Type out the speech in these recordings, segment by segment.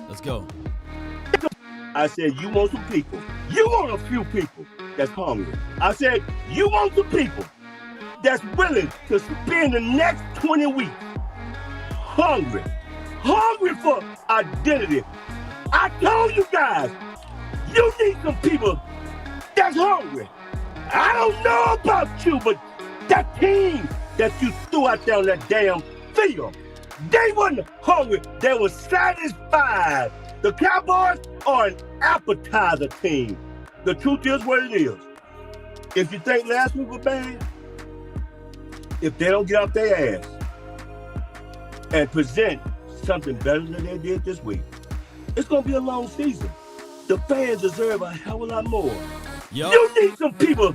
Let's go. I said, you want some people. You want a few people that's hungry. I said, you want some people that's willing to spend the next 20 weeks hungry. Hungry for identity. I told you guys, you need some people that's hungry. I don't know about you, but that team that you threw out there on that damn field, they wasn't hungry. They were satisfied. The Cowboys are an appetizer team. The truth is what it is. If you think last week was bad, if they don't get off their ass and present something better than they did this week, it's going to be a long season. The fans deserve a hell of a lot more. Yup. You need some people.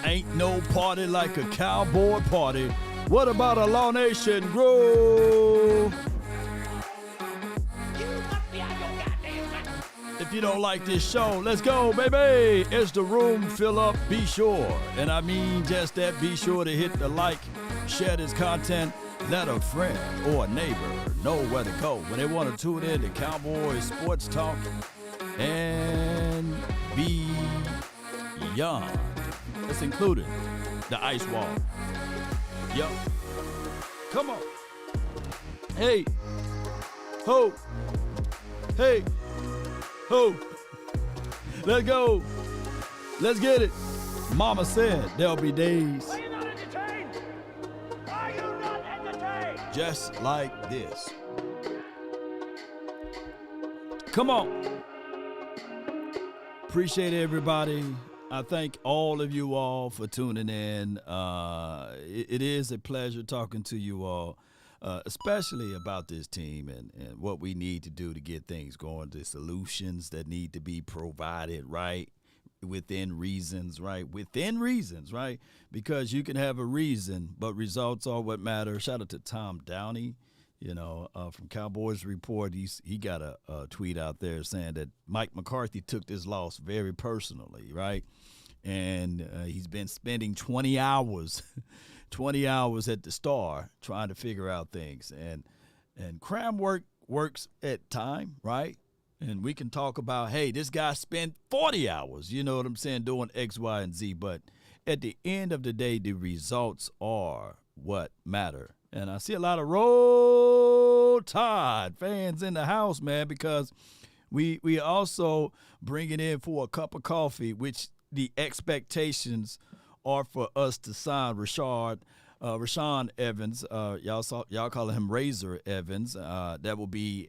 Ain't no party like a cowboy party. What about a Law Nation groove? If you don't like this show, let's go, baby. It's the room fill up. Be sure, and I mean just that, be sure to hit the like, share this content, let a friend or a neighbor know where to go when they want to tune in to Cowboys Sports Talk and beyond. That's including the ice wall. Yup. Come on. Hey. Ho. Hey. Ho. Let's go. Let's get it. Mama said there'll be days. Are you not entertained? Are you not entertained? Just like this. Come on. Appreciate everybody. I thank all of you all for tuning in. It is a pleasure talking to you all, especially about this team and what we need to do to get things going, the solutions that need to be provided, right? Within reasons, right? Within reasons, right? Because you can have a reason, but results are what matter. Shout out to Tom Downey, from Cowboys Report. He got a tweet out there saying that Mike McCarthy took this loss very personally, right? And he's been spending 20 hours at the Star trying to figure out things. And cram works at time, right? And we can talk about, hey, this guy spent 40 hours, you know what I'm saying, doing X, Y, and Z. But at the end of the day, the results are what matter. And I see a lot of Roll Tide fans in the house, man, because we also bring it in for a cup of coffee, which the expectations are for us to sign Rashawn Evans. Y'all call him Razor Evans. That will be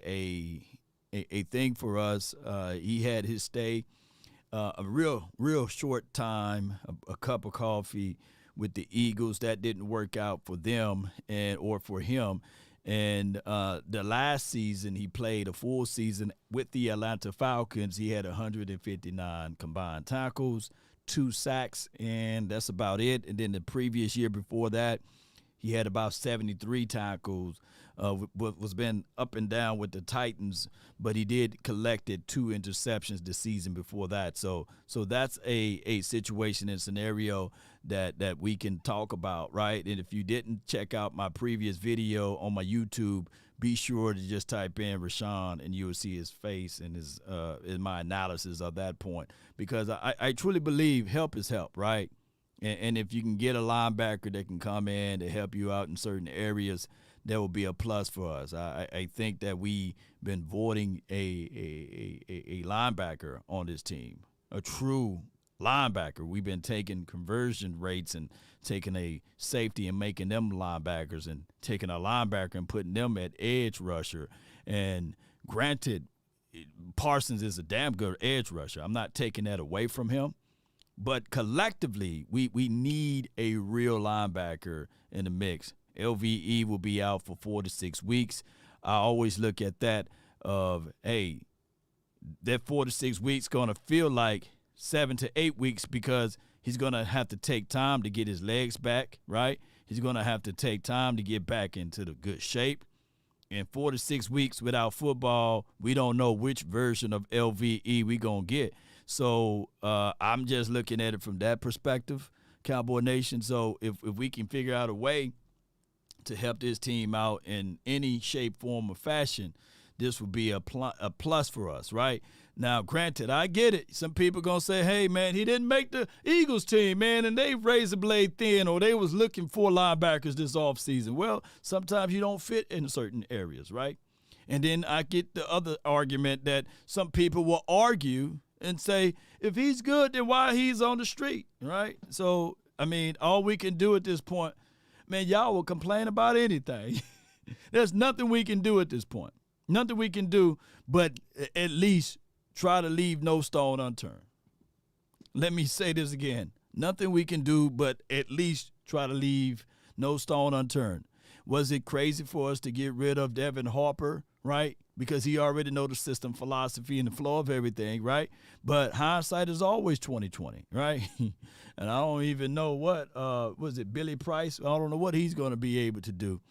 a thing for us. He had his stay a real short time, a cup of coffee with the Eagles. That didn't work out for them or for him. And the last season, he played a full season with the Atlanta Falcons. He had 159 combined tackles, 2 sacks, and that's about it. And then the previous year before that, he had about 73 tackles. Was been up and down with the Titans, but he did collected 2 interceptions the season before that. So that's a situation and scenario that we can talk about, right? And if you didn't check out my previous video on my YouTube, be sure to just type in Rashawn and you will see his face and his in my analysis of that point. Because I truly believe help is help, right? And if you can get a linebacker that can come in to help you out in certain areas, that will be a plus for us. I think that we've been voting a linebacker on this team, a true linebacker. We've been taking conversion rates and taking a safety and making them linebackers and taking a linebacker and putting them at edge rusher. And granted, Parsons is a damn good edge rusher. I'm not taking that away from him. But collectively, we need a real linebacker in the mix. LVE will be out for 4 to 6 weeks. I always look at that of, hey, that 4 to 6 weeks going to feel like 7 to 8 weeks because he's going to have to take time to get his legs back, right? He's going to have to take time to get back into the good shape. In 4 to 6 weeks without football, we don't know which version of LVE we going to get. So I'm just looking at it from that perspective, Cowboy Nation. So if we can figure out a way to help this team out in any shape, form, or fashion, this would be a plus for us, right? Now, granted, I get it. Some people going to say, hey, man, he didn't make the Eagles team, man, and they razor blade thin, or they was looking for linebackers this offseason. Well, sometimes you don't fit in certain areas, right? And then I get the other argument that some people will argue and say, if he's good, then why he's on the street, right? So, I mean, all we can do at this point, man, y'all will complain about anything. There's nothing we can do at this point. Nothing we can do but at least try to leave no stone unturned. Let me say this again. Nothing we can do but at least try to leave no stone unturned. Was it crazy for us to get rid of Devin Harper, right? Because he already know the system, philosophy, and the flow of everything, right? But hindsight is always 20/20, right? And I don't even know what was it, Billy Price? I don't know what he's going to be able to do.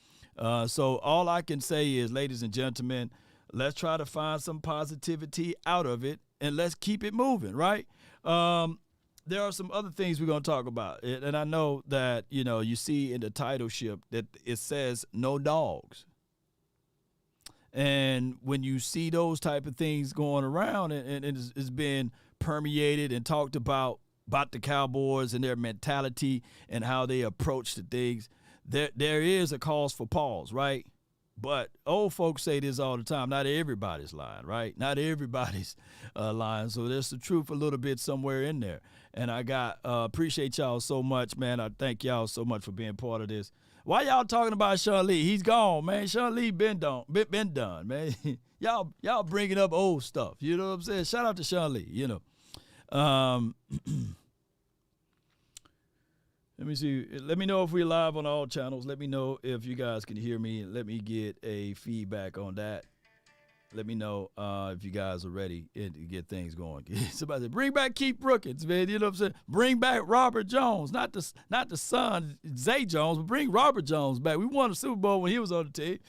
So all I can say is, ladies and gentlemen, let's try to find some positivity out of it, and let's keep it moving, right? There are some other things we're going to talk about. And I know that, you see in the titleship that it says no dogs. And when you see those type of things going around and it's been permeated and talked about the Cowboys and their mentality and how they approach the things, there is a cause for pause, right? But old folks say this all the time. Not everybody's lying, right? Not everybody's lying. So there's the truth a little bit somewhere in there. And I appreciate y'all so much, man. I thank y'all so much for being part of this. Why y'all talking about Sean Lee? He's gone, man. Sean Lee been done, man. y'all bringing up old stuff. You know what I'm saying? Shout out to Sean Lee. Let me see. Let me know if we're live on all channels. Let me know if you guys can hear me. Let me get a feedback on that. Let me know if you guys are ready to get things going. Somebody said, bring back Keith Brookins, man. You know what I'm saying? Bring back Robert Jones. Not the son, Zay Jones, but bring Robert Jones back. We won a Super Bowl when he was on the team.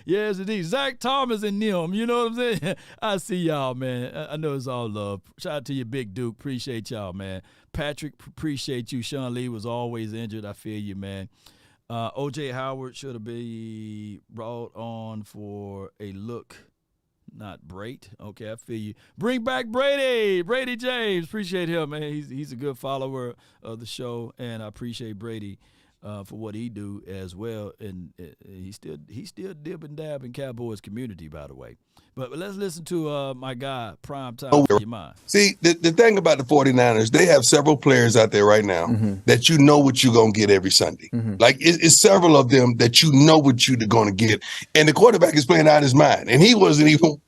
Yes, indeed. Zach Thomas and them. You know what I'm saying? I see y'all, man. I know it's all love. Shout out to you, Big Duke. Appreciate y'all, man. Patrick, appreciate you. Sean Lee was always injured. I feel you, man. O.J. Howard should have been brought on for a look, not Brait. Okay, I feel you. Bring back Brady James. Appreciate him, man. He's a good follower of the show, and I appreciate Brady for what he do as well. And he still dib and dab in Cowboys community, by the way. But let's listen to my guy, Prime Time for your mind. See, the thing about the 49ers, they have several players out there right now that you know what you're going to get every Sunday. Like, it's several of them that you know what you're going to get. And the quarterback is playing out his mind. And he wasn't even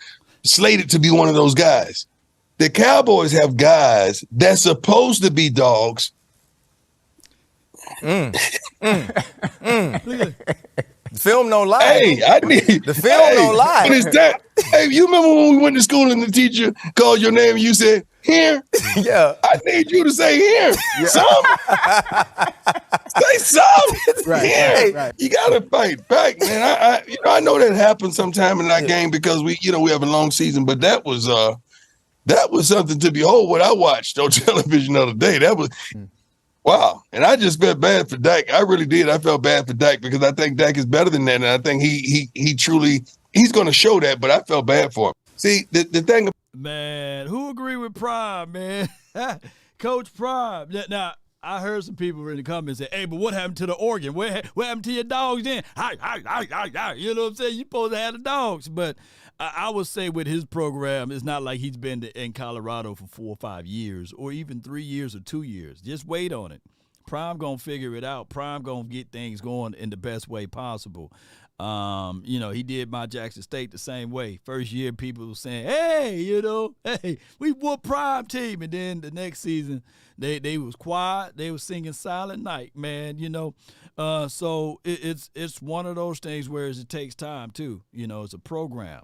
slated to be one of those guys. The Cowboys have guys that's supposed to be dogs. The film no lie. Hey, I need the film no lie. What is that? Hey, you remember when we went to school and the teacher called your name and you said, here? Yeah. I need you to say here. Yeah. Some. Say some. Right, here. Right. You gotta fight back, man. I know that happened sometime in that game because we have a long season, but that was something to behold. What I watched on television the other day. That was wow. And I just felt bad for Dak. I really did. I felt bad for Dak because I think Dak is better than that. And I think he truly, he's going to show that, but I felt bad for him. See, the thing. Man, who agree with Prime, man? Coach Prime. Now, I heard some people in the comments say, hey, but what happened to the organ? What happened to your dogs then? You know what I'm saying? You supposed to have the dogs. But I would say with his program, it's not like he's been in Colorado for 4 or 5 years or even 3 years or 2 years. Just wait on it. Prime going to figure it out. Prime going to get things going in the best way possible. He did my Jackson State the same way. First year, people were saying, hey, we whooped Prime team. And then the next season, they was quiet. They was singing Silent Night, man, So it's one of those things where it takes time, too. It's a program.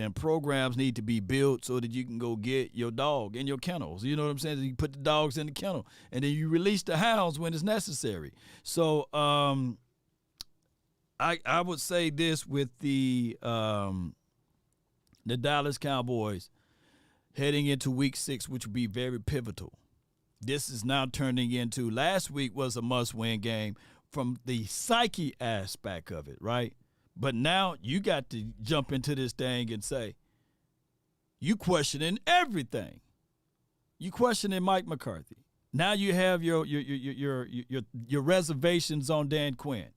And programs need to be built so that you can go get your dog in your kennels. You know what I'm saying? You put the dogs in the kennel, and then you release the hounds when it's necessary. So I would say this with the Dallas Cowboys heading into Week 6, which would be very pivotal. This is now turning into, last week was a must-win game from the psyche aspect of it, right? But now you got to jump into this thing and say, you questioning everything. You questioning Mike McCarthy. Now you have your reservations on Dan Quinn.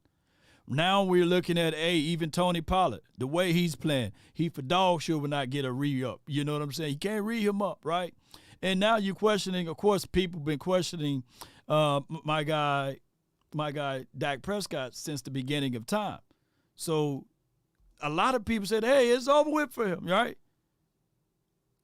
Now we're looking at even Tony Pollard, the way he's playing. He for dog sure will not get a re-up. You know what I'm saying? You can't re him up, right? And now you're questioning. Of course, people been questioning my guy Dak Prescott since the beginning of time. So a lot of people said, hey, it's over with for him, right?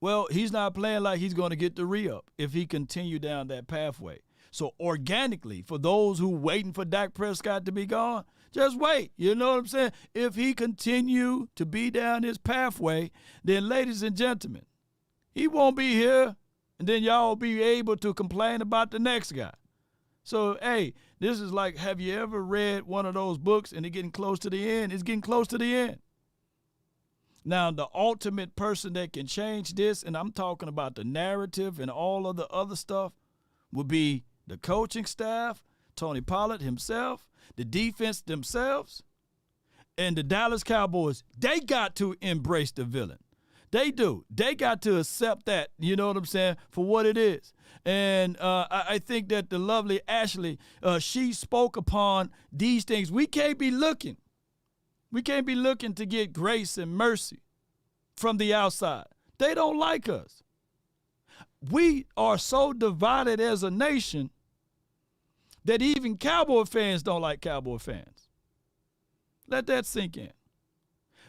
Well, he's not playing like he's going to get the re-up if he continue down that pathway. So organically, for those who waiting for Dak Prescott to be gone, just wait. You know what I'm saying? If he continue to be down his pathway, then ladies and gentlemen, he won't be here, and then y'all will be able to complain about the next guy. So, hey, this is like, have you ever read one of those books and it's getting close to the end? It's getting close to the end. Now, the ultimate person that can change this, and I'm talking about the narrative and all of the other stuff, would be the coaching staff, Tony Pollard himself, the defense themselves, and the Dallas Cowboys. They got to embrace the villain. They do. They got to accept that, you know what I'm saying, for what it is. And I think that the lovely Ashley, she spoke upon these things. We can't be looking. We can't be looking to get grace and mercy from the outside. They don't like us. We are so divided as a nation that even Cowboy fans don't like Cowboy fans. Let that sink in.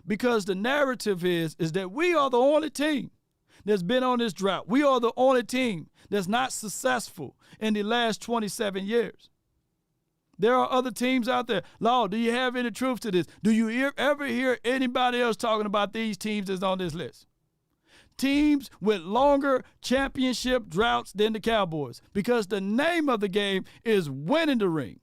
Because the narrative is that we are the only team that's been on this drought. We are the only team that's not successful in the last 27 years. There are other teams out there. Law, do you have any truth to this? Do you ever hear anybody else talking about these teams that's on this list? Teams with longer championship droughts than the Cowboys, because the name of the game is winning the ring.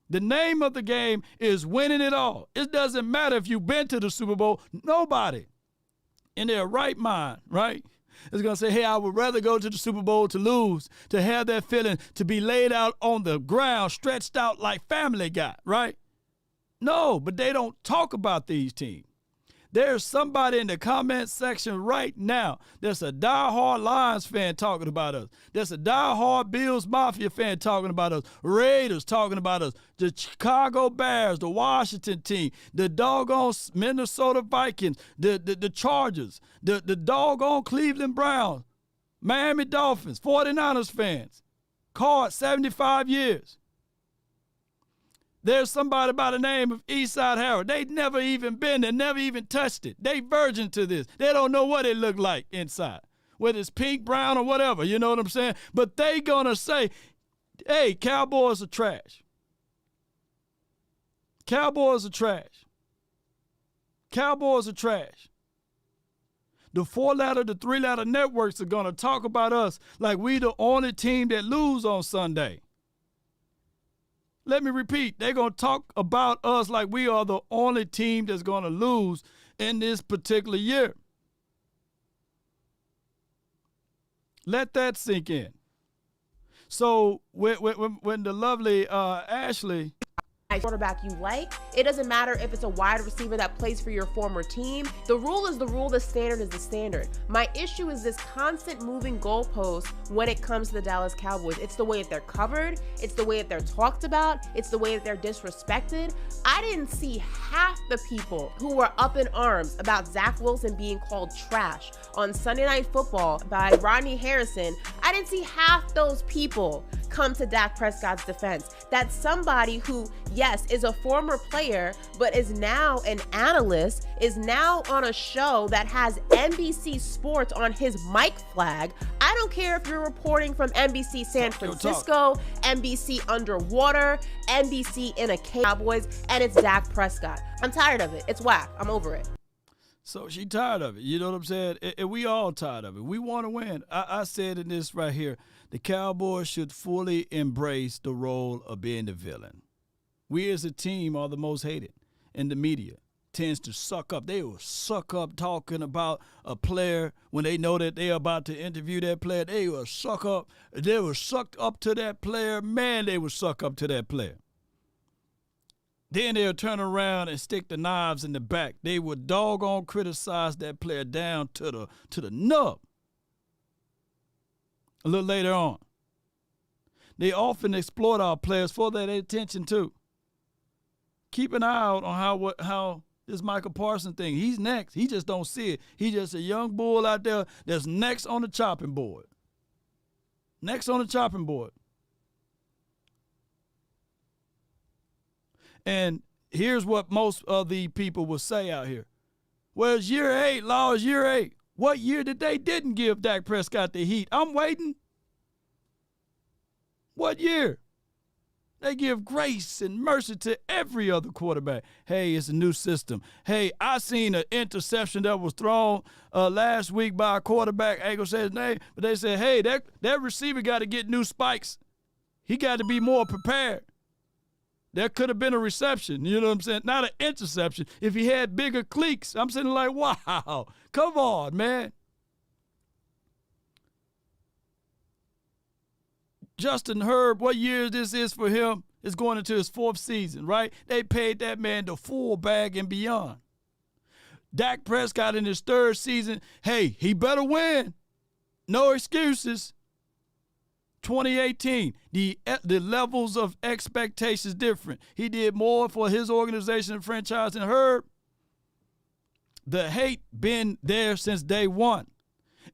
The name of the game is winning it all. It doesn't matter if you've been to the Super Bowl. Nobody in their right mind, right, is going to say, hey, I would rather go to the Super Bowl to lose, to have that feeling, to be laid out on the ground, stretched out like Family Guy, right? No, but they don't talk about these teams. There's somebody in the comment section right now that's a diehard Lions fan talking about us. There's a diehard Bills Mafia fan talking about us. Raiders talking about us. The Chicago Bears, the Washington team, the doggone Minnesota Vikings, the Chargers, the doggone Cleveland Browns, Miami Dolphins, 49ers fans. Cards, 75 years. There's somebody by the name of Eastside Harold. They never even been there, never even touched it. They virgin to this. They don't know what it look like inside, whether it's pink, brown, or whatever. You know what I'm saying? But they gonna say, hey, Cowboys are trash. Cowboys are trash. Cowboys are trash. The 4-letter, the 3-letter networks are gonna talk about us like we the only team that lose on Sunday. Let me repeat, they're going to talk about us like we are the only team that's going to lose in this particular year. Let that sink in. So when the lovely Ashley quarterback you like, it doesn't matter if it's a wide receiver that plays for your former team. The rule is the rule, the standard is the standard. My issue is this constant moving goalpost when it comes to the Dallas Cowboys. It's the way that they're covered, it's the way that they're talked about, it's the way that they're disrespected. I didn't see half the people who were up in arms about Zach Wilson being called trash on Sunday Night Football by Rodney Harrison. I didn't see half those people come to Dak Prescott's defense. That's somebody who, yes, is a former player, but is now an analyst, is now on a show that has NBC Sports on his mic flag. I don't care if you're reporting from NBC San Francisco, NBC underwater, NBC in a Cowboys, and it's Dak Prescott. I'm tired of it. It's whack. I'm over it. So she tired of it. You know what I'm saying? And we all tired of it. We want to win. I said in this right here, the Cowboys should fully embrace the role of being the villain. We as a team are the most hated, and the media tends to suck up. They will suck up talking about a player when they know that they're about to interview that player. They will suck up. They will suck up to that player. Man, they will suck up to that player. Then they'll turn around and stick the knives in the back. They would doggone criticize that player down to the nub. A little later on. They often exploit our players for that attention too. Keep an eye out on how this Michael Parsons thing, he's next. He just don't see it. He's just a young bull out there that's next on the chopping board. Next on the chopping board. And here's what most of the people will say out here. Well, it's year 8, Law, it's year 8. What year did they didn't give Dak Prescott the heat? I'm waiting. What year? They give grace and mercy to every other quarterback. Hey, it's a new system. Hey, I seen an interception that was thrown last week by a quarterback. I ain't gonna say his name, but they said, hey, that receiver got to get new spikes. He got to be more prepared. There could have been a reception, you know what I'm saying? Not an interception. If he had bigger cleats, I'm sitting like, wow, come on, man. Justin Herb, what year this is for him, is going into his 4th season, right? They paid that man the full bag and beyond. Dak Prescott in his 3rd season, hey, he better win. No excuses. 2018, the levels of expectations different. He did more for his organization and franchise than Herb. The hate been there since day one.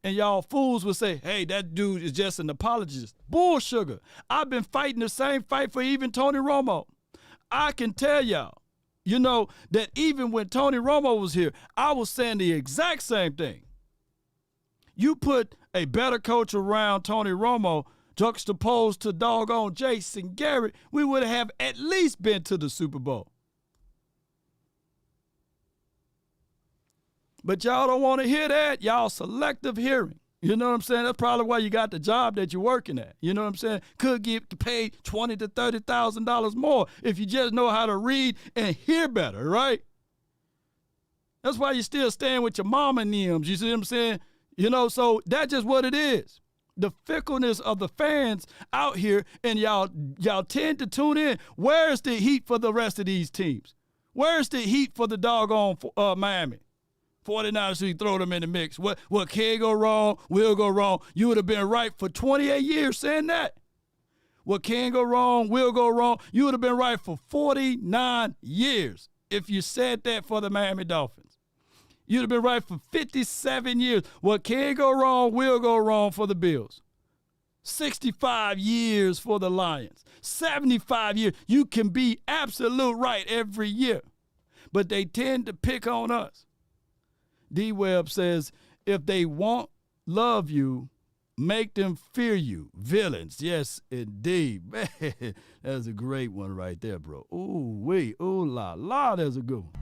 And y'all fools will say, hey, that dude is just an apologist. Bull sugar. I've been fighting the same fight for even Tony Romo. I can tell y'all, that even when Tony Romo was here, I was saying the exact same thing. You put a better coach around Tony Romo juxtaposed to doggone Jason Garrett, we would have at least been to the Super Bowl. But y'all don't want to hear that. Y'all selective hearing. You know what I'm saying? That's probably why you got the job that you're working at. You know what I'm saying? Could get paid $20,000 to $30,000 more if you just know how to read and hear better, right? That's why you're still staying with your mama and them. You see what I'm saying? So that's just what it is. The fickleness of the fans out here, and y'all tend to tune in. Where's the heat for the rest of these teams? Where's the heat for the doggone Miami? 49ers, so you throw them in the mix. What can go wrong, will go wrong. You would have been right for 28 years saying that. What can go wrong, will go wrong. You would have been right for 49 years if you said that for the Miami Dolphins. You'd have been right for 57 years. What can go wrong, will go wrong for the Bills. 65 years for the Lions. 75 years. You can be absolute right every year. But they tend to pick on us. D-Web says, if they won't love you, make them fear you. Villains. Yes, indeed. Man, that's a great one right there, bro. Ooh, wee, ooh, la, la, that's a good one.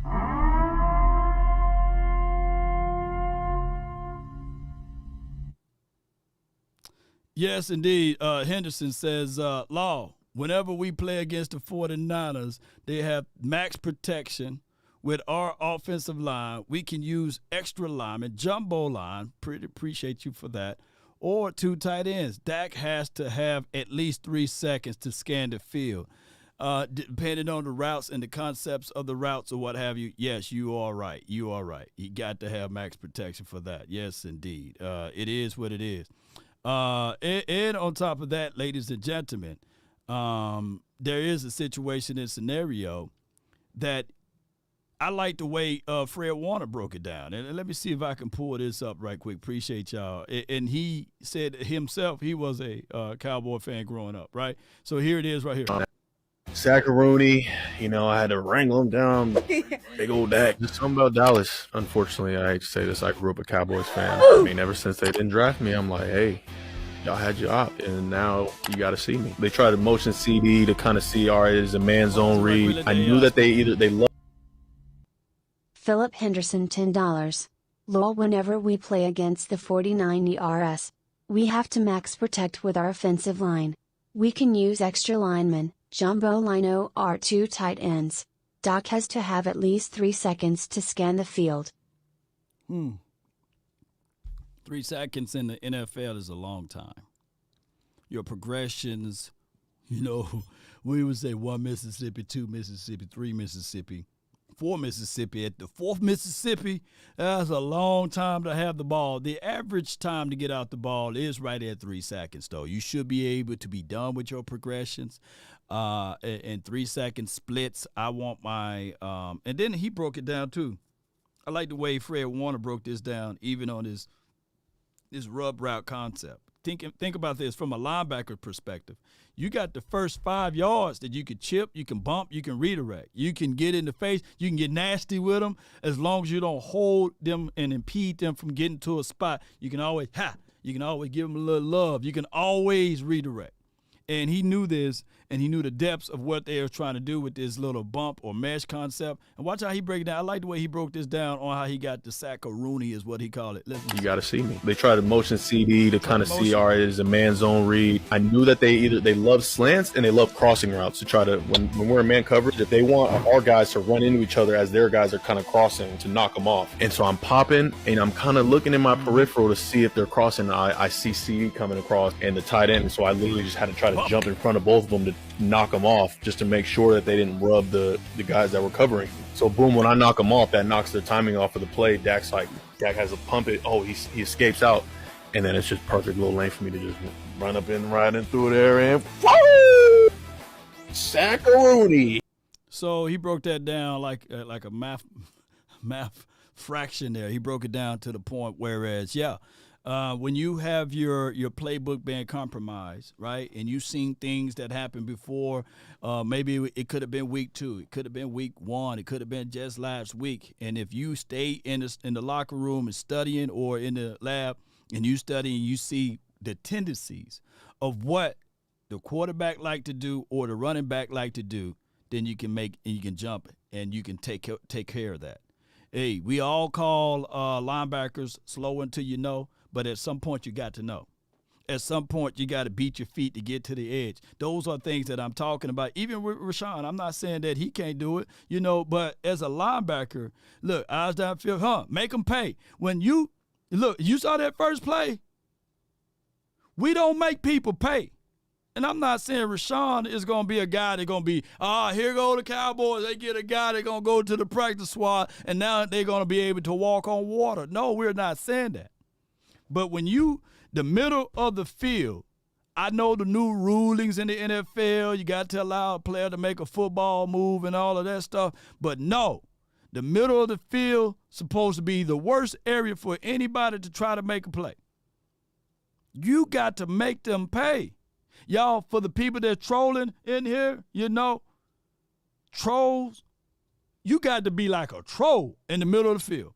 Yes, indeed. Henderson says, Law, whenever we play against the 49ers, they have max protection. With our offensive line, we can use extra linemen, jumbo line, pretty appreciate you for that, or 2 tight ends. Dak has to have at least 3 seconds to scan the field. Depending on the routes and the concepts of the routes or what have you, yes, you are right. You are right. You got to have max protection for that. Yes, indeed. It is what it is. And on top of that, ladies and gentlemen, there is a situation and scenario that I like the way Fred Warner broke it down. And let me see if I can pull this up right quick. Appreciate y'all. And he said himself he was a Cowboy fan growing up, right? So here it is right here. Sackaroonie, I had to wrangle him down. Big old Dak. Just something about Dallas. Unfortunately, I hate to say this, I grew up a Cowboys fan. I mean, ever since they didn't draft me, I'm like, hey, y'all had your op, and now you got to see me. They tried to motion CD to kind of see, all right, is a man zone read. I knew that they love. Philip Henderson $10. Lol, whenever we play against the 49ers, we have to max protect with our offensive line. We can use extra linemen, jumbo line or 2 tight ends. Doc has to have at least 3 seconds to scan the field. 3 seconds in the NFL is a long time. Your progressions, we would say 1 Mississippi, 2 Mississippi, 3 Mississippi, 4 Mississippi. At the 4th Mississippi, that's a long time to have the ball. The average time to get out the ball is right at 3 seconds, though. You should be able to be done with your progressions. In 3 second splits, I want my and then he broke it down too. I like the way Fred Warner broke this down, even on this rub route concept. Think about this from a linebacker perspective. You got the first 5 yards that you can chip, you can bump, you can redirect. You can get in the face, you can get nasty with them as long as you don't hold them and impede them from getting to a spot. You can always give them a little love. You can always redirect. And he knew this, and he knew the depths of what they were trying to do with this little bump or mesh concept. And watch how he break it down. I like the way he broke this down on how he got the sack of Rooney is what he called it. Listen. You got to see me. They tried to motion CD to kind of see, all right, is a man zone read. I knew that they love slants and they love crossing routes to try to, when we're in man coverage, if they want our guys to run into each other as their guys are kind of crossing to knock them off. And so I'm popping and I'm kind of looking in my peripheral to see if they're crossing. I see CD coming across and the tight end. And so I literally just had to try to jump in front of both of them to knock them off just to make sure that they didn't rub the guys that were covering. So boom, when I knock them off, that knocks their timing off of the play. Dak has to pump it. Oh, he escapes out. And then it's just perfect little lane for me to just run up and right in through there and woo! Sackaroonie. So he broke that down like a math fraction there. He broke it down to the point whereas, when you have your playbook being compromised, right, and you've seen things that happened before, maybe it could have been week 2, it could have been week 1, it could have been just last week, and if you stay in the locker room and studying or in the lab and you study and you see the tendencies of what the quarterback like to do or the running back like to do, then you can jump and you can take care of that. Hey, we all call linebackers slow until you know. But at some point, you got to know. At some point, you got to beat your feet to get to the edge. Those are things that I'm talking about. Even with Rashawn, I'm not saying that he can't do it, but as a linebacker, look, eyes downfield, make them pay. When you saw that first play, we don't make people pay. And I'm not saying Rashawn is going to be a guy that's going to be, here go the Cowboys. They get a guy that's going to go to the practice squad, and now they're going to be able to walk on water. No, we're not saying that. But when the middle of the field, I know the new rulings in the NFL, you got to allow a player to make a football move and all of that stuff. But no, the middle of the field supposed to be the worst area for anybody to try to make a play. You got to make them pay. Y'all, for the people that's trolling in here, trolls, you got to be like a troll in the middle of the field.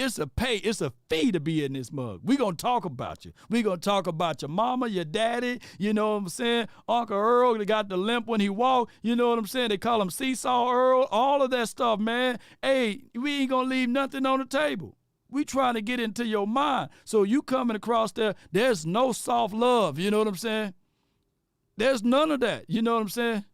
It's a fee to be in this mug. We're going to talk about you. We're going to talk about your mama, your daddy, you know what I'm saying? Uncle Earl, they got the limp when he walk, you know what I'm saying? They call him Seesaw Earl, all of that stuff, man. Hey, we ain't going to leave nothing on the table. We trying to get into your mind. So you coming across there's no soft love, you know what I'm saying? There's none of that, you know what I'm saying?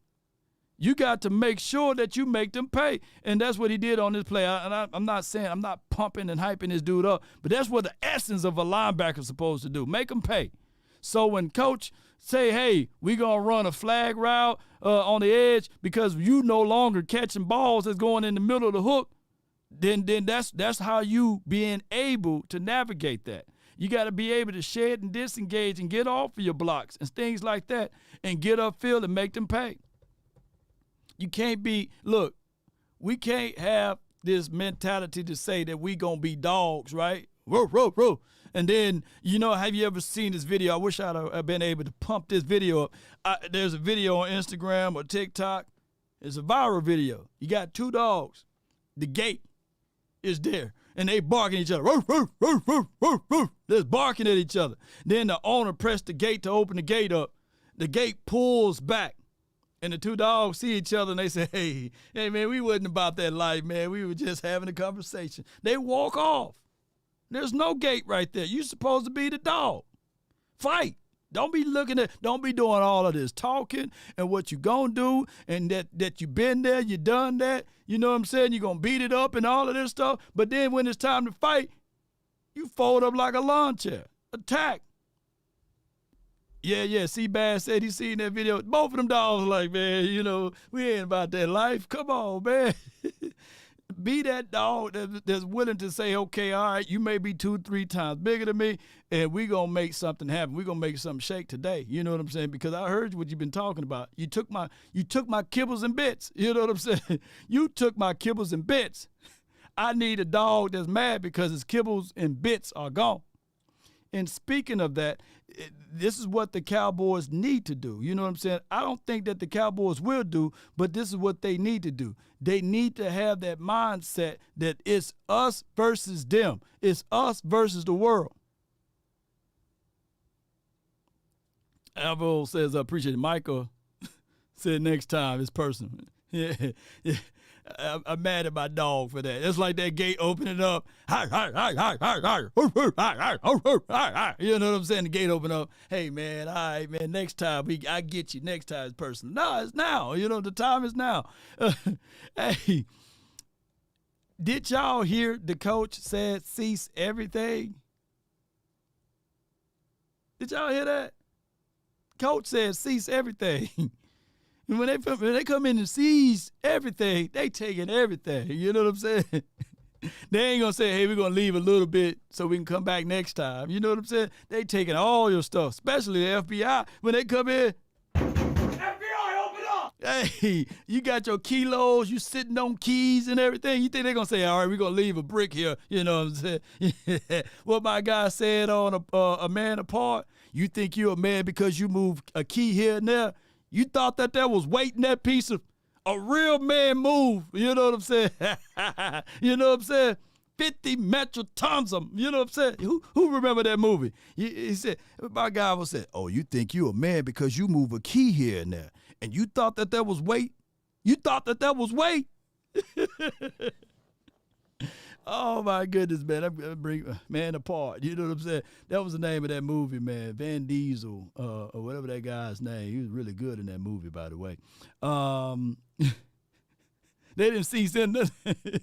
You got to make sure that you make them pay. And that's what he did on this play. I'm not saying, I'm not pumping and hyping this dude up, but that's what the essence of a linebacker is supposed to do. Make them pay. So when coach say, hey, we're going to run a flag route on the edge because you no longer catching balls that's going in the middle of the hook, then that's how you being able to navigate that. You got to be able to shed and disengage and get off of your blocks and things like that and get upfield and make them pay. You can't we can't have this mentality to say that we going to be dogs, right? Row, row, row. And then, have you ever seen this video? I wish I'd have been able to pump this video up. There's a video on Instagram or TikTok. It's a viral video. You got 2 dogs. The gate is there. And they barking at each other. Roof, roof, roof, roof, roof, roof. They're barking at each other. Then the owner pressed the gate to open the gate up. The gate pulls back. And the 2 dogs see each other and they say, hey, man, we wasn't about that life, man. We were just having a conversation. They walk off. There's no gate right there. You're supposed to be the dog. Fight. Don't be doing all of this talking and what you gonna do and that you been there, you done that. You know what I'm saying? You're gonna beat it up and all of this stuff. But then when it's time to fight, you fold up like a lawn chair. Attack. Yeah. Seabass said he seen that video. Both of them dogs like, man, we ain't about that life. Come on, man. Be that dog that's willing to say, okay, all right, you may be 2-3 times bigger than me, and we're going to make something happen. We're going to make something shake today. You know what I'm saying? Because I heard what you've been talking about. You took my kibbles and bits. You know what I'm saying? You took my kibbles and bits. I need a dog that's mad because his kibbles and bits are gone. And speaking of that, this is what the Cowboys need to do. You know what I'm saying? I don't think that the Cowboys will do, but this is what they need to do. They need to have that mindset that it's us versus them. It's us versus the world. Alvo says, I appreciate it. Michael said next time it's personal. Yeah. I'm mad at my dog for that. It's like that gate opening up. You know what I'm saying? The gate open up. Hey, man, all right, man, next time I get you. Next time it's personal. No, it's now. The time is now. Hey, did y'all hear the coach said cease everything? Did y'all hear that? Coach said cease everything. And when they come in and seize everything, they taking everything. You know what I'm saying? They ain't going to say, hey, we're going to leave a little bit so we can come back next time. You know what I'm saying? They taking all your stuff, especially the FBI. When they come in, FBI, open up! Hey, you got your kilos, you sitting on keys and everything. You think they're going to say, all right, we're going to leave a brick here. You know what I'm saying? What my guy said on a Man Apart, you think you're a man because you move a key here and there? You thought that was weight in that piece of a real man move. You know what I'm saying? You know what I'm saying? 50 metric tons of them. You know what I'm saying? Who remember that movie? He said, my guy was saying, oh, you think you a man because you move a key here and there. And you thought that was weight? You thought that was weight? Oh, my goodness, man. I'm going to bring Man Apart. You know what I'm saying? That was the name of that movie, man. Van Diesel, or whatever that guy's name. He was really good in that movie, by the way. They didn't cease in nothing.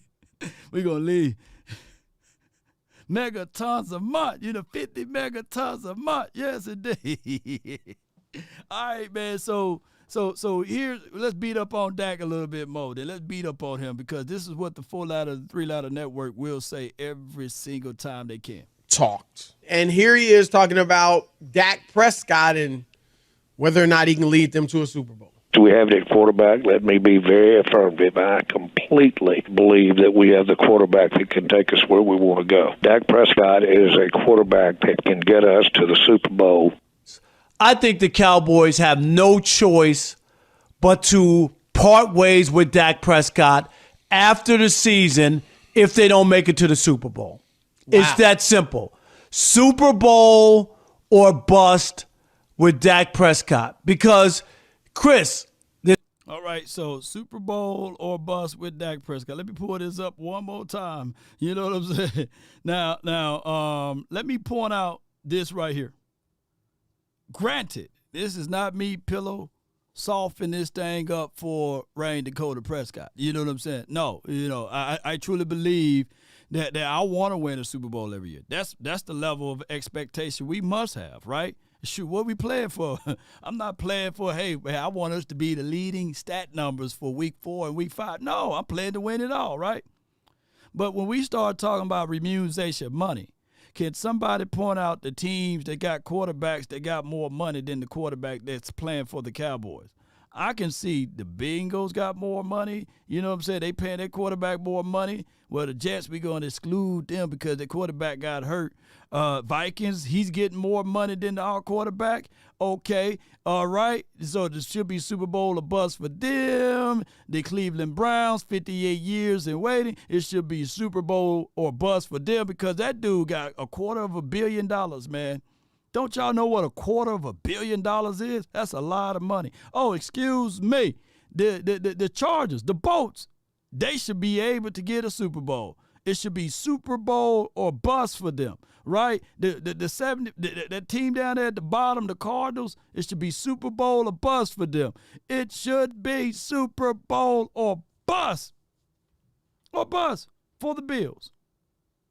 We're going to leave. Megatons a month. 50 megatons a month. Yes, indeed. All right, man. So here, let's beat up on Dak a little bit more. Then let's beat up on him because this is what the 3-letter network will say every single time they can. Talked. And here he is talking about Dak Prescott and whether or not he can lead them to a Super Bowl. Do we have that quarterback? Let me be very affirmative. I completely believe that we have the quarterback that can take us where we want to go. Dak Prescott is a quarterback that can get us to the Super Bowl. I think the Cowboys have no choice but to part ways with Dak Prescott after the season if they don't make it to the Super Bowl. Wow. It's that simple. Super Bowl or bust with Dak Prescott. Because, Chris. All right, so Super Bowl or bust with Dak Prescott. Let me pull this up one more time. You know what I'm saying? Now, let me point out this right here. Granted, this is not me pillow softening this thing up for Rain Dakota Prescott. You know what I'm saying? No, I truly believe that I want to win a Super Bowl every year. That's the level of expectation we must have, right? Shoot, what we playing for? I'm not playing for, hey, I want us to be the leading stat numbers for week 4 and week 5. No, I'm playing to win it all, right? But when we start talking about remuneration of money, can somebody point out the teams that got quarterbacks that got more money than the quarterback that's playing for the Cowboys? I can see the Bengals got more money. You know what I'm saying? They paying their quarterback more money. Well, the Jets, we're going to exclude them because their quarterback got hurt. Vikings, he's getting more money than our quarterback. Okay, all right. So there should be Super Bowl or bust for them. The Cleveland Browns, 58 years in waiting. It should be Super Bowl or bust for them because that dude got $250 million, man. Don't y'all know what $250 million is? That's a lot of money. Oh, excuse me. The Chargers, the Bolts, they should be able to get a Super Bowl. It should be Super Bowl or bust for them, right? That team down there at the bottom, the Cardinals, it should be Super Bowl or bust for them. It should be Super Bowl or bust. Or bust for the Bills.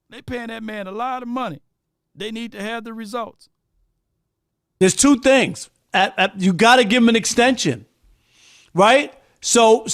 They paying that man a lot of money. They need to have the results. There's two things. You got to give him an extension, right? So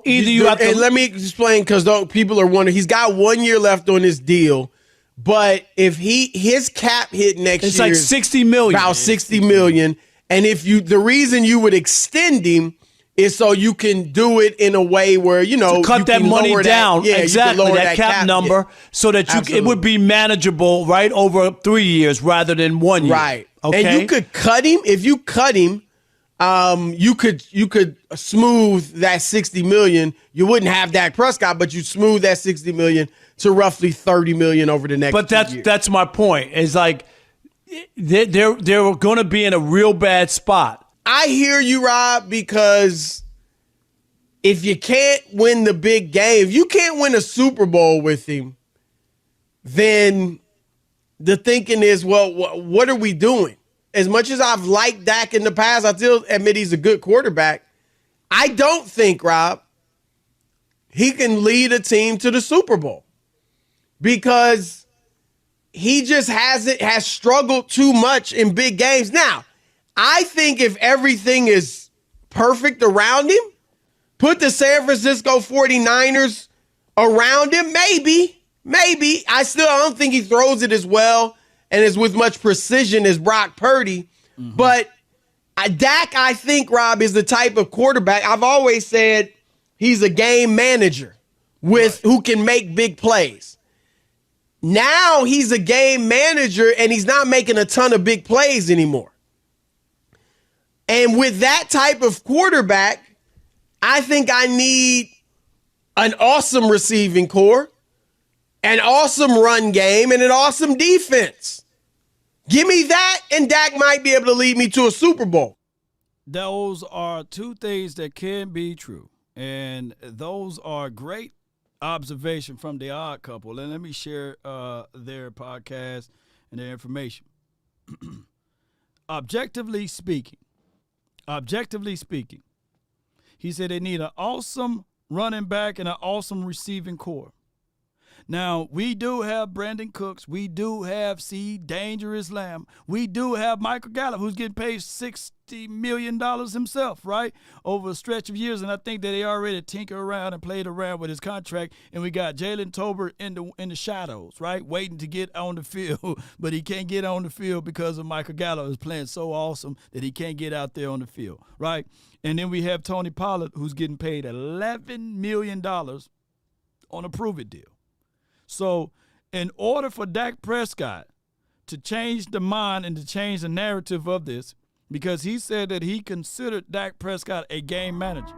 either you have to. And let me explain, because people are wondering. He's got 1 year left on his deal, but if his cap hit next it's year, like $60 million, about $60 million. And the reason you would extend him is so you can do it in a way where to cut that money down, exactly that cap number, so that it would be manageable, right, over 3 years rather than 1 year, right? Okay, and you could cut him if you cut him. You could smooth that $60 million. You wouldn't have Dak Prescott, but you smooth that $60 million to roughly $30 million over the next. But 2 years. that's my point. It's like they're going to be in a real bad spot. I hear you, Rob, because if you can't win the big game, if you can't win a Super Bowl with him, then the thinking is, well, what are we doing? As much as I've liked Dak in the past, I still admit he's a good quarterback. I don't think, Rob, he can lead a team to the Super Bowl because he just has struggled too much in big games. Now, I think if everything is perfect around him, put the San Francisco 49ers around him, maybe. I don't think he throws it as well and as with much precision as Brock Purdy. Mm-hmm. But Dak, I think, Rob, is the type of quarterback. I've always said he's a game manager who can make big plays. Now he's a game manager and he's not making a ton of big plays anymore. And with that type of quarterback, I think I need an awesome receiving core, an awesome run game, and an awesome defense. Give me that, and Dak might be able to lead me to a Super Bowl. Those are two things that can be true. And those are great observation from the Odd Couple. And let me share their podcast and their information. Objectively speaking, he said they need an awesome running back and an awesome receiving core. Now, we do have Brandon Cooks. We do have Dangerous Lamb. We do have Michael Gallup, who's getting paid $60 million himself, right, over a stretch of years. And I think that they already tinkered around and played around with his contract. And we got Jalen Tolbert in the shadows, right, waiting to get on the field. But he can't get on the field because of Michael Gallup is playing so awesome that he can't get out there on the field, right? And then we have Tony Pollard, who's getting paid $11 million on a prove-it deal. So in order for Dak Prescott to change the mind and to change the narrative of this, because he said that he considered Dak Prescott a game manager,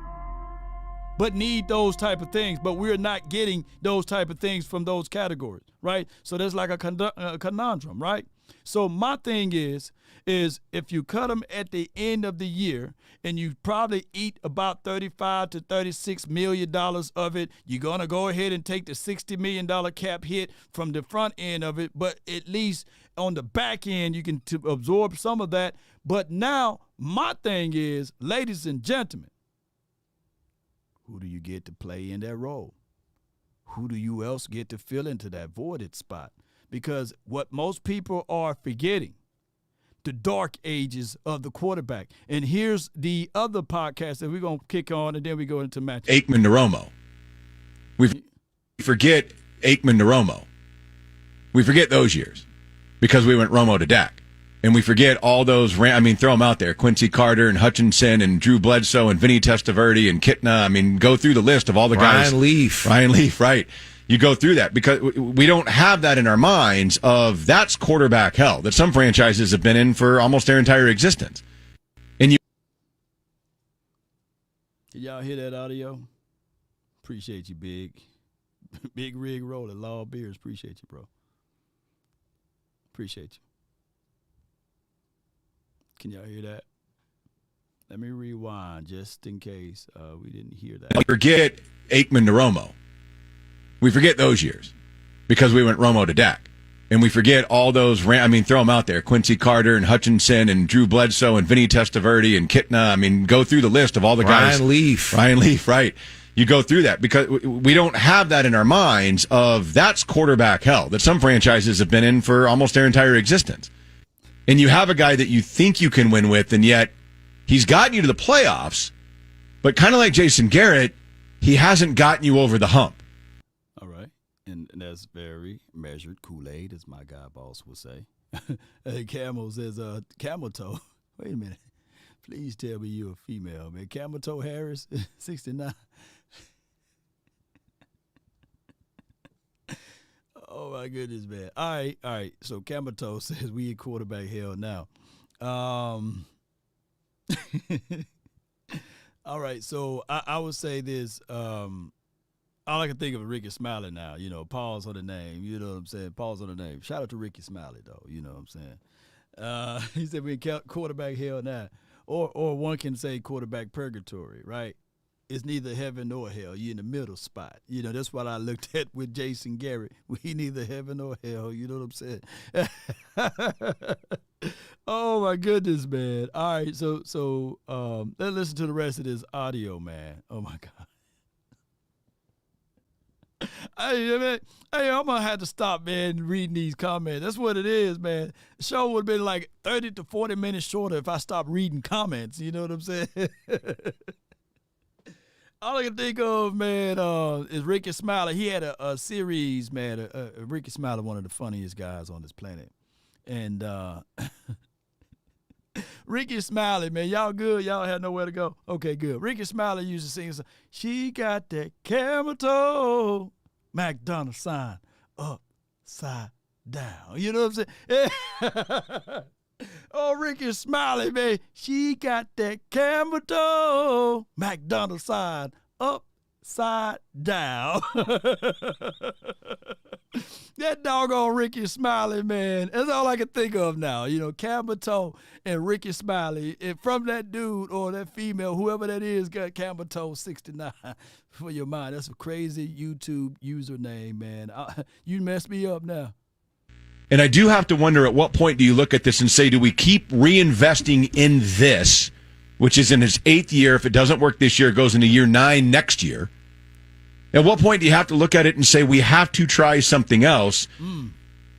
but need those type of things, but we're not getting those type of things from those categories, right? So there's like a conundrum, right? So my thing is if you cut them at the end of the year and you probably eat about $35 to $36 million of it, you're going to go ahead and take the $60 million cap hit from the front end of it, but at least on the back end you can absorb some of that. But now my thing is, ladies and gentlemen, who do you get to play in that role? Who do you else get to fill into that voided spot? Because what most people are forgetting, the dark ages of the quarterback. And here's the other podcast that we're going to kick on, and then we go into match. Aikman to Romo. We forget Aikman to Romo. We forget those years because we went Romo to Dak. And we forget all those, throw them out there. Quincy Carter and Hutchinson and Drew Bledsoe and Vinny Testaverde and Kitna. Go through the list of all the guys. Ryan Leaf, right. You go through that because we don't have that in our minds of that's quarterback hell that some franchises have been in for almost their entire existence. And you. Can y'all hear that audio? Appreciate you, Big. Big Rig Roller, Law Beers. Appreciate you, bro. Appreciate you. Can y'all hear that? Let me rewind just in case we didn't hear that. We forget Aikman to Romo. We forget those years because we went Romo to Dak. And we forget all those, throw them out there. Quincy Carter and Hutchinson and Drew Bledsoe and Vinny Testaverde and Kitna. Go through the list of all the guys. Ryan Leaf, right. You go through that because we don't have that in our minds of that's quarterback hell that some franchises have been in for almost their entire existence. and you have a guy that you think you can win with, and yet he's gotten you to the playoffs, but kind of like Jason Garrett, he hasn't gotten you over the hump. All right. And that's very measured Kool-Aid, as my guy boss would say. Hey, Camel says, Camel Toe. Wait a minute. Please tell me you're a female, man. Camel Toe Harris, 69. Oh, my goodness, man. All right. So Camel Toe says we in quarterback hell now. All right, so I would say this. All I can think of is Ricky Smiley now. You know, pause on the name. You know what I'm saying? Pause on the name. Shout out to Ricky Smiley, though. You know what I'm saying? He said we in quarterback hell now. Or one can say quarterback purgatory, right? It's neither heaven nor hell. You're in the middle spot. You know, that's what I looked at with Jason Garrett. We neither heaven nor hell. You know what I'm saying? Oh, my goodness, man. All right, so let's listen to the rest of this audio, man. Oh, my God. Hey, man, I'm going to have to stop, man, reading these comments. That's what it is, man. The show would have been like 30 to 40 minutes shorter if I stopped reading comments. You know what I'm saying? All I can think of, man, is Ricky Smiley. He had a series, man. Ricky Smiley, one of the funniest guys on this planet. And Ricky Smiley, man, y'all good? Y'all had nowhere to go? Okay, good. Ricky Smiley used to sing, she got that camel toe, McDonald's sign, upside down. You know what I'm saying? Oh, Ricky Smiley, man, she got that camel toe, McDonald's sign, upside down. That doggone Ricky Smiley, man. That's all I can think of now. You know, Camel Toe and Ricky Smiley. And from that dude or that female, whoever that is, got Camel Toe 69 for your mind. That's a crazy YouTube username, man. You messed me up now. And I do have to wonder, at what point do you look at this and say, do we keep reinvesting in this, which is in its 8th year? If it doesn't work this year, it goes into year 9 next year. At what point do you have to look at it and say, we have to try something else? And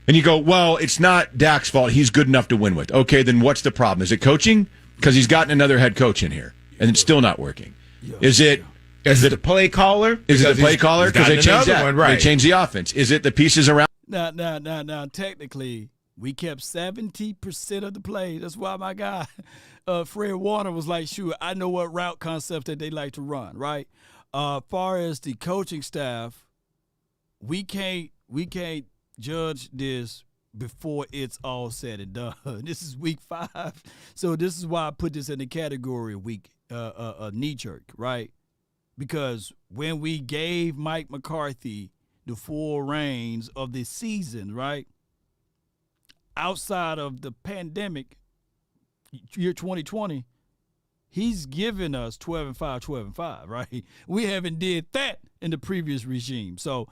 you go, well, it's not Dak's fault. He's good enough to win with. Okay, then what's the problem? Is it coaching? Because he's gotten another head coach in here, and it's still not working. Is it the play caller? Is it the play caller? Because they changed that. One, right. They changed the offense. Is it the pieces around? Now, technically, we kept 70% of the plays. That's why my guy, Fred Warner, was like, shoot, I know what route concept that they like to run, right? Far as the coaching staff, we can't judge this before it's all said and done. This is week 5, so this is why I put this in the category of week knee jerk, right? Because when we gave Mike McCarthy the full reins of the season, right, outside of the pandemic, year 2020. He's given us 12-5, 12-5, right? We haven't did that in the previous regime. So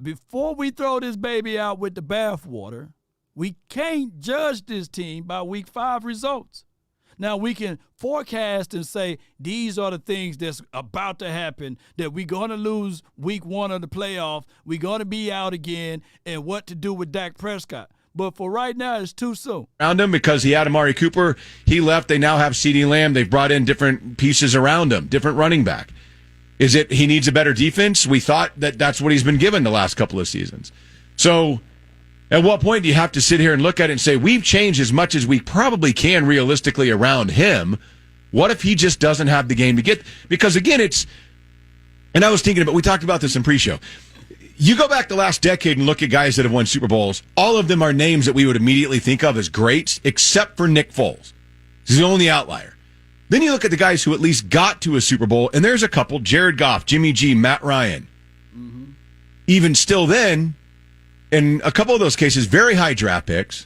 before we throw this baby out with the bathwater, we can't judge this team by week 5 results. Now, we can forecast and say these are the things that's about to happen, that we're going to lose week 1 of the playoff, we're going to be out again, and what to do with Dak Prescott. But for right now, it's too soon. Around him, because he had Amari Cooper. He left. They now have CeeDee Lamb. They've brought in different pieces around him, different running back. Is it he needs a better defense? We thought that that's what he's been given the last couple of seasons. So at what point do you have to sit here and look at it and say, we've changed as much as we probably can realistically around him? What if he just doesn't have the game to get? Because, again, and I was thinking about, we talked about this in pre-show. You go back the last decade and look at guys that have won Super Bowls. All of them are names that we would immediately think of as greats, except for Nick Foles. He's the only outlier. Then you look at the guys who at least got to a Super Bowl, and there's a couple: Jared Goff, Jimmy G, Matt Ryan. Mm-hmm. Even still then, in a couple of those cases, very high draft picks.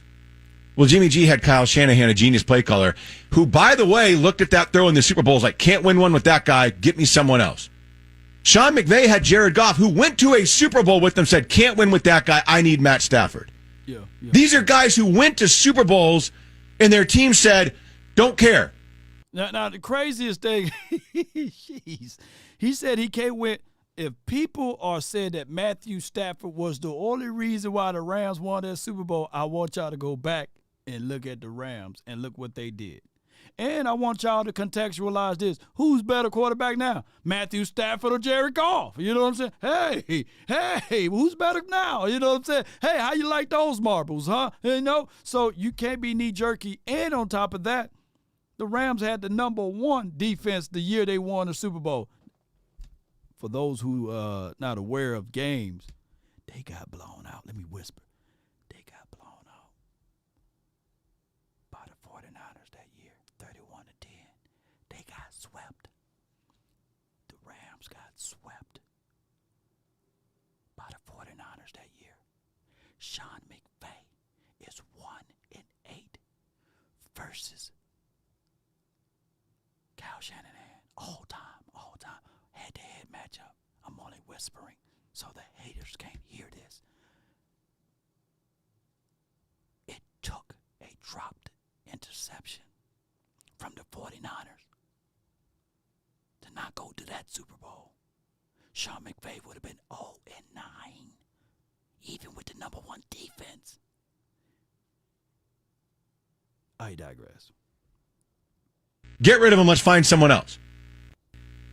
Well, Jimmy G had Kyle Shanahan, a genius play caller, who, by the way, looked at that throw in the Super Bowl, was like, can't win one with that guy, get me someone else. Sean McVay had Jared Goff, who went to a Super Bowl with them, said, can't win with that guy, I need Matt Stafford. Yeah. These are guys who went to Super Bowls, and their team said, don't care. Now the craziest thing, he said he can't win. If people are saying that Matthew Stafford was the only reason why the Rams won that Super Bowl, I want y'all to go back and look at the Rams and look what they did. And I want y'all to contextualize this. Who's better quarterback now? Matthew Stafford or Jared Goff? You know what I'm saying? Hey, who's better now? You know what I'm saying? Hey, how you like those marbles, huh? You know? So you can't be knee-jerky. And on top of that, the Rams had the number 1 defense the year they won the Super Bowl. For those who not aware of games, they got blown out. Let me whisper. They got blown out by the 49ers that year, 31-10. They got swept. The Rams got swept by the 49ers that year. Sean McVay is 1-8 versus Kyle Shanahan. All time. Head-to-head matchup. I'm only whispering so the haters can't hear this. It took a dropped interception from the 49ers to not go to that Super Bowl. Sean McVay would have been 0-9, even with the number 1 defense. I digress. Get rid of him. Let's find someone else.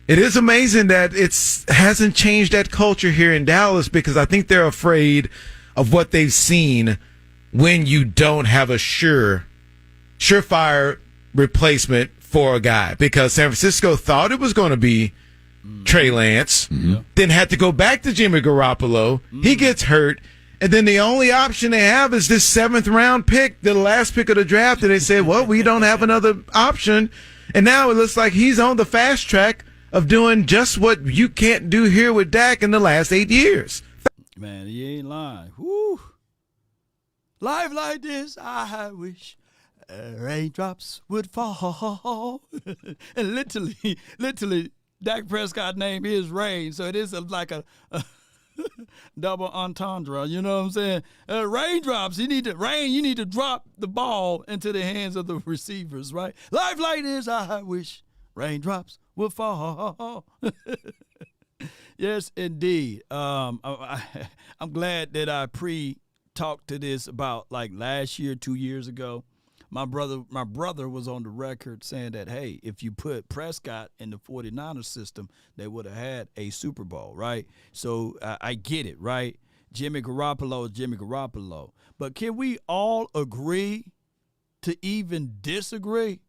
It is amazing that it hasn't changed that culture here in Dallas, because I think they're afraid of what they've seen when you don't have a surefire replacement for a guy. Because San Francisco thought it was going to be Trey Lance, then had to go back to Jimmy Garoppolo. He gets hurt, and then the only option they have is this 7th round pick, the last pick of the draft, and they said, well, we don't have another option. And now it looks like he's on the fast track of doing just what you can't do here with Dak in the last 8 years. Man, he ain't lying. Woo. Life like this, I wish raindrops would fall. And literally, Dak Prescott named his rain, so it is like a double entendre. You know what I'm saying? Raindrops, you need to drop the ball into the hands of the receivers, right? Life like this, I wish raindrops will fall. Yes, indeed. I'm glad that I talked to this about like last year, 2 years ago. My brother was on the record saying that, hey, if you put Prescott in the 49ers system, they would have had a Super Bowl, right? So I get it, right? Jimmy Garoppolo is Jimmy Garoppolo. But can we all agree to even disagree?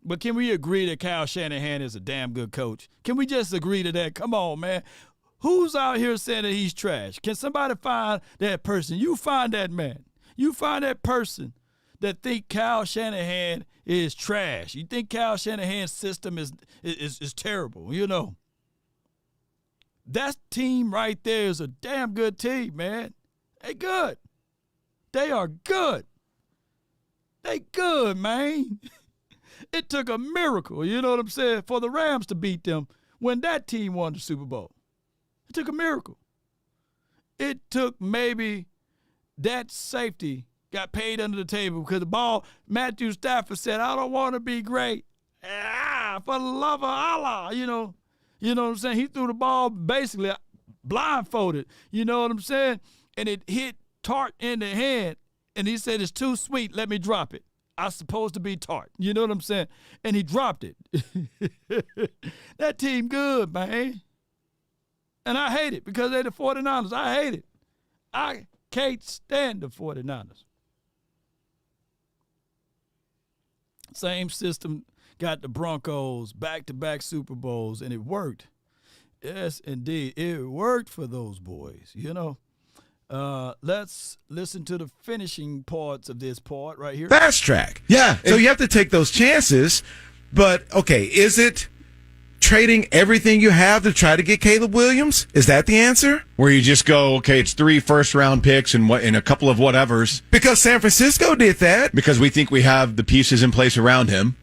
But can we agree that Kyle Shanahan is a damn good coach? Can we just agree to that? Come on, man. Who's out here saying that he's trash? Can somebody find that person? You find that man. You find that person that think Kyle Shanahan is trash. You think Kyle Shanahan's system is terrible, you know. That team right there is a damn good team, man. They good. They are good. They good, man. It took a miracle, you know what I'm saying, for the Rams to beat them when that team won the Super Bowl. It took a miracle. It took maybe that safety got paid under the table because the ball, Matthew Stafford said, I don't want to be great. For the love of Allah, you know what I'm saying? He threw the ball basically blindfolded, you know what I'm saying? And it hit Tart in the hand, and he said, it's too sweet, let me drop it. I'm supposed to be Tart. You know what I'm saying? And he dropped it. That team good, man. And I hate it because they're the 49ers. I hate it. I can't stand the 49ers. Same system got the Broncos back-to-back Super Bowls, and it worked. Yes, indeed. It worked for those boys, you know. Let's listen to the finishing parts of this part right here. Fast track. Yeah. So you have to take those chances. But, okay, is it trading everything you have to try to get Caleb Williams? Is that the answer? Where you just go, okay, it's 3 first-round picks and a couple of whatevers. Because San Francisco did that. Because we think we have the pieces in place around him.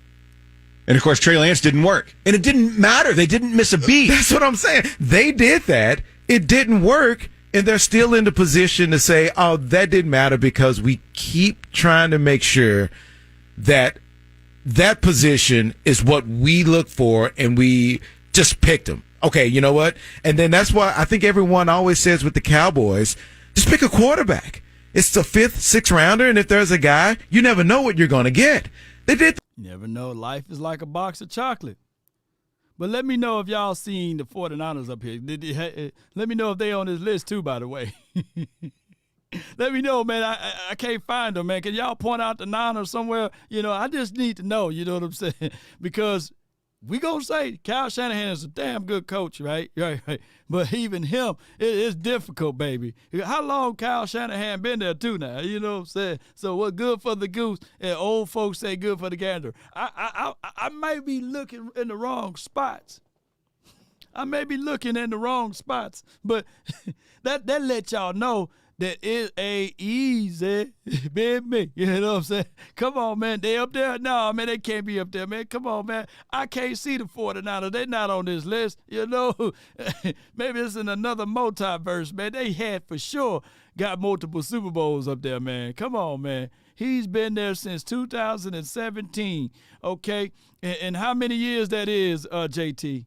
And, of course, Trey Lance didn't work. And it didn't matter. They didn't miss a beat. That's what I'm saying. They did that. It didn't work. And they're still in the position to say, oh, that didn't matter because we keep trying to make sure that that position is what we look for and we just picked them. Okay, you know what? And then that's why I think everyone always says with the Cowboys, just pick a quarterback. It's the 5th, 6th rounder, and if there's a guy, you never know what you're going to get. They did. You never know. Life is like a box of chocolate. But let me know if y'all seen the 49ers up here. Let me know if they on this list too, by the way. Let me know, man. I can't find them, man. Can y'all point out the Niners somewhere? You know, I just need to know, you know what I'm saying? Because we gonna say Kyle Shanahan is a damn good coach, right? Right. But even him, it's difficult, baby. How long Kyle Shanahan been there too now? You know what I'm saying? So what's good for the goose, and old folks say good for the gander. I may be looking in the wrong spots. I may be looking in the wrong spots, but that let y'all know that it ain't easy, baby. You know what I'm saying? Come on, man. They up there? No, man, they can't be up there, man. Come on, man. I can't see the 49ers. They're not on this list, you know. Maybe it's in another multiverse, man. They had for sure got multiple Super Bowls up there, man. Come on, man. He's been there since 2017, okay? And how many years that is, JT?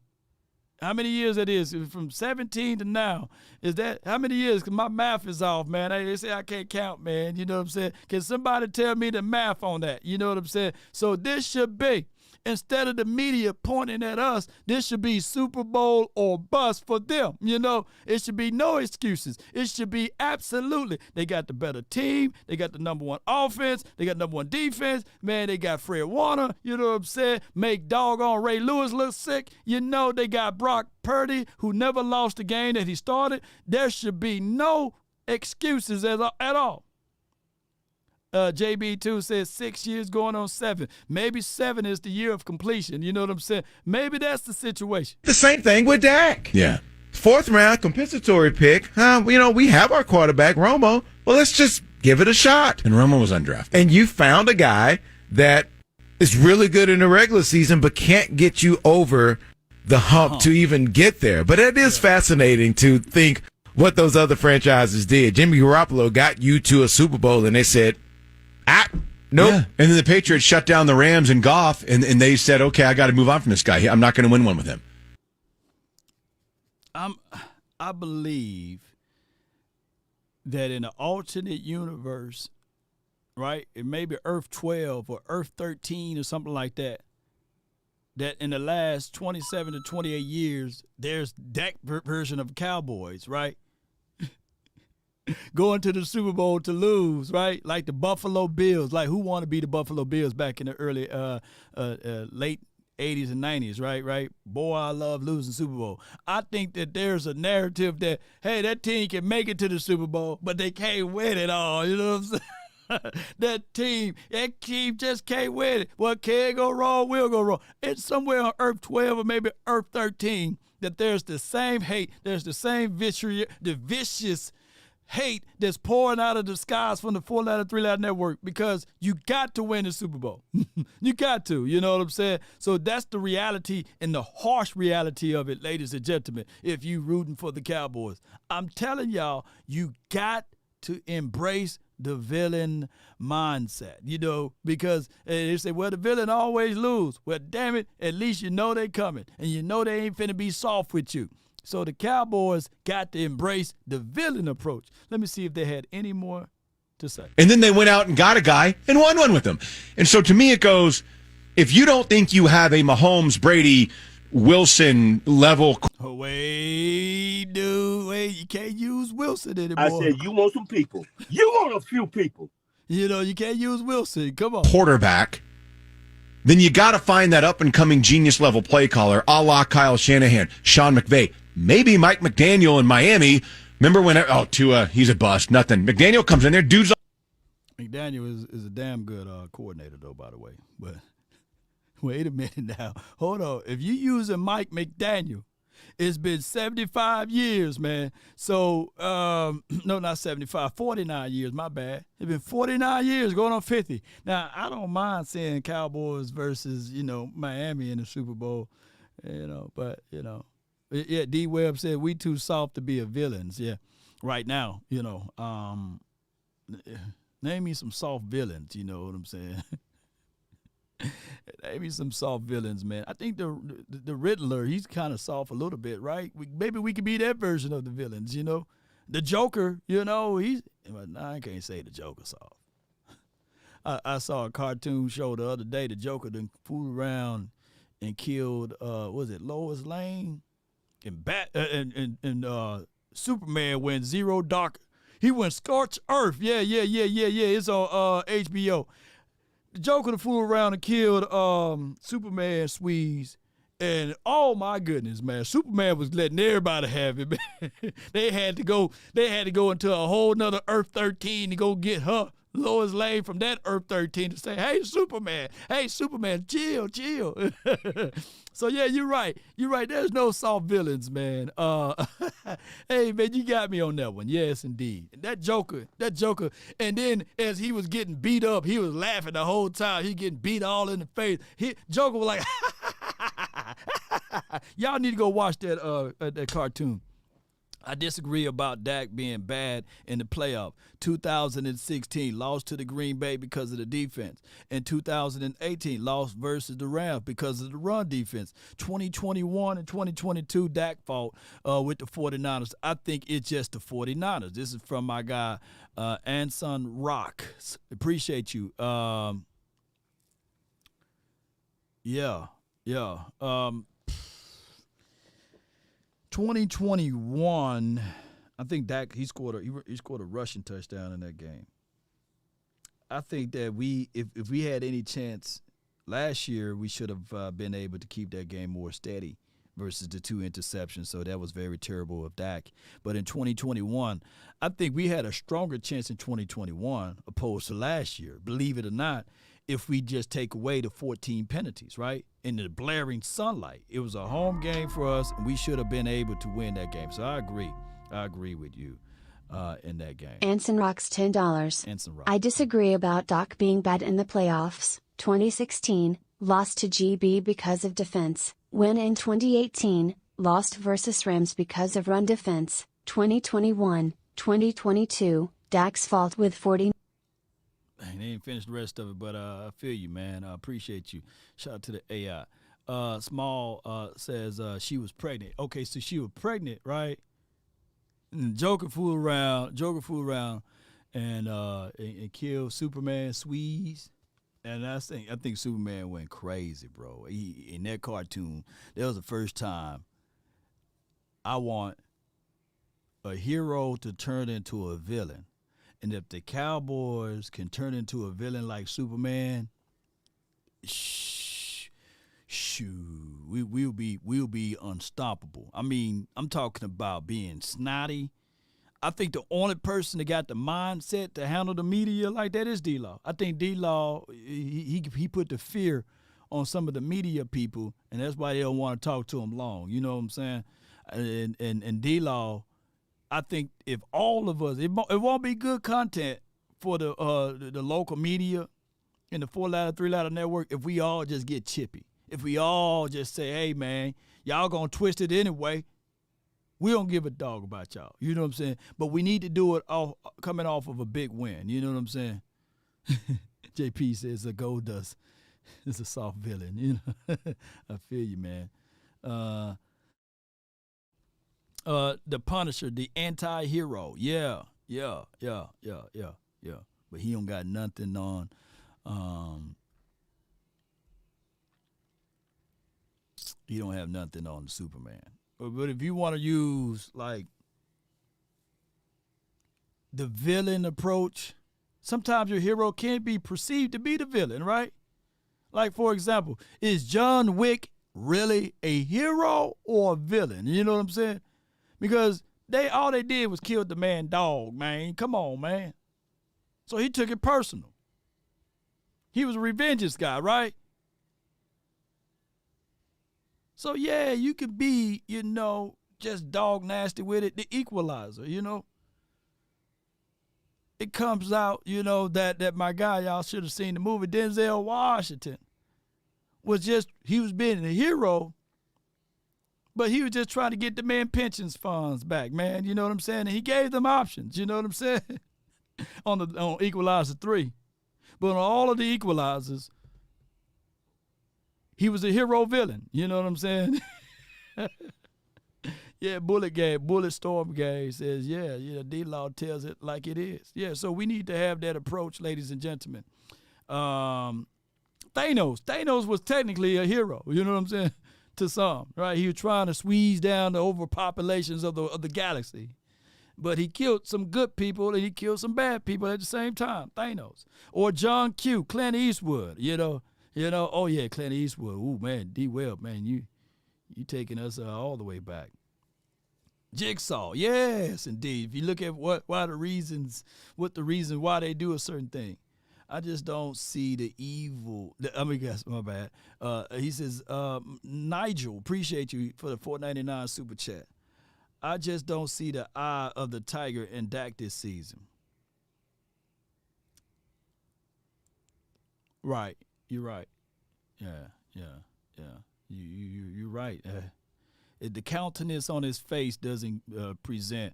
How many years that is? From 17 to now. Is that how many years? Because my math is off, man. They say I can't count, man. You know what I'm saying? Can somebody tell me the math on that? You know what I'm saying? So this should be, instead of the media pointing at us, this should be Super Bowl or bust for them. You know, it should be no excuses. It should be absolutely. They got the better team. They got the #1 offense. They got #1 defense. Man, they got Fred Warner. You know what I'm saying? Make doggone Ray Lewis look sick. You know, they got Brock Purdy, who never lost a game that he started. There should be no excuses at all. JB2 says 6 years going on 7. Maybe 7 is the year of completion. You know what I'm saying? Maybe that's the situation. The same thing with Dak. Yeah. 4th round compensatory pick. You know, we have our quarterback, Romo. Well, let's just give it a shot. And Romo was undrafted. And you found a guy that is really good in the regular season, but can't get you over the hump to even get there. But it is fascinating to think what those other franchises did. Jimmy Garoppolo got you to a Super Bowl, and they said, nope. Yeah. And then the Patriots shut down the Rams and Goff, and they said, okay, I got to move on from this guy. I'm not going to win one with him. I believe that in an alternate universe, right, it may be Earth 12 or Earth 13 or something like that, that in the last 27 to 28 years, there's that version of Cowboys, right? Going to the Super Bowl to lose, right? Like the Buffalo Bills. Like, who want to be the Buffalo Bills back in the early, late 80s and 90s, right? Boy, I love losing Super Bowl. I think that there's a narrative that, hey, that team can make it to the Super Bowl, but they can't win it all. You know what I'm saying? that team just can't win it. What can go wrong will go wrong. It's somewhere on Earth 12 or maybe Earth 13 that there's the same hate, there's the same vicious hate that's pouring out of the skies from the 4-letter, 3-letter network, because you got to win the Super Bowl. You got to, you know what I'm saying? So that's the reality and the harsh reality of it, ladies and gentlemen, if you rooting for the Cowboys. I'm telling y'all, you got to embrace the villain mindset, you know, because they say, well, the villain always lose. Well, damn it, at least you know they coming, and you know they ain't finna be soft with you. So the Cowboys got to embrace the villain approach. Let me see if they had any more to say. And then they went out and got a guy and won one with him. And so to me it goes, if you don't think you have a Mahomes, Brady, Wilson level. Wait, you can't use Wilson anymore. I said you want some people. You want a few people. You know, you can't use Wilson. Come on. Quarterback. Then you got to find that up-and-coming genius-level play caller, a la Kyle Shanahan, Sean McVay, maybe Mike McDaniel in Miami. Remember when, Tua, he's a bust, nothing. McDaniel comes in there, dude's. McDaniel is a damn good coordinator, though, by the way. But wait a minute now. Hold on. If you using Mike McDaniel, it's been 75 years, man. So, no, not 75, 49 years, my bad. It's been 49 years, going on 50. Now, I don't mind seeing Cowboys versus, Miami in the Super Bowl, but, yeah, D. Webb said we too soft to be a villains, yeah, right now, name me some soft villains, you know what I'm saying? Maybe some soft villains, man. I think the Riddler, he's kind of soft a little bit, right? Maybe we could be that version of the villains, The Joker, I can't say the Joker soft. I saw a cartoon show the other day. The Joker done fooled around and killed, was it Lois Lane? And Superman went Zero Dark. He went Scorched Earth. Yeah. It's on HBO. The Joker done fooled around and killed Superman Squeeze. And oh my goodness, man, Superman was letting everybody have it, man. They had to go into a whole nother Earth 13 to go get her, Lois Lane, from that Earth 13 to say, hey, Superman, chill. So yeah, you're right. There's no soft villains, man. Hey, man, you got me on that one. Yes, indeed. That Joker. And then as he was getting beat up, he was laughing the whole time. He getting beat all in the face. Joker was like, y'all need to go watch that cartoon. I disagree about Dak being bad in the playoff. 2016, lost to the Green Bay because of the defense. In 2018, lost versus the Rams because of the run defense. 2021 and 2022, Dak fought with the 49ers. I think it's just the 49ers. This is from my guy, Anson Rock. Appreciate you. Yeah. 2021, I think Dak he scored a rushing touchdown in that game. I think that if we had any chance last year, we should have been able to keep that game more steady versus the 2 interceptions. So that was very terrible of Dak. But in 2021, I think we had a stronger chance in 2021 opposed to last year. Believe it or not, if we just take away the 14 penalties, right? In the blaring sunlight. It was a home game for us, and we should have been able to win that game. So I agree with you in that game. Anson rocks $10. Anson rocks. I disagree about Doc being bad in the playoffs. 2016, lost to GB because of defense. Win in 2018, lost versus Rams because of run defense. 2021, 2022, Dak's fault with 40. They didn't finish the rest of it, but I feel you, man. I appreciate you. Shout out to the AI. Small says she was pregnant. Okay, so she was pregnant, right? And Joker fooled around and killed Superman Squeeze. And I think Superman went crazy, bro. In that cartoon, that was the first time I want a hero to turn into a villain. And if the Cowboys can turn into a villain like Superman, we'll be unstoppable. I mean, I'm talking about being snotty. I think the only person that got the mindset to handle the media like that is D-Law. I think D-Law, he put the fear on some of the media people, and that's why they don't want to talk to him long. You know what I'm saying? And D-Law, I think if all of us, it won't be good content for the local media and the 4-ladder, 3-ladder network if we all just get chippy. If we all just say, hey, man, y'all going to twist it anyway. We don't give a dog about y'all. You know what I'm saying? But we need to do it coming off of a big win. You know what I'm saying? JP says the Gold Dust is a soft villain. You know, I feel you, man. The Punisher, the anti-hero. Yeah. But he don't got nothing on. He don't have nothing on Superman. But if you want to use like the villain approach, sometimes your hero can't be perceived to be the villain, right? Like, for example, is John Wick really a hero or a villain? You know what I'm saying? Because all they did was kill the man dog, man. Come on, man. So he took it personal. He was a revengeance guy, right? So, yeah, you could be, just dog nasty with it. The Equalizer, It comes out, that my guy, y'all should have seen the movie, Denzel Washington, he was being a hero, but he was just trying to get the man pensions funds back, man. You know what I'm saying? And he gave them options, you know what I'm saying? on Equalizer 3. But on all of the Equalizers, he was a hero villain. You know what I'm saying? Yeah, Bullet Storm Gang says, D-Law tells it like it is. Yeah, so we need to have that approach, ladies and gentlemen. Thanos was technically a hero, you know what I'm saying, to some, right? He was trying to squeeze down the overpopulations of the galaxy. But he killed some good people and he killed some bad people at the same time, Thanos. Or John Q, Clint Eastwood, oh yeah, Clint Eastwood. Ooh, man, D-Web, man, you taking us all the way back. Jigsaw, yes, indeed. If you look at what the reasons why they do a certain thing, I just don't see the evil. Guess my bad. He says, Nigel, appreciate you for the $4.99 super chat. I just don't see the eye of the tiger in Dak this season. Right, you're right. Yeah. You're right. The countenance on his face doesn't present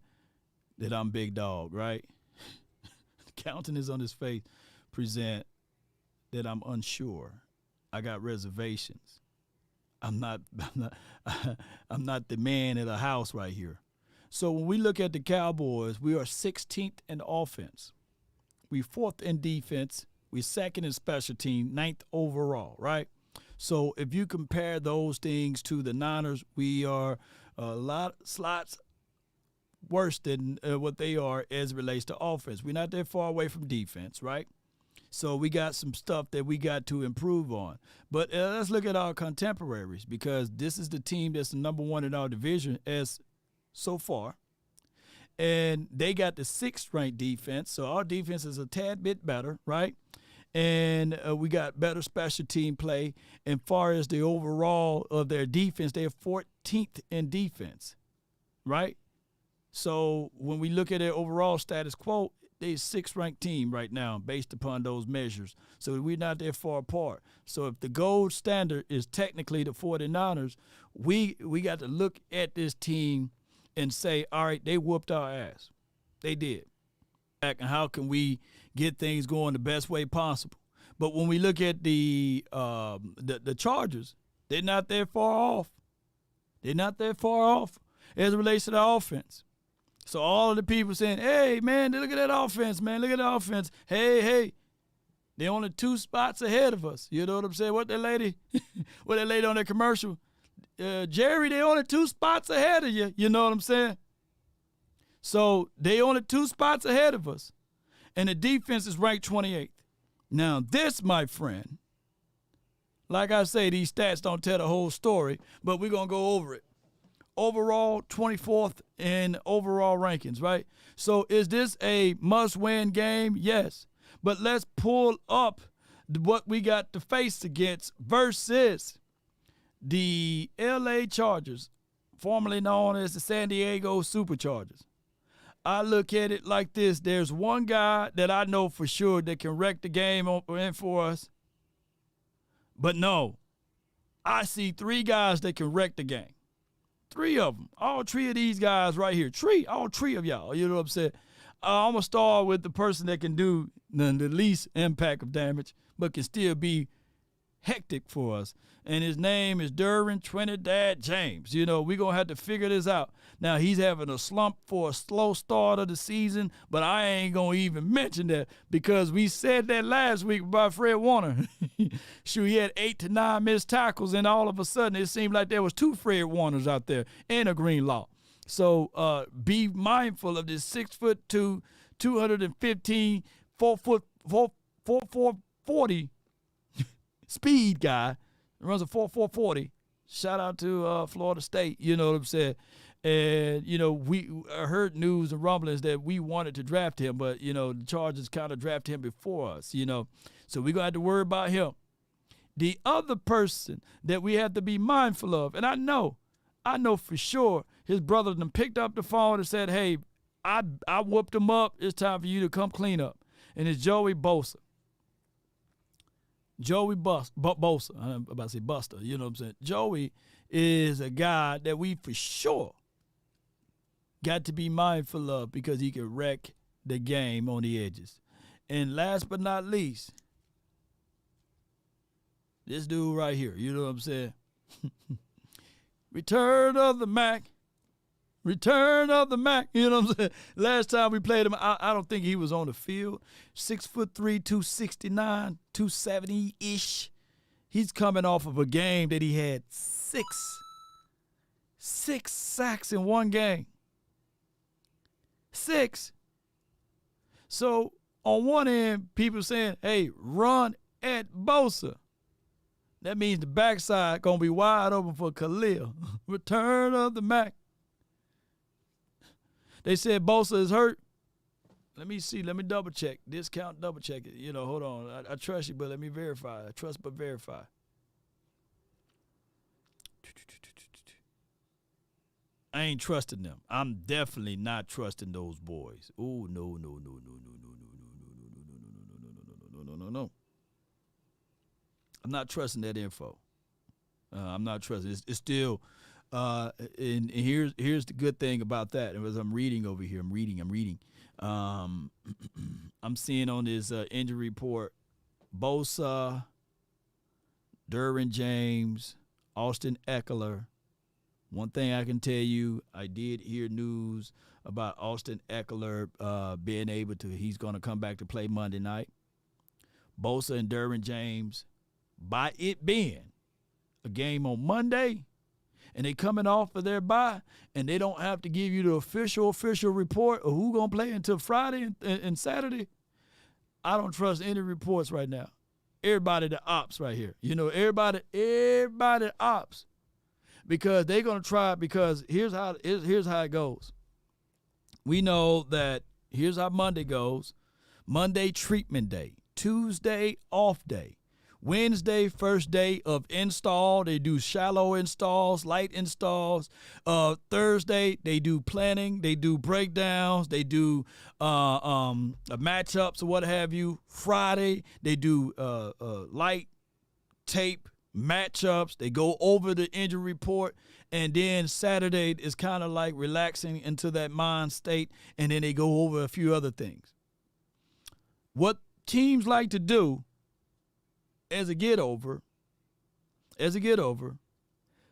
that I'm big dog, right? The countenance on his face present that I'm unsure. I got reservations. I'm not the man of the house right here. So when we look at the Cowboys, we are 16th in offense. We 4th in defense. We 2nd in special team, 9th overall, right? So if you compare those things to the Niners, we are a lot slots worse than what they are as it relates to offense. We're not that far away from defense, right? So we got some stuff that we got to improve on. But let's look at our contemporaries, because this is the team that's the number one in our division as so far. And they got the 6th ranked defense. So our defense is a tad bit better, right? And we got better special team play. And far as the overall of their defense, they're 14th in defense, right? So when we look at their overall status quo, they're 6th ranked team right now based upon those measures. So we're not that far apart. So if the gold standard is technically the 49ers, we got to look at this team and say, all right, they whooped our ass. They did. And how can we get things going the best way possible? But when we look at the Chargers, they're not that far off. They're not that far off as it relates to the offense. So all of the people saying, hey, man, look at that offense, man. Look at the offense. Hey, they're only 2 spots ahead of us. You know what I'm saying? What that lady on that commercial? Jerry, they only 2 spots ahead of you. You know what I'm saying? So they only 2 spots ahead of us. And the defense is ranked 28th. Now this, my friend, like I say, these stats don't tell the whole story, but we're going to go over it. Overall, 24th in overall rankings, right? So is this a must-win game? Yes. But let's pull up what we got to face against versus the LA Chargers, formerly known as the San Diego Superchargers. I look at it like this. There's one guy that I know for sure that can wreck the game in for us. But no, I see 3 guys that can wreck the game. 3 of them. All 3 of these guys right here. All 3 of y'all. You know what I'm saying? I'm going to start with the person that can do the least impact of damage, but can still be hectic for us. And his name is Derwin Trinidad James. You know, we're going to have to figure this out. Now, he's having a slump for a slow start of the season, but I ain't going to even mention that because we said that last week about Fred Warner. Sure, he had 8 to 9 missed tackles, and all of a sudden it seemed like there was 2 Fred Warners out there and a Greenlaw. So be mindful of this 6'2", 215, 4'40" speed guy. Runs a 4.40. Shout out to Florida State. You know what I'm saying? And, you know, we heard news and rumblings that we wanted to draft him, but, you know, the Chargers kind of drafted him before us, you know. So we're going to have to worry about him. The other person that we have to be mindful of, and I know for sure his brother done picked up the phone and said, hey, I whooped him up. It's time for you to come clean up. And it's Joey Bosa. Joey Bosa, I'm about to say Buster, you know what I'm saying? Joey is a guy that we for sure got to be mindful of because he can wreck the game on the edges. And last but not least, this dude right here, you know what I'm saying? Return of the Mac. Return of the Mac. You know what I'm saying? Last time we played him, I don't think he was on the field. 6'3", 269, 270-ish. He's coming off of a game that he had six sacks in one game. 6. So on one end, people saying, hey, run at Bosa. That means the backside going to be wide open for Khalil. Return of the Mac. They said Bosa is hurt. Let me see. Let me double check. Discount, double check it. You know, hold on. I trust you, but let me verify. I trust but verify. I ain't trusting them. I'm definitely not trusting those boys. Oh, no. I'm not trusting that info. I'm not trusting. It's still, and here's the good thing about that. As I'm reading over here, I'm reading. I'm seeing on this injury report, Bosa, Derwin James, Austin Eckler. One thing I can tell you, I did hear news about Austin Eckler being able to, he's going to come back to play Monday night. Bosa and Derwin James, by it being a game on Monday, and they coming off of their bye, and they don't have to give you the official report of who going to play until Friday and Saturday, I don't trust any reports right now. Everybody the ops right here. You know, everybody ops. Because they're going to try, because here's how it goes. We know that here's how Monday goes. Monday, treatment day. Tuesday, off day. Wednesday, first day of install. They do shallow installs, light installs. Thursday, they do planning. They do breakdowns. They do matchups or what have you. Friday, they do light tape matchups. They go over the injury report, and then Saturday is kind of like relaxing into that mind state, and then they go over a few other things. What teams like to do as a get over,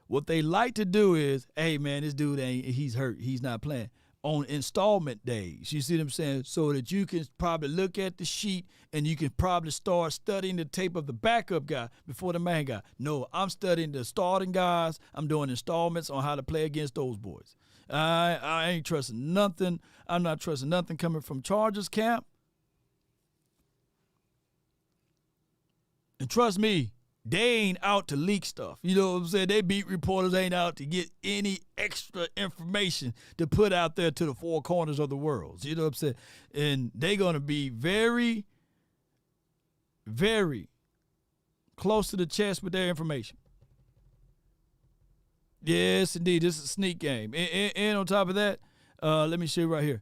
what they like to do is, hey man, this dude he's hurt, he's not playing. On installment days, you see what I'm saying? So that you can probably look at the sheet and you can probably start studying the tape of the backup guy before the main guy. No, I'm studying the starting guys. I'm doing installments on how to play against those boys. I ain't trusting nothing. I'm not trusting nothing coming from Chargers camp. And trust me, they ain't out to leak stuff. You know what I'm saying? They beat reporters ain't out to get any extra information to put out there to the four corners of the world. You know what I'm saying? And they're going to be very, very close to the chest with their information. Yes, indeed. This is a sneak game. And on top of that, let me show you right here.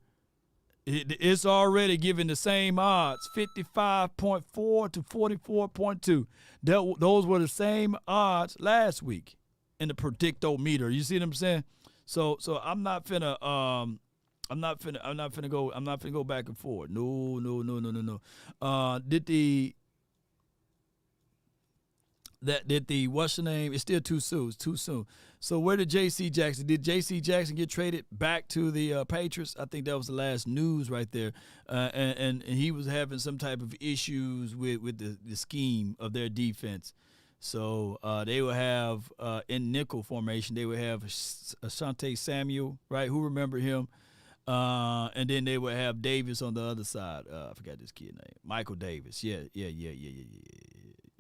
It's already given the same odds, 55.4 to 44.2. Those were the same odds last week in the predictometer. You see what I'm saying? So I'm not finna go back and forth. No. Did the what's the name? It's still too soon. It's too soon. So where did J.C. Jackson? Did J.C. Jackson get traded back to the Patriots? I think that was the last news right there. And he was having some type of issues with the scheme of their defense. So they will have in nickel formation. They would have Asante Samuel, right? Who remember him? And then they would have Davis on the other side. I forgot this kid's name. Michael Davis. Yeah.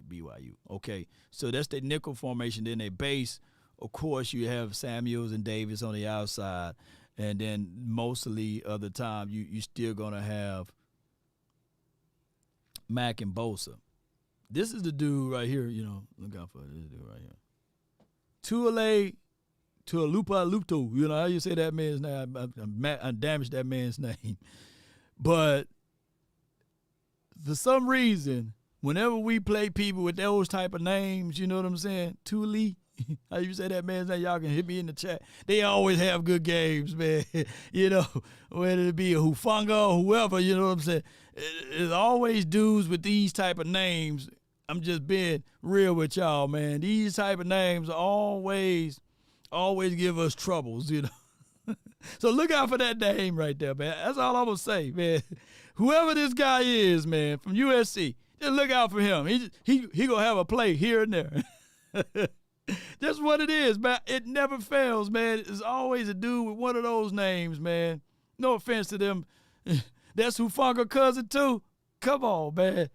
BYU. Okay, so that's the nickel formation. Then they base, of course, you have Samuels and Davis on the outside, and then mostly of the time you still gonna have Mack and Bosa. This is the dude right here. You know, look out for this dude right here. Tuipulotu. You know how you say that man's name? I damaged that man's name, but for some reason, whenever we play people with those type of names, you know what I'm saying? Tuli, how you say that man's name? Y'all can hit me in the chat. They always have good games, man. You know, whether it be a Hufanga or whoever, you know what I'm saying? There's always dudes with these type of names. I'm just being real with y'all, man. These type of names always give us troubles, you know. So look out for that name right there, man. That's all I'm going to say, man. Whoever this guy is, man, from USC, just look out for him. He going to have a play here and there. That's what it is, man. It never fails, man. It's always a dude with one of those names, man. No offense to them. That's Hufanga cousin, too. Come on, man.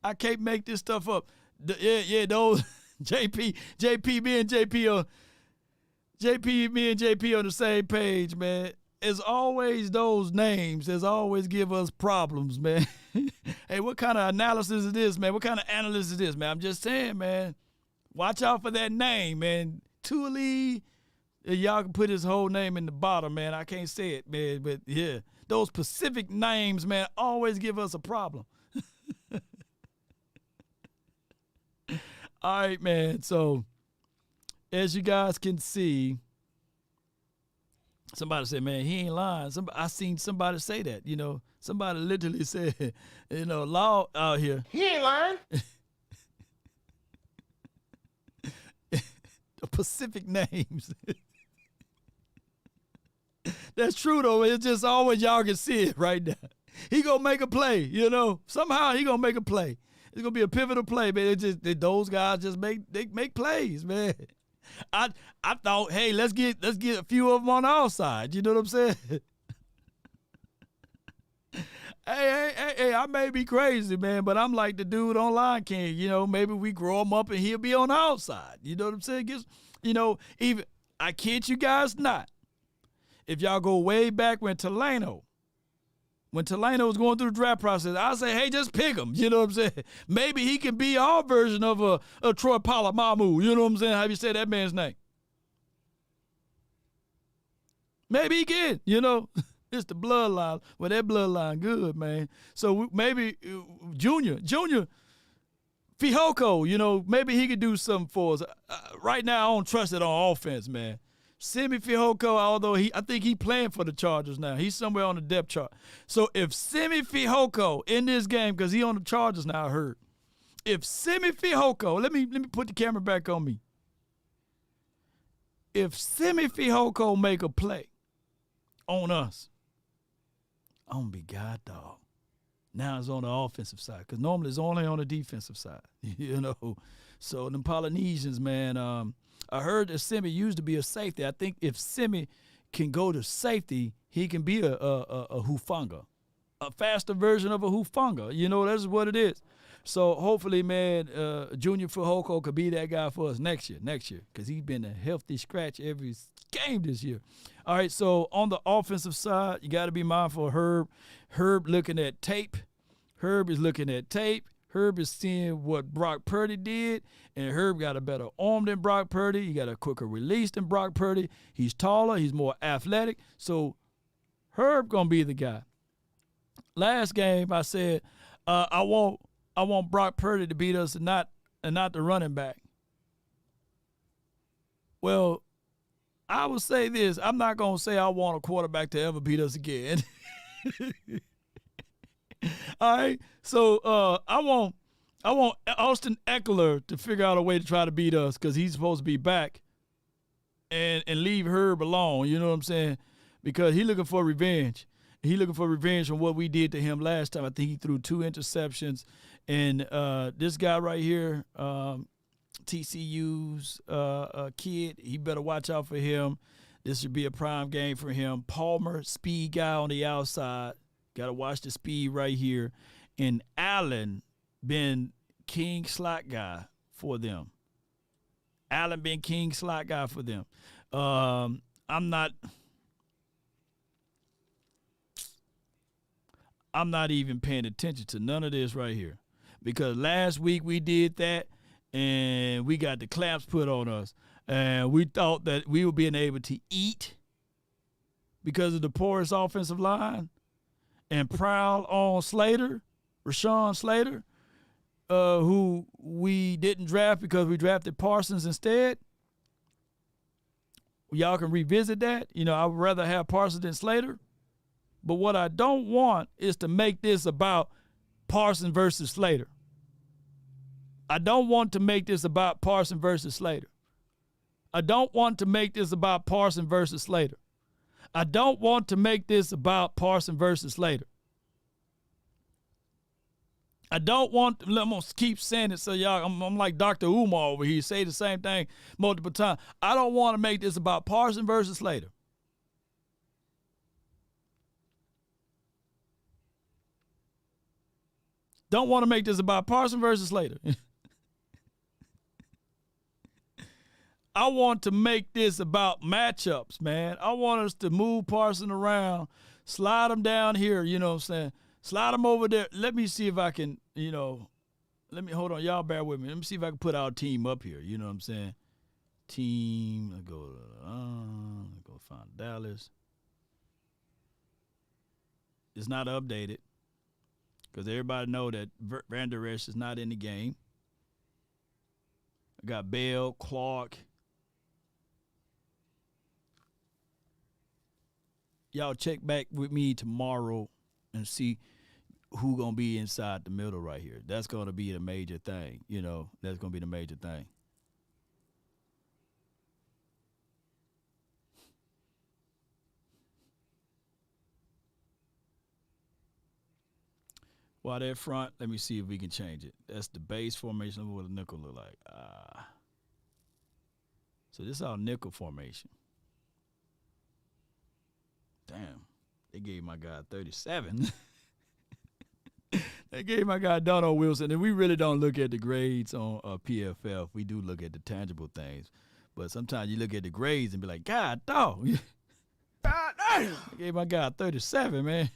I can't make this stuff up. Those JP, me and JP on the same page, man. It's always those names that always give us problems, man. Hey, what kind of analysis is this, man? What kind of analyst is this, man? I'm just saying, man. Watch out for that name, man. Tuli. Y'all can put his whole name in the bottom, man. I can't say it, man. But, yeah, those specific names, man, always give us a problem. All right, man. So, as you guys can see, somebody said, man, he ain't lying. I seen somebody say that, you know. Somebody literally said, you know, Law out here. He ain't lying. The Pacific names. That's true, though. It's just always y'all can see it right now. He going to make a play, you know. Somehow he going to make a play. It's going to be a pivotal play, man. It's just those guys just make plays, man. I thought, hey, let's get a few of them on our side. You know what I'm saying? Hey, I may be crazy, man, but I'm like the dude on Lion King. You know, maybe we grow him up and he'll be on the outside. You know what I'm saying? You know, even I kid you guys not. If y'all go way back when Tulane was going through the draft process, I say, hey, just pick him. You know what I'm saying? Maybe he can be our version of a Troy Polamalu. You know what I'm saying? How you say that man's name? Maybe he can, you know. It's the bloodline. Well, that bloodline good, man. So maybe Junior Fihoko, you know, maybe he could do something for us. Right now, I don't trust it on offense, man. Simi Fihoko, although I think he playing for the Chargers now. He's somewhere on the depth chart. So if Simi Fihoko in this game, because he on the Chargers now, I heard. If Simi Fihoko, let me put the camera back on me. If Simi Fihoko make a play on us, I'm going to be God dog. Now it's on the offensive side, because normally it's only on the defensive side, you know. So them Polynesians, man, I heard that Simi used to be a safety. I think if Simi can go to safety, he can be a Hufanga, a faster version of a Hufanga. You know, that's what it is. So hopefully, man, Junior Fihoko could be that guy for us next year, because he's been a healthy scratch every game this year. All right, so on the offensive side, you got to be mindful of Herb. Herb looking at tape. Herb is looking at tape. Herb is seeing what Brock Purdy did, and Herb got a better arm than Brock Purdy. He got a quicker release than Brock Purdy. He's taller. He's more athletic. So Herb going to be the guy. Last game, I said, I want Brock Purdy to beat us and not the running back. Well, I will say this. I'm not going to say I want a quarterback to ever beat us again. All right. So I want Austin Eckler to figure out a way to try to beat us, because he's supposed to be back and leave Herb alone. You know what I'm saying? Because he's looking for revenge. He looking for revenge from what we did to him last time. I think he threw 2 interceptions. And this guy right here, TCU's kid, he better watch out for him. This should be a prime game for him. Palmer, speed guy on the outside. Got to watch the speed right here. And Allen been king slot guy for them. Allen been king slot guy for them. I'm not even paying attention to none of this right here, because last week we did that and we got the clamps put on us, and we thought that we were being able to eat because of the porous offensive line and prowl on Rashawn Slater, who we didn't draft because we drafted Parsons instead. Y'all can revisit that. You know, I would rather have Parsons than Slater. But what I don't want is to make this about Parsons versus Slater. I don't want to make this about Parsons versus Slater. I don't want to make this about Parsons versus Slater. I don't want to make this about Parson versus Slater. I don't want. I'm gonna keep saying it so y'all. I'm like Dr. Umar over here. Say the same thing multiple times. I don't want to make this about Parson versus Slater. Don't want to make this about Parson versus Slater. I want to make this about matchups, man. I want us to move Parson around, slide him down here, you know what I'm saying? Slide him over there. Let me see if I can, hold on. Y'all bear with me. Let me see if I can put our team up here. You know what I'm saying? Team. Let's go find Dallas. It's not updated because everybody know that Van Der Esch is not in the game. I got Bell, Clark. Y'all check back with me tomorrow and see who gonna be inside the middle right here. That's gonna be the major thing. That's gonna be the major thing. While they're front, let me see if we can change it. That's the base formation of what a nickel look like. So this is our nickel formation. Damn, they gave my guy 37. They gave my guy Donald Wilson, and we really don't look at the grades on PFF. We do look at the tangible things, but sometimes you look at the grades and be like, God, dog. God damn. They gave my guy 37, man.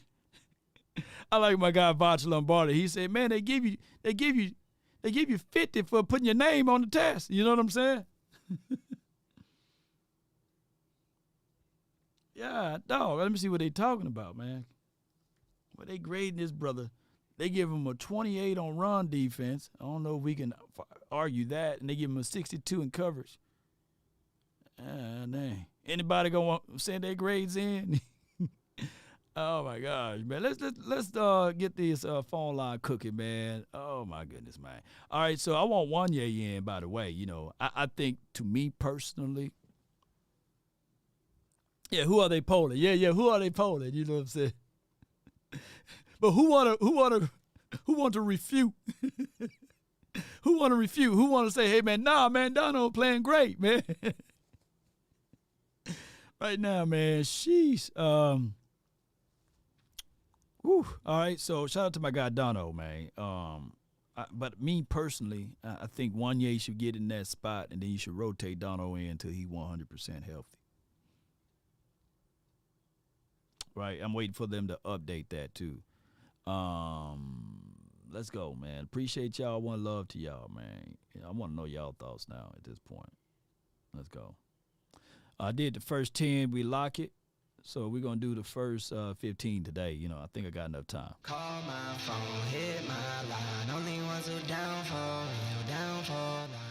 I like my guy Vacha Lombardi. He said, man, they give you 50 for putting your name on the test. You know what I'm saying? Yeah, dog. Let me see what they talking about, man. What they grading this brother? They give him a 28 on run defense. I don't know if we can argue that. And they give him a 62 in coverage. Dang. Anybody gonna send their grades in? Oh my gosh, man. Let's get this phone line cooking, man. Oh my goodness, man. All right, so I want Wanye in, by the way. I think, to me personally, yeah, who are they polling? Yeah, who are they polling? You know what I'm saying? But who want to refute? Who want to refute? Who want to say, hey man, nah, man, Donald playing great, man. Right now, man. Sheesh. All right, so shout out to my guy Dono, man. But me personally, I think Wanye should get in that spot, and then you should rotate Dono in until he 100% healthy. Right, I'm waiting for them to update that too. Let's go, man. Appreciate y'all. One love to y'all, man. I want to know y'all thoughts now at this point. Let's go. I did the first 10. We lock it. So we're going to do the first 15 today. I think I got enough time. Call my phone, hit my line. Only ones who down for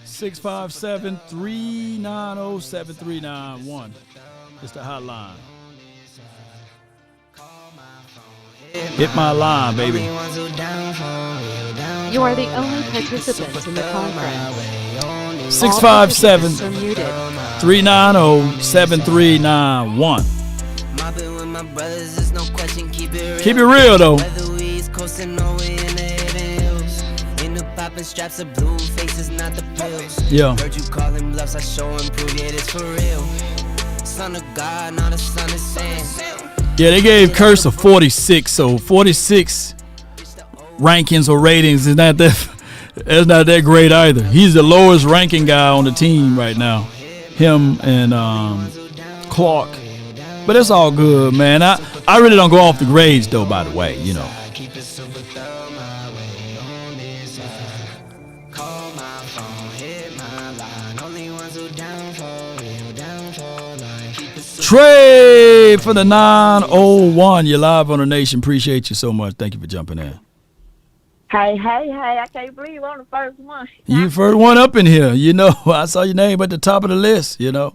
657-390-7391. It's the hotline. Hit my line, baby. You are the only participant in the conference. 657-390-7391. Keep it real, though. Yeah. Heard you calling bluffs, I show and prove it is for real. Son of God, not a son of Sam. Yeah, they gave Curse a 46, so 46 rankings or ratings is not that great either. He's the lowest ranking guy on the team right now. Him and Clark. But it's all good, man. I really don't go off the grades though, by the way, Trey for the 901. You're live on the Nation. Appreciate you so much. Thank you for jumping in. Hey, I can't believe I'm the first one. You first one up in here. I saw your name at the top of the list, Yes,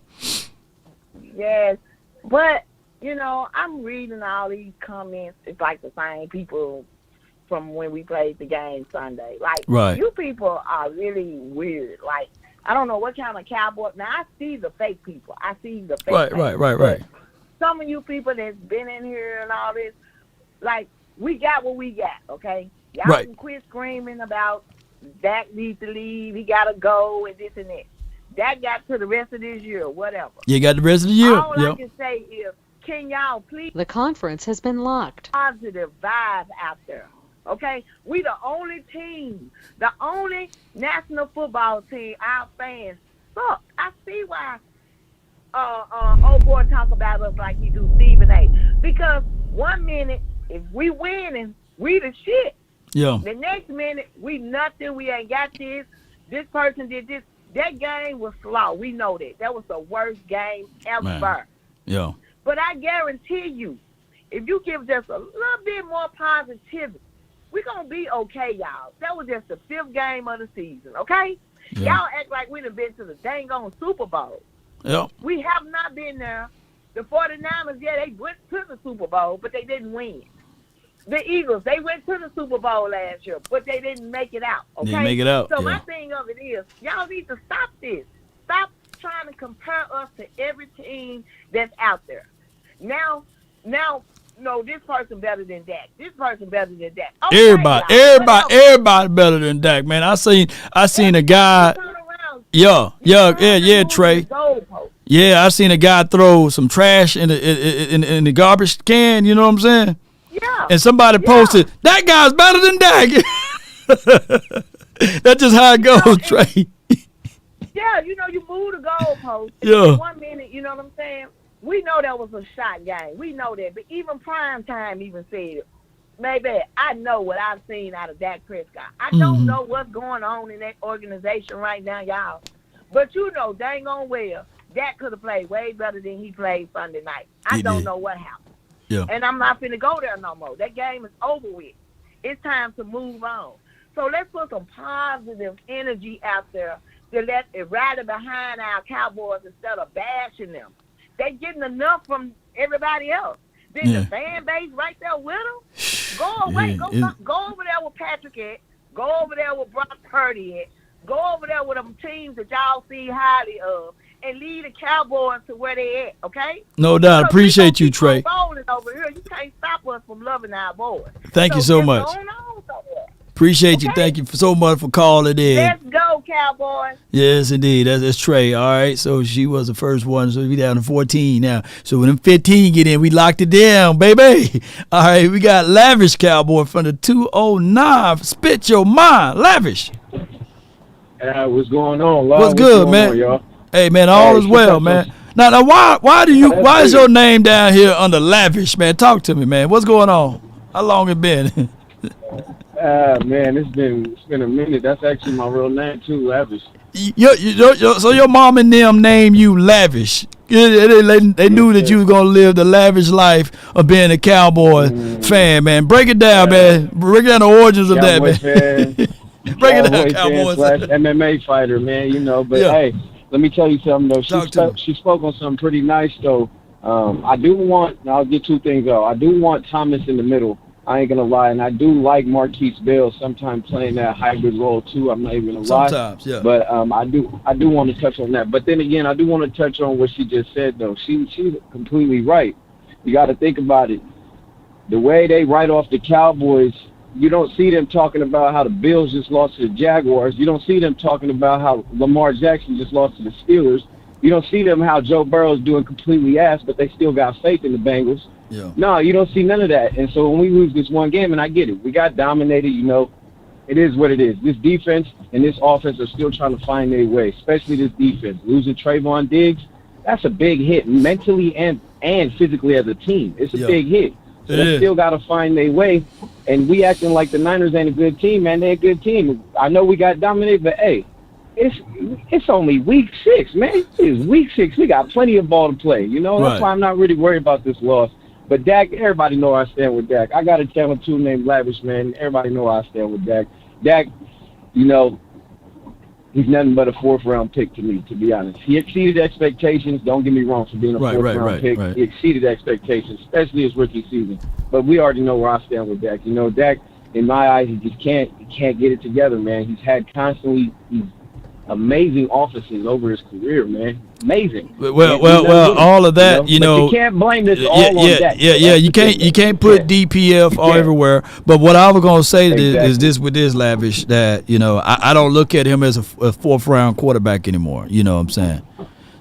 but, I'm reading all these comments. It's like the same people from when we played the game Sunday. Like, right. You people are really weird. Like, I don't know what kind of cowboy. Now, I see the fake people. I see the fake Right. some of you people that's been in here and all this, like, we got what we got, okay? Y'all Right. can quit screaming about Dak needs to leave, he got to go, and this and that. That got to the rest of this year, whatever. You got the rest of the year. All I Yep. can say is, can y'all please The conference has been locked. positive vibe out there, okay? We the only team, the only national football team, our fans suck. I see why old boy talk about us like he do Stephen A. Because 1 minute, if we winning, we the shit. Yeah. The next minute, we nothing, we ain't got this person did this. That game was flawed. We know that. That was the worst game ever. Man. Yeah. But I guarantee you, if you give just a little bit more positivity, we're going to be okay, y'all. That was just the 5th game of the season, okay? Yeah. Y'all act like we done been to the dang on Super Bowl. Yep. We have not been there. The 49ers, yeah, they went to the Super Bowl, but they didn't win. The Eagles, they went to the Super Bowl last year, but they didn't make it out, okay? Didn't make it out, So yeah. my thing of it is, y'all need to stop this. Stop trying to compare us to every team that's out there. Now, no, this person better than that. This person better than that. Okay, Everybody better than Dak, man. I seen a guy. Yeah, Trey. Yeah, I seen a guy throw some trash in the garbage can. You know what I'm saying? Yeah. And somebody posted, that guy's better than Dak. That's just how it goes, Trey. Yeah, you move the goalpost. Yeah. 1 minute, you know what I'm saying? We know that was a shot game. We know that. But even prime time even said it. Maybe I know what I've seen out of Dak Prescott. I don't know what's going on in that organization right now, y'all. But dang on well, Dak could have played way better than he played Sunday night. I don't know what happened. Yeah. And I'm not finna go there no more. That game is over with. It's time to move on. So let's put some positive energy out there to let it ride behind our Cowboys instead of bashing them. They getting enough from everybody else. Then the fan base right there with them. Go away. Go over there with Patrick at. Go over there with Brock Purdy at. Go over there with them teams that y'all see highly of. And lead the Cowboys to where they at, okay? No doubt. Appreciate you, Trey. Rolling over here. You can't stop us from loving our boys. Thank you so much. Appreciate you. Thank you so much for calling in. Let's go, Cowboys. Yes, indeed. That's Trey. All right. So she was the first one. So we down to 14 now. So when them 15 get in, we locked it down, baby. All right. We got Lavish Cowboy from the 209. Spit your mind. Lavish. What's going on? What's good, man? Y'all? Hey, man, all is well, man. Now, why is your name down here under Lavish, man? Talk to me, man. What's going on? How long it been? Man, it's been a minute. That's actually my real name too, Lavish. So your mom and them named you Lavish. They knew that you were gonna live the lavish life of being a Cowboy fan, man. Break it down, man. Break down the origins of Cowboy that, man. Break it down, Cowboys. MMA fighter, man. But hey, let me tell you something though. She spoke on something pretty nice though. I'll get two things though. I do want Thomas in the middle. I ain't gonna lie, and I do like Marquise Bell sometimes playing that hybrid role too. I'm not even gonna lie. Sometimes, yeah. But I do want to touch on that. But then again, I do want to touch on what she just said though. She's completely right. You got to think about it. The way they write off the Cowboys, you don't see them talking about how the Bills just lost to the Jaguars. You don't see them talking about how Lamar Jackson just lost to the Steelers. You don't see them how Joe Burrow's doing completely ass, but they still got faith in the Bengals. Yeah. No, you don't see none of that. And so when we lose this one game, and I get it, we got dominated, it is what it is. This defense and this offense are still trying to find their way, especially this defense. Losing Trayvon Diggs, that's a big hit mentally and physically as a team. It's a big hit. So they still got to find their way. And we acting like the Niners ain't a good team, man. They're a good team. I know we got dominated, but, hey, it's only week 6, man. It's week 6. We got plenty of ball to play. That's why I'm not really worried about this loss. But Dak, everybody know I stand with Dak. I got a channel too named Lavish, man. Everybody know I stand with Dak. Dak, he's nothing but a 4th-round pick to me, to be honest. He exceeded expectations. Don't get me wrong for being a 4th-round pick. He exceeded expectations, especially his rookie season. But we already know where I stand with Dak. Dak, in my eyes, he just can't get it together, man. He's amazing offenses over his career, man. Amazing. Well, all of that, But you can't blame this all on that. Yeah. You can't put DPF all everywhere. But what I was gonna say is this with this Lavish, that I don't look at him as a fourth round quarterback anymore. You know what I'm saying?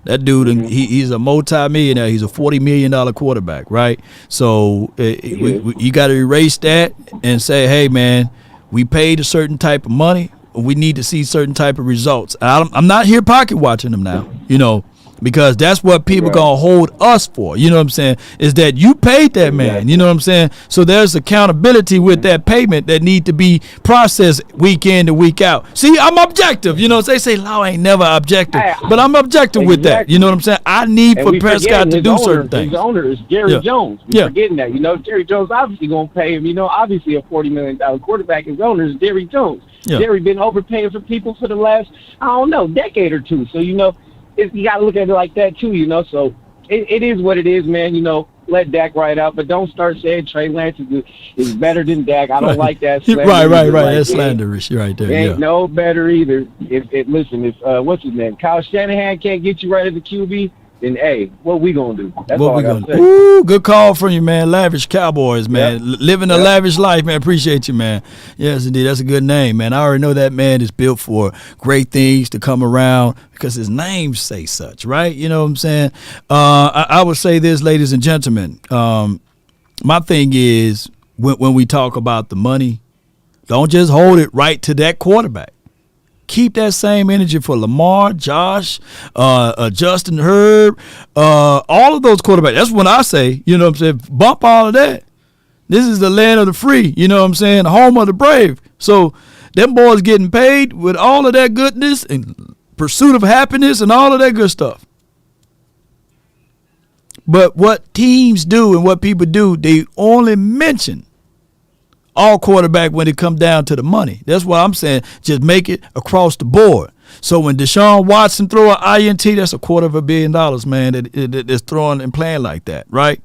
That dude, he's a multi-millionaire. He's a $40 million quarterback, right? So you got to erase that and say, hey, man, we paid a certain type of money. We need to see certain type of results. I'm not here pocket watching them now, because that's what people gonna hold us for. You know what I'm saying? Is that you paid that man? You know what I'm saying? So there's accountability with that payment that need to be processed week in to week out. See, I'm objective. They say law ain't never objective, but I'm objective with that. You know what I'm saying? I need for Prescott to do certain things. His owner is Jerry Jones. We're forgetting that. Jerry Jones obviously gonna pay him. Obviously a $40 million quarterback. His owner is Jerry Jones. Jerry been overpaying for people for the last, decade or two. So you got to look at it like that too, So it is what it is, man. Let Dak ride out, but don't start saying Trey Lance is better than Dak. I don't like that. Right. That's slanderous. You're right there. Ain't no better either. If what's his name? Kyle Shanahan can't get you right as a QB. Then hey, what we gonna do? That's what all we gonna do. Ooh, good call from you, man. Lavish Cowboys, man. Living a lavish life, man. Appreciate you, man. Yes, indeed. That's a good name, man. I already know that man is built for great things to come around because his name say such, right? You know what I'm saying? I would say this, ladies and gentlemen. My thing is when we talk about the money, don't just hold it right to that quarterback. Keep that same energy for Lamar, Josh, Justin, Herb, all of those quarterbacks. That's when I say, you know what I'm saying, bump all of that. This is the land of the free, you know what I'm saying, the home of the brave. So them boys getting paid with all of that goodness and pursuit of happiness and all of that good stuff. But what teams do and what people do, they only mention all quarterback when it comes down to the money. That's why I'm saying just make it across the board. So when Deshaun Watson throw an INT, that's $250 million, man, that's throwing and playing like that, right?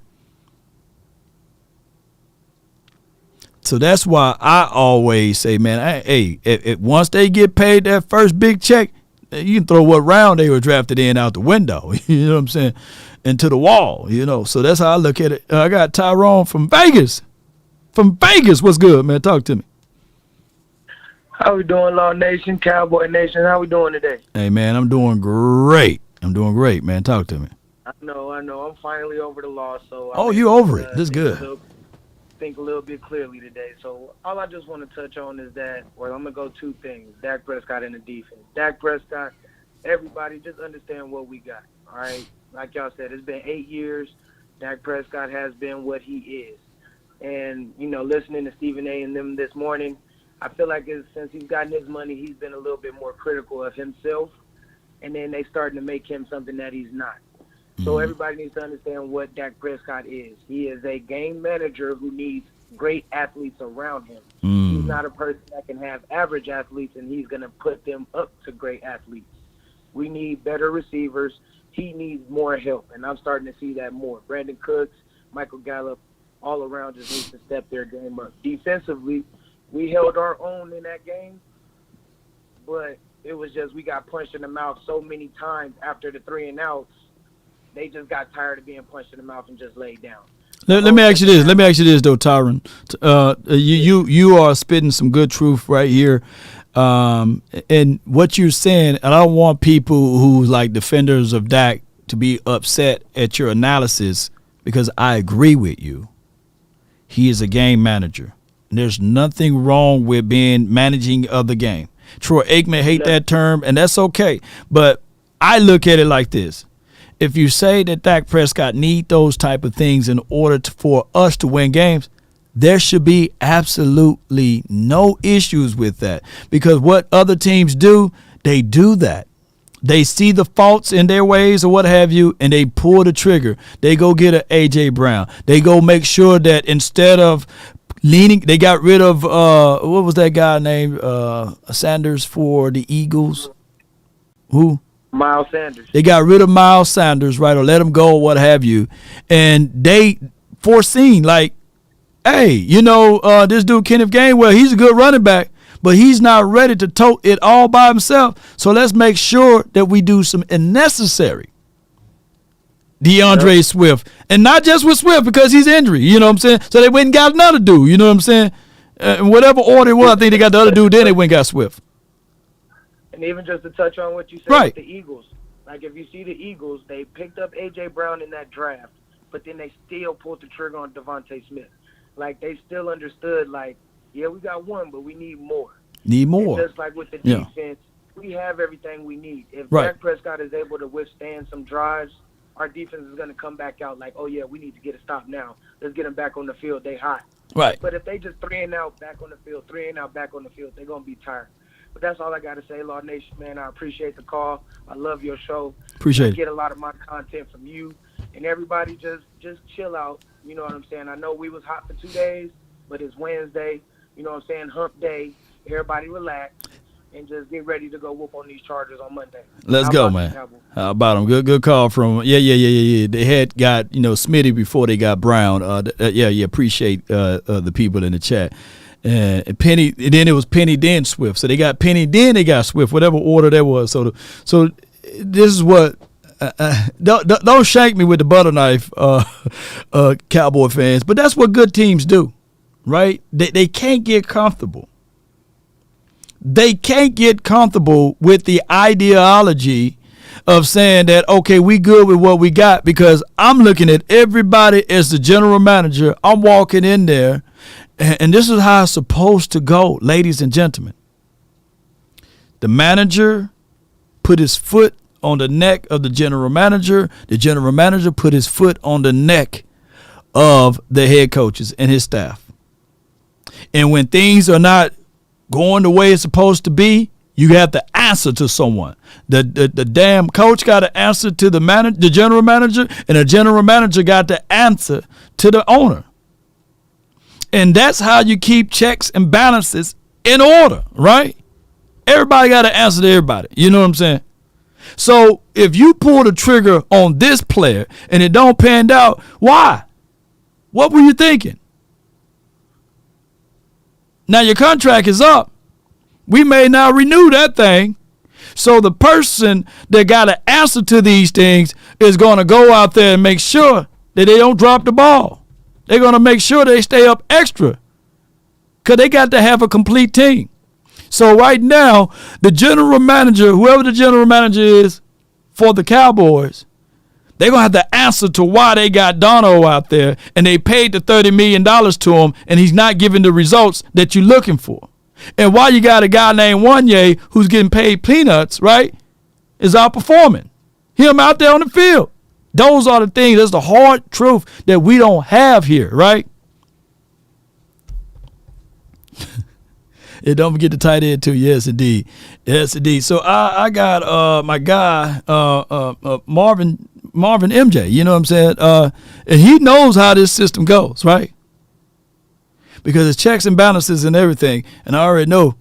So that's why I always say, man, if once they get paid that first big check, you can throw what round they were drafted in out the window. You know what I'm saying? Into the wall, So that's how I look at it. I got Tyrone from Vegas. What's good, man? Talk to me. How we doing, Law Nation, Cowboy Nation? How we doing today? Hey, man, I'm doing great. Man. Talk to me. I know. I'm finally over the loss. So you over it. That's good. Think a little bit clearly today. So all I just want to touch on is that, I'm going to go two things. Dak Prescott and the defense. Dak Prescott, everybody just understand what we got, all right? Like y'all said, it's been 8 years. Dak Prescott has been what he is. And, listening to Stephen A. and them this morning, I feel like since he's gotten his money, he's been a little bit more critical of himself. And then they starting to make him something that he's not. So everybody needs to understand what Dak Prescott is. He is a game manager who needs great athletes around him. He's not a person that can have average athletes, and he's going to put them up to great athletes. We need better receivers. He needs more help, and I'm starting to see that more. Brandon Cooks, Michael Gallup, all around just needs to step their game up. Defensively, we held our own in that game, but it was just we got punched in the mouth so many times after the 3 and outs. They just got tired of being punched in the mouth and just laid down. Let me ask you this. Though, Tyron. You are spitting some good truth right here. And what you're saying, and I don't want people who like defenders of Dak to be upset at your analysis because I agree with you. He is a game manager. There's nothing wrong with managing of the game. Troy Aikman hate that term, and that's okay. But I look at it like this. If you say that Dak Prescott need those type of things in order for us to win games, there should be absolutely no issues with that. Because what other teams do, they do that. They see the faults in their ways or what have you, and they pull the trigger. They go get an A.J. Brown. They go make sure that instead of they got rid of, what was that guy named Sanders for the Eagles? Who? Miles Sanders. They got rid of Miles Sanders, right, or let him go or what have you. And they foreseen, like, hey, this dude Kenneth Gainwell, he's a good running back, but he's not ready to tote it all by himself. So let's make sure that we do some unnecessary DeAndre Swift, and not just with Swift because he's injured. You know what I'm saying? So they went and got another dude. You know what I'm saying? Whatever order it was, I think they got the other dude. Then they went and got Swift. And even just to touch on what you said with the Eagles, like if you see the Eagles, they picked up A.J. Brown in that draft, but then they still pulled the trigger on Devontae Smith. Like they still understood, like, yeah, we got one, but we need more. Need more. And just like with the defense, we have everything we need. If Dak Prescott is able to withstand some drives, our defense is going to come back out like, oh, yeah, we need to get a stop now. Let's get them back on the field. They hot. Right. But if they just 3 and out back on the field, 3 and out back on the field, they're going to be tired. But that's all I got to say, Law Nation, man. I appreciate the call. I love your show. Appreciate it. I get a lot of my content from you. And everybody just chill out. You know what I'm saying? I know we was hot for 2 days, but it's Wednesday. You know what I'm saying? Hump day. Everybody relax and just get ready to go whoop on these Chargers on Monday. Let's go, man. How about them? Good call from yeah. They had got Smitty before they got Brown. Appreciate the people in the chat. And Penny, then it was Penny, then Swift. So they got Penny, then they got Swift, whatever order that was. So this is what. Don't shank me with the butter knife, Cowboy fans. But that's what good teams do, right? They can't get comfortable. They can't get comfortable with the ideology of saying that, okay, we good with what we got, because I'm looking at everybody as the general manager. I'm walking in there, and this is how it's supposed to go, ladies and gentlemen. The manager put his foot on the neck of the general manager. The general manager put his foot on the neck of the head coaches and his staff. And when things are not going the way it's supposed to be, you have to answer to someone. The damn coach got to answer to the general manager, and the general manager got to answer to the owner. And that's how you keep checks and balances in order, right? Everybody got to answer to everybody. You know what I'm saying? So if you pull the trigger on this player and it don't pan out, why? What were you thinking? Now your contract is up. We may not renew that thing. So the person that got to answer to these things is going to go out there and make sure that they don't drop the ball. They're going to make sure they stay up extra, because they got to have a complete team. So right now, the general manager, whoever the general manager is for the Cowboys, they're going to have to answer to why they got Dono out there and they paid the $30 million to him and he's not giving the results that you're looking for. And why you got a guy named Wanye who's getting paid peanuts, right, is outperforming him out there on the field. Those are the things, that's the hard truth that we don't have here, right? And don't forget the tight end too. Yes, indeed. Yes, indeed. So I got my guy Marvin MJ. You know what I'm saying? And he knows how this system goes, right? Because it's checks and balances and everything. And I already know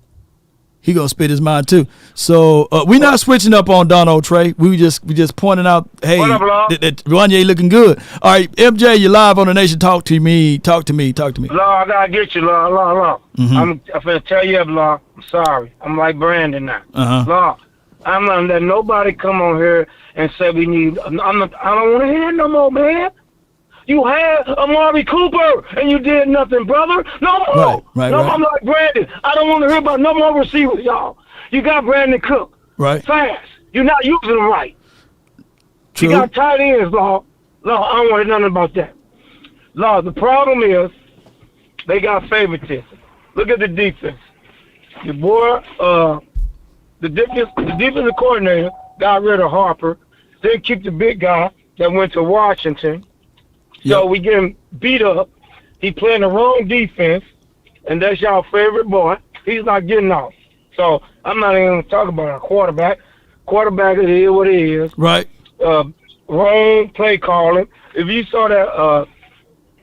he gonna spit his mind too. So we're not switching up on Dono Trey. We just pointing out, hey, that Wanye looking good. All right, MJ, you live on the Nation. Talk to me. Law, I gotta get you, Law. Mm-hmm. I'm finna tell you, Law. I'm sorry. I'm like Brandon now. Law, I'm not letting nobody come on here and say we need. I don't want to hear it no more, man. You had Amari Cooper and you did nothing, brother. No more. Right. I'm like Brandon. I don't want to hear about no more receivers, y'all. You got Brandon Cook. Right. Fast. You're not using them right. True. You got tight ends, Law. Law, I don't want to hear nothing about that. Law, the problem is they got favoritism. Look at the defense. Your boy, the defensive coordinator got rid of Harper. Then kicked the big guy that went to Washington. So we get him beat up. He playing the wrong defense, and that's y'all favorite boy. He's not getting off. So I'm not even going to talk about a quarterback. Quarterback, it is what it is. Right. Wrong play calling. If you saw that,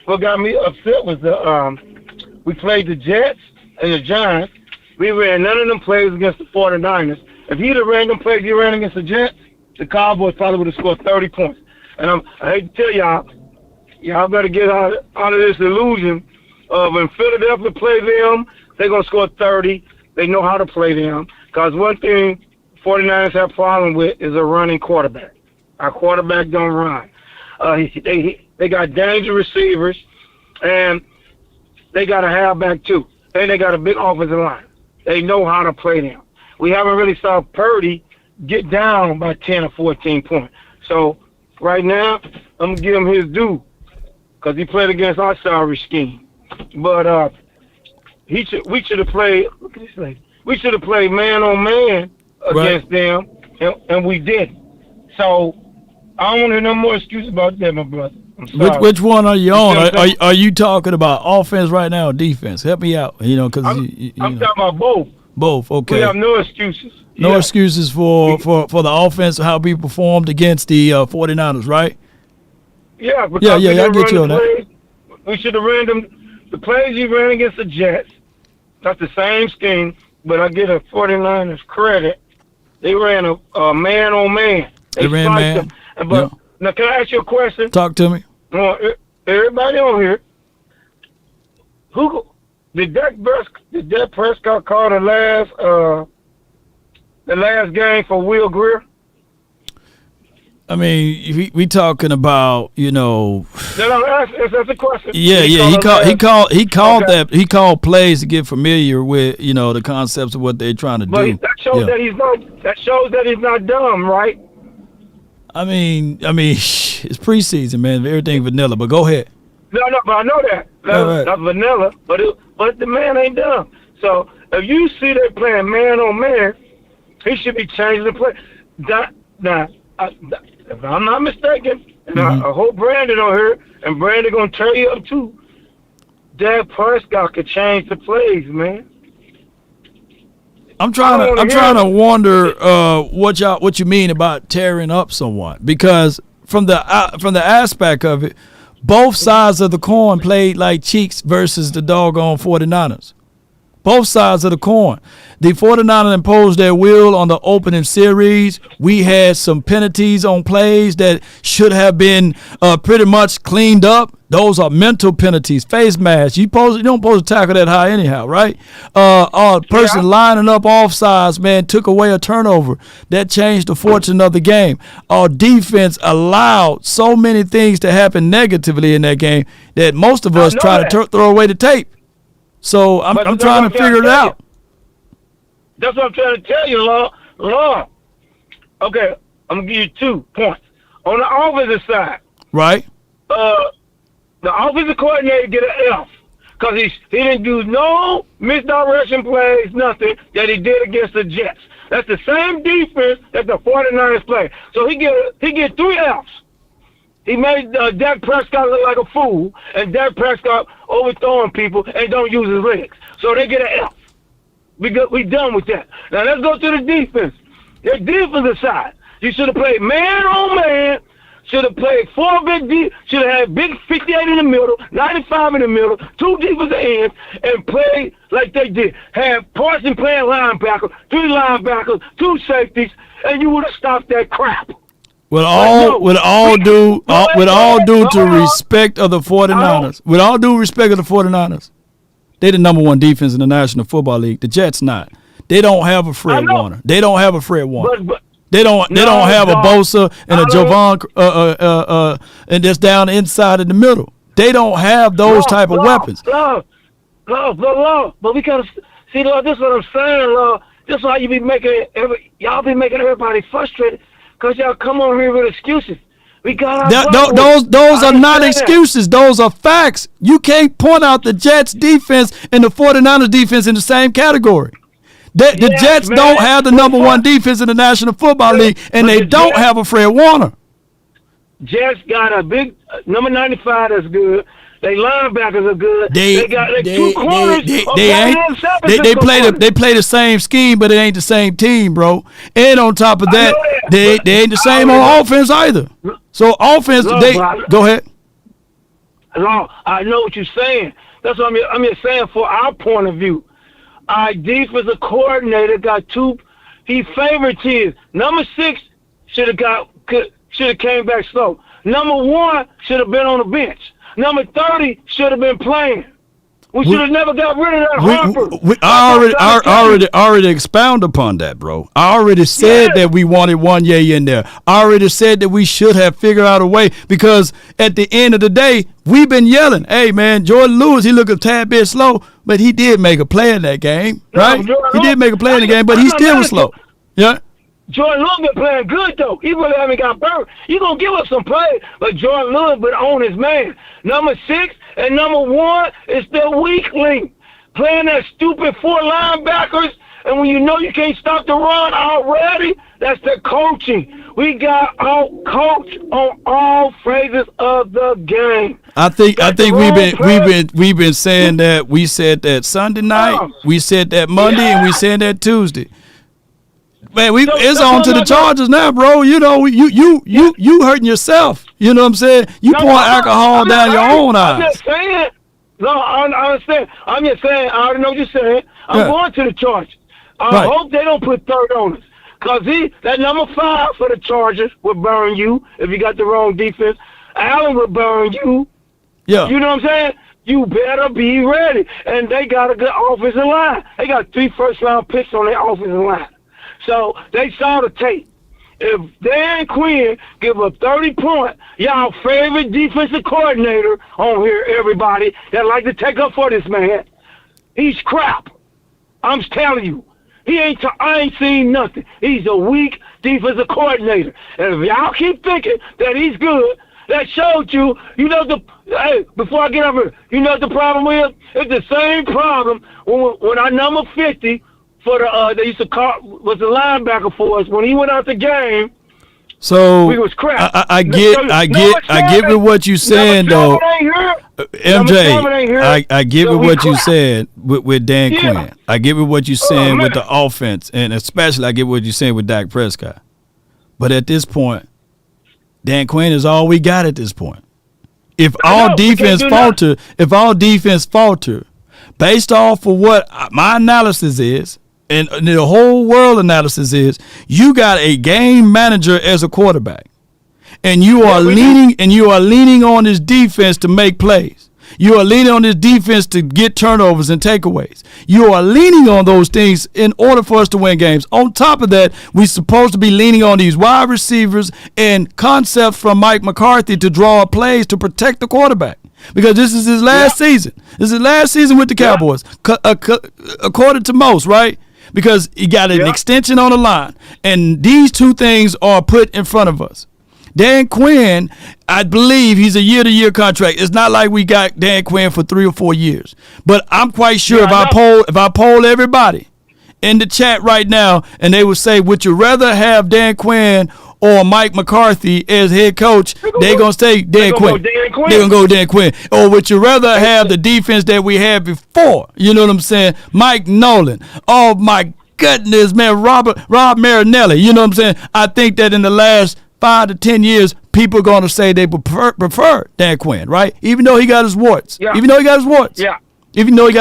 what got me upset was we played the Jets and the Giants. We ran none of them plays against the 49ers. If he'd have ran them plays he ran against the Jets, the Cowboys probably would have scored 30 points. And I hate to tell y'all better get out of this illusion of when Philadelphia play them, they're going to score 30. They know how to play them. Because one thing 49ers have a problem with is a running quarterback. Our quarterback don't run. They got dangerous receivers, and they got a halfback too. And they got a big offensive line. They know how to play them. We haven't really saw Purdy get down by 10 or 14 points. So right now, I'm going to give him his due because he played against our sorry scheme. But we should have played, look at this lady. We should have played man on man against them, and we didn't. So I don't want to hear no more excuses about that, my brother. Which one are you on? Are you talking about offense right now or defense? Help me out. Because I'm talking about both. Both. Okay. We have no excuses. No excuses for the offense, how we performed against the 49ers, right? Yeah. I get you on that. We should have ran them. The plays you ran against the Jets, that's the same scheme, but I give the 49ers credit. They ran a man on man. They ran man. But now, can I ask you a question? Talk to me. Everybody on here, did Dak Prescott call the last game for Will Greer? I mean, we talking about That's a question. Yeah, he called plays to get familiar with the concepts of what they're trying to do. But that shows that he's not dumb, right? I mean, it's preseason, man. Everything vanilla. But go ahead. No, but I know that. That's vanilla. But the man ain't dumb. So if you see they playing man on man, he should be changing the play. If I'm not mistaken, and I hope Brandon on here, and Brandon gonna turn you up too. Dak Prescott could change the plays, man. I'm trying to wonder what you mean about tearing up someone, because from the aspect of it, both sides of the coin played like cheeks versus the doggone 49ers. Both sides of the coin. The 49ers imposed their will on the opening series. We had some penalties on plays that should have been pretty much cleaned up. Those are mental penalties. Face mask. You don't supposed to tackle that high anyhow, right? A person lining up offsides, man, took away a turnover. That changed the fortune of the game. Our defense allowed so many things to happen negatively in that game that most of us try to throw away the tape. So I'm trying to figure it out. That's what I'm trying to tell you, Law. Okay, I'm going to give you 2 points. On the offensive side. Right. The offensive coordinator get an F because he didn't do no misdirection plays, nothing that he did against the Jets. That's the same defense that the 49ers play. So he get 3 Fs. He made Dak Prescott look like a fool, and Dak Prescott overthrowing people and don't use his legs. So they get an F. We done with that. Now let's go to the defense. The defensive side. You should have played man on man. Should have played 4 big deep. Should have had big 58 in the middle, 95 in the middle, 2 defensive ends, and played like they did. Have Parson playing linebacker, 3 linebackers, 2 safeties, and you would have stopped that crap. With all due to respect of the 49ers. With all due respect of the 49ers. They the number 1 defense in the National Football League. The Jets not. They don't have a Fred Warner. They don't have a Fred Warner. They don't have a Bosa and a Javon and just down the inside in the middle. They don't have those type of weapons. But we gotta see, Lord, this is what I'm saying, Lord. This is why you be making y'all be making everybody frustrated because y'all come on here with excuses. We got those are not excuses. Those are facts. You can't point out the Jets defense and the 49ers defense in the same category. The Jets don't have the number 1 defense in the National Football League, and they don't have a Fred Warner. Jets got a big number 95 that's good. They linebackers are good. They got 2 corners. They play the same scheme, but it ain't the same team, bro. And on top of that, they ain't the same on offense either. So offense, go ahead. No, I know what you're saying. That's what I'm just saying for our point of view. Our defensive coordinator got 2. He favored his. Number 6 should have came back slow. Number 1 should have been on the bench. Number 30 should have been playing. We should have never got rid of that Harper. I already expound upon that, bro. I already said that we wanted Wanye in there. I already said that we should have figured out a way, because at the end of the day, we've been yelling, hey, man, Jordan Lewis, he looked a tad bit slow, but he did make a play in that game, right? He did make a play in the game, but he still was slow. Yeah. Jordan Lewis been playing good, though. He really haven't got burnt. You going to give us some play, but Jordan Lewis been on his man. Number 6 and number 1 is the weak link. Playing that stupid 4 linebackers, and when you know you can't stop the run already, that's the coaching. We got out-coached on all phases of the game. I think we've been saying that. We said that Sunday night, we said that Monday, and we said that Tuesday. Man, it's on to the Chargers now, bro. You know, you hurting yourself. You know what I'm saying? You pouring alcohol down your own eyes. I'm just saying. No, I understand. I'm just saying. I already know what you're saying. I'm going to the Chargers. I hope they don't put third on us. Because that number 5 for the Chargers will burn you if you got the wrong defense. Allen will burn you. Yeah. You know what I'm saying? You better be ready. And they got a good offensive line. They got 3 first-round picks on their offensive line. So they saw the tape. If Dan Quinn give a 30-point, y'all favorite defensive coordinator on here, everybody that like to take up for this man, he's crap. I'm telling you. I ain't seen nothing. He's a weak defensive coordinator. And if y'all keep thinking that he's good, that showed you, before I get up here, you know what the problem is? It's the same problem when our number 50 for they used to call was the linebacker for us when he went out the game. So we was crap. I get with what you saying though, MJ. I get with what you said with Dan Quinn. I get with what you saying with the offense, and especially I get what you saying with Dak Prescott. But at this point, Dan Quinn is all we got at this point. If all defense falter, based off of what my analysis is, and the whole world analysis is, you got a game manager as a quarterback, and you are leaning on his defense to make plays. You are leaning on his defense to get turnovers and takeaways. You are leaning on those things in order for us to win games. On top of that, we're supposed to be leaning on these wide receivers and concepts from Mike McCarthy to draw plays to protect the quarterback. Because this is his last season. This is his last season with the Cowboys, according to most, right? Because he got an extension on the line. And these two things are put in front of us. Dan Quinn, I believe he's a year-to-year contract. It's not like we got Dan Quinn for 3 or 4 years. But I'm quite sure if I poll everybody in the chat right now, and they would say, would you rather have Dan Quinn or Mike McCarthy as head coach, they're going to say Dan Quinn. They're going to go Dan Quinn. Or would you rather have the defense that we had before? You know what I'm saying? Mike Nolan. Oh, my goodness, man. Rob Marinelli. You know what I'm saying? I think that in the last 5 to 10 years, people are going to say they prefer Dan Quinn, right? Even though he got his warts. Yeah. Even though he got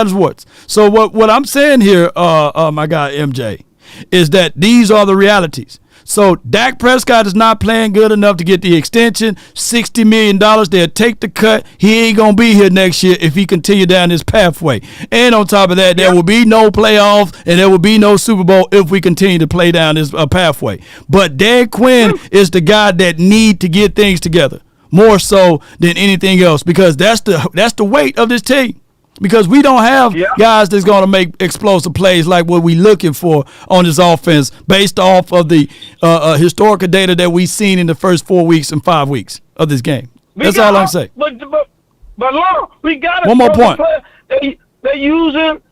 his warts. So what I'm saying here, my guy MJ, is that these are the realities. So Dak Prescott is not playing good enough to get the extension, $60 million. They'll take the cut. He ain't going to be here next year if he continue down this pathway. And on top of that, there will be no playoffs and there will be no Super Bowl if we continue to play down this pathway. But Dan Quinn is the guy that need to get things together more so than anything else, because that's the weight of this team. Because we don't have guys that's going to make explosive plays like what we're looking for on this offense based off of the historical data that we've seen in the first 4 weeks and 5 weeks of this game. That's all I'm saying. But Laura, we got one more point. They using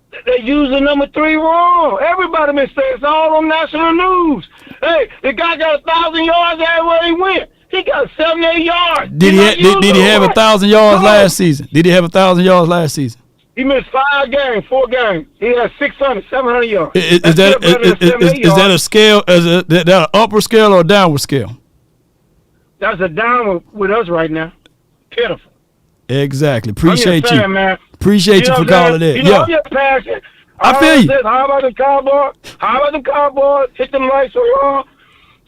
number 3 wrong. Everybody been saying it's all on national news. Hey, the guy got 1,000 yards everywhere he went. He got 78 yards. Did he have 1,000 yards last season? Did he have 1,000 yards last season? He missed 4 games. He had 600, 700 yards. Is that a scale? Is that an upper scale or a downward scale? That's a downward with us right now. Pitiful. Exactly. Appreciate you. Man. Appreciate you for calling in. I'm just passionate. I feel you. How about the Cowboys? Hit them lights so wrong.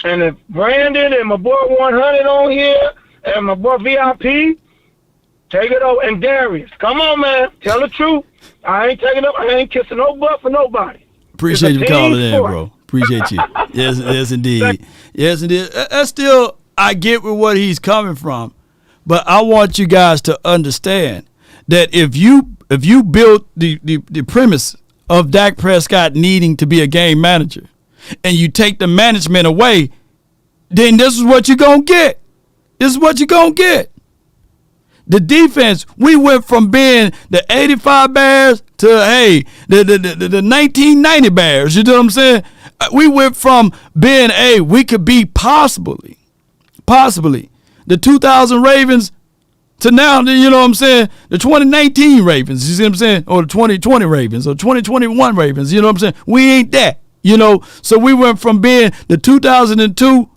And if Brandon and my boy 100 on here and my boy VIP, Take it over. And Darius, come on, man. Tell the truth. I ain't taking up. I ain't kissing no butt for nobody. Appreciate It's a you calling team in, sport. bro. Appreciate you. Yes, indeed. Yes, indeed. That's still, I get where what he's coming from, but I want you guys to understand that if you build the premise of Dak Prescott needing to be a game manager, and you take the management away, then this is what you're gonna get. This is what you're gonna get. The defense, we went from being the 85 Bears to, the 1990 Bears. You know what I'm saying? We went from being, we could be possibly the 2000 Ravens to now, you know what I'm saying, the 2019 Ravens, you see what I'm saying, or the 2020 Ravens, or 2021 Ravens, you know what I'm saying? We ain't that, you know? So we went from being the 2002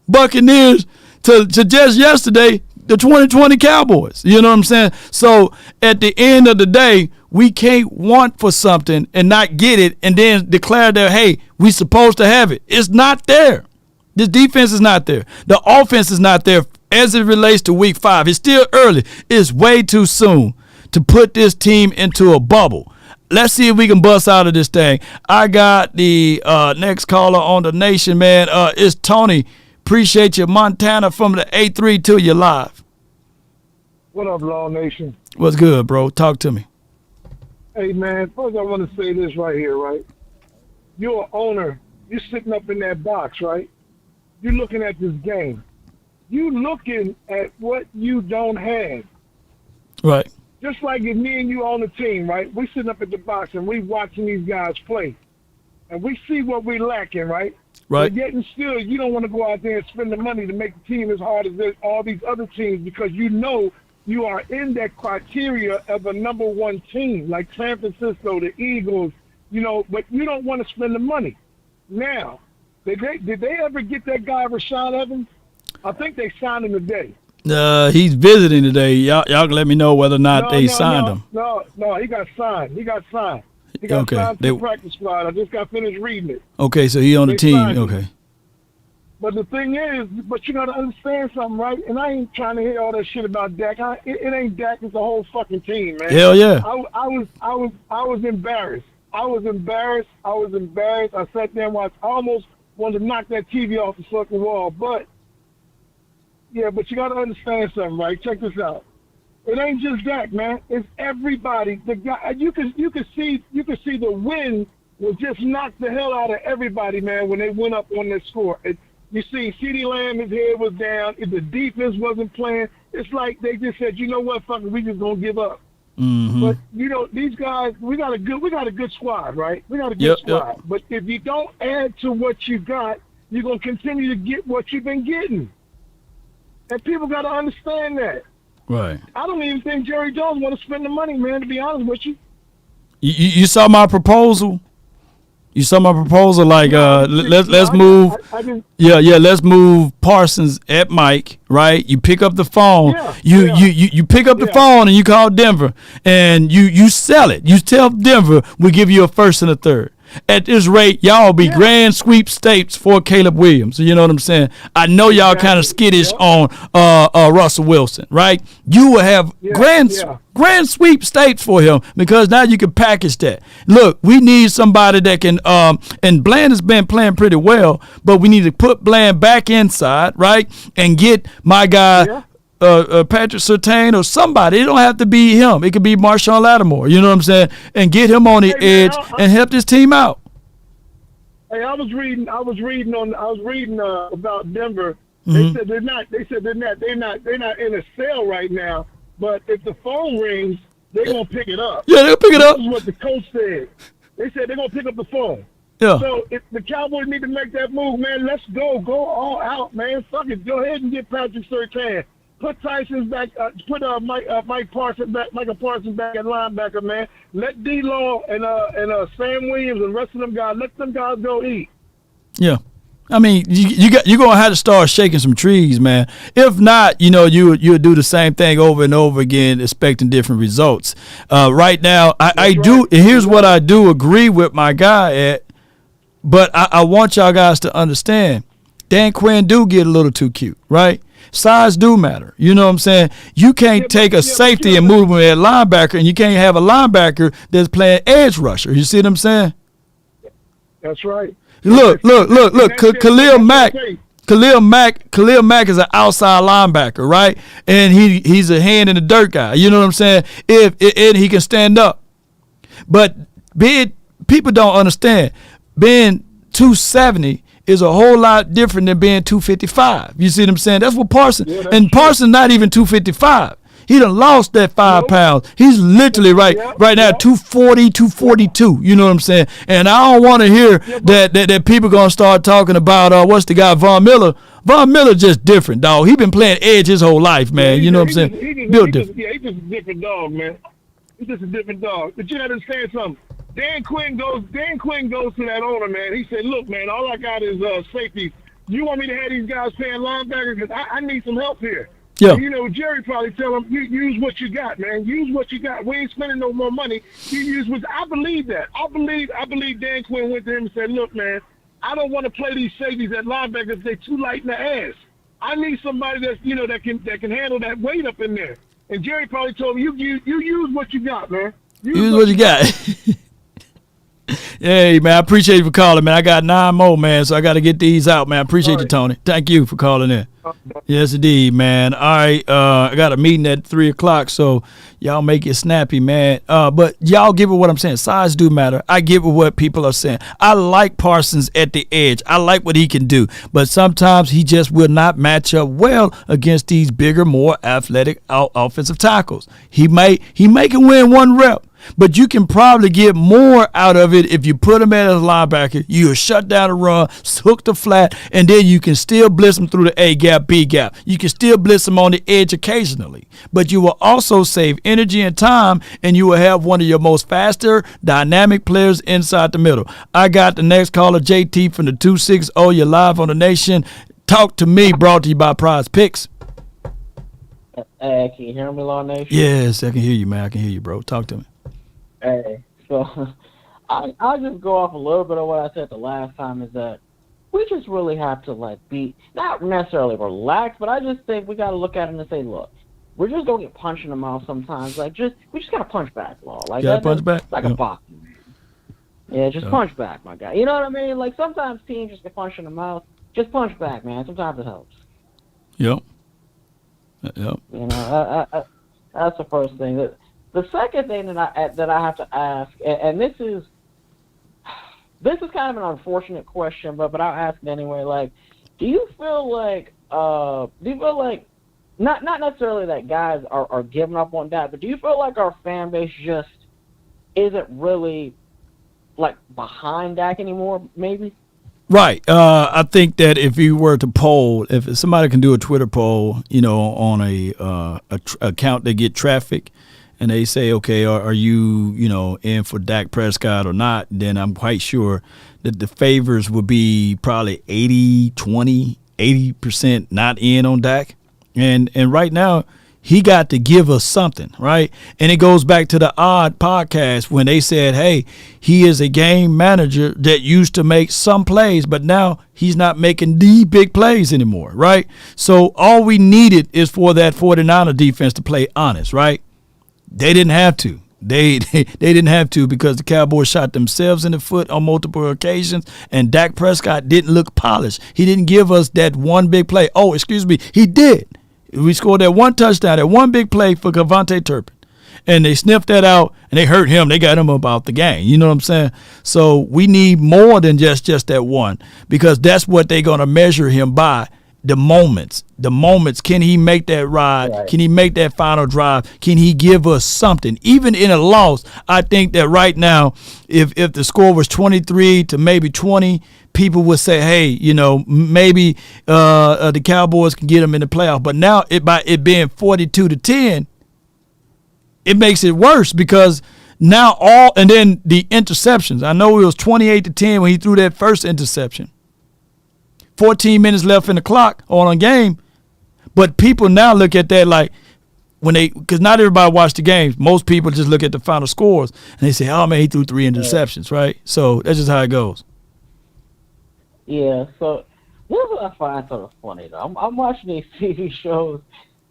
Buccaneers to just yesterday, the 2020 Cowboys. You know what I'm saying? So at the end of the day, we can't want for something and not get it and then declare that, hey, we supposed to have it. It's not there. This defense is not there. The offense is not there as it relates to week 5. It's still early. It's way too soon to put this team into a bubble. Let's see if we can bust out of this thing. I got the next caller on the nation, man. It's Tony. Appreciate you, Montana, from the 832. You live. What up, Law Nation? What's good, bro? Talk to me. Hey, man, first I want to say this right here, right? You're an owner. You're sitting up in that box, right? You're looking at this game. You looking at what you don't have. Right. Just like if me and you on the team, right? We sitting up at the box and we watching these guys play. And we see what we lacking, right? Right. But yet and still, you don't want to go out there and spend the money to make the team as hard as all these other teams because you know you are in that criteria of a number one team, like San Francisco, the Eagles, you know, but you don't want to spend the money. Now, did they ever get that guy, Rashad Evans? I think they signed him today. He's visiting today. Y'all can let me know whether or not they signed him. No, he got signed. He got signed Okay. signed to the practice squad. I just got finished reading it. Okay, so he on the They team. signed him. Okay. But the thing is, you got to understand something, right? And I ain't trying to hear all that shit about Dak. It ain't Dak. It's the whole fucking team, man. Hell yeah. I was embarrassed. I was embarrassed. I sat there and watched. I almost wanted to knock that TV off the fucking wall. But yeah, but you got to understand something, right? Check this out. It ain't just Dak, man. It's everybody. The guy. You can see the wind will just knock the hell out of everybody, man. When they went up on that score. You see, CeeDee Lamb, his head was down. If the defense wasn't playing, it's like they just said, you know what, fuck it, we just gonna give up. Mm-hmm. But you know, these guys, we got a good squad, right? We got a good squad. Yep. But if you don't add to what you got, you're gonna continue to get what you've been getting. And people got to understand that. Right. I don't even think Jerry Jones want to spend the money, man. To be honest with you. You saw my proposal. You saw my proposal, like let's move. Let's move Parsons at Mike, right? You pick up the phone. You pick up the phone and you call Denver and you sell it. You tell Denver we give you a first and a third. At this rate, y'all be grand sweepstakes for Caleb Williams. You know what I'm saying? I know y'all kind of skittish on Russell Wilson, right? You will have grand sweepstakes for him because now you can package that. Look, we need somebody that can and Bland has been playing pretty well, but we need to put Bland back inside, right? And get my guy Patrick Surtain or somebody. It don't have to be him. It could be Marshawn Lattimore. You know what I'm saying? And get him on the edge and help this team out. Hey, I was reading about Denver. Mm-hmm. They said they're not in a sale right now. But if the phone rings, they're gonna pick it up. Yeah, they'll pick it up. This is what the coach said. They said they're gonna pick up the phone. Yeah. So if the Cowboys need to make that move, man, let's go all out, man. Fuck it, go ahead and get Patrick Surtain. Put Tyson back. Put Mike Parsons back. Michael Parsons back at linebacker, man. Let D-Law and Sam Williams and the rest of them guys. Let them guys go eat. Yeah, I mean you're gonna have to start shaking some trees, man. If not, you would do the same thing over and over again, expecting different results. Right now, I do. Here's what I do agree with my guy at, but I want y'all guys to understand. Dan Quinn do get a little too cute, right? Size do matter. You know what I'm saying? You can't take a safety and move him at linebacker, and you can't have a linebacker that's playing edge rusher. You see what I'm saying? That's right. Look. Khalil Mack is an outside linebacker, right? And he's a hand in the dirt guy. You know what I'm saying? And he can stand up. But people don't understand. Being 270 is a whole lot different than being 255. You see what I'm saying? That's what Parsons. And Parsons not even 255. He done lost that 5 pounds. He's literally right now 240, 242. You know what I'm saying? And I don't want to hear that people gonna start talking about what's the guy, Von Miller. Von Miller just different, dog. He been playing edge his whole life, man. You know what I'm saying? Built different. Yeah, he's just a different dog, man. He's just a different dog. But you understand something? Dan Quinn goes to that owner, man. He said, look, man, all I got is safety. You want me to have these guys playing linebackers? Because I need some help here. Yeah. And, you know, Jerry probably tell him, use what you got, man. Use what you got. We ain't spending no more money. You use what I believe that. I believe Dan Quinn went to him and said, look, man, I don't want to play these safeties at linebackers. They're too light in the ass. I need somebody that's, you know, that can handle that weight up in there. And Jerry probably told him, you use what you got, man. Use what you got. Hey, man, I appreciate you for calling, man. I got 9 more, man, so I got to get these out, man. I appreciate you, Tony. Thank you for calling in. Yes, indeed, man. All right, I got a meeting at 3 o'clock, so y'all make it snappy, man. But y'all give it what I'm saying. Size do matter. I give it what people are saying. I like Parsons at the edge. I like what he can do, but sometimes he just will not match up well against these bigger, more athletic offensive tackles. He can win 1 rep. But you can probably get more out of it if you put him at a linebacker. You'll shut down the run, hook the flat, and then you can still blitz him through the A gap, B gap. You can still blitz him on the edge occasionally. But you will also save energy and time, and you will have one of your most faster, dynamic players inside the middle. I got the next caller, JT from the 260. You're live on the Nation. Talk to me, brought to you by Prize Picks. Hey, can you hear me, Law Nation? Yes, I can hear you, man. I can hear you, bro. Talk to me. Hey, so I'll just go off a little bit of what I said the last time, is that we just really have to be not necessarily relaxed, but I just think we got to look at it and say, look, we're just gonna get punched in the mouth sometimes. We just gotta punch back, Law. Punch back. Like a boxing man. Yeah, just punch back, my guy. You know what I mean? Like sometimes teams just get punched in the mouth. Just punch back, man. Sometimes it helps. Yep. You know, that's the first thing. The second thing that I have to ask, and this is kind of an unfortunate question, but I'll ask it anyway. Like, do you feel like not necessarily that guys are giving up on that, but do you feel like our fan base just isn't really like behind Dak anymore? Maybe. Right. I think that if you were to poll, if somebody can do a Twitter poll, you know, on a account that get traffic, and they say, okay, are you, you know, in for Dak Prescott or not, then I'm quite sure that the favors would be probably 80-20, 80% not in on Dak. And right now, he got to give us something, right? And it goes back to the Odd podcast when they said, hey, he is a game manager that used to make some plays, but now he's not making the big plays anymore, right? So all we needed is for that 49er defense to play honest, right? They didn't have to. They didn't have to because the Cowboys shot themselves in the foot on multiple occasions, and Dak Prescott didn't look polished. He didn't give us that one big play. Oh, excuse me, he did. We scored that one touchdown, that one big play for Kevontae Turpin, and they sniffed that out, and they hurt him. They got him about the game. You know what I'm saying? So we need more than just that one, because that's what they're going to measure him by. The moments. Can he make that ride? Right. Can he make that final drive? Can he give us something? Even in a loss, I think that right now, if the score was 23 to maybe 20, people would say, hey, you know, maybe the Cowboys can get them in the playoff. But now, by it being 42-10, it makes it worse because now and then the interceptions. I know it was 28-10 when he threw that first interception. 14 minutes left in the clock on a game. But people now look at that like because not everybody watched the games. Most people just look at the final scores and they say, oh, man, he threw 3 interceptions, right? So that's just how it goes. Yeah, so this is what I find sort of funny though. I'm watching these TV shows,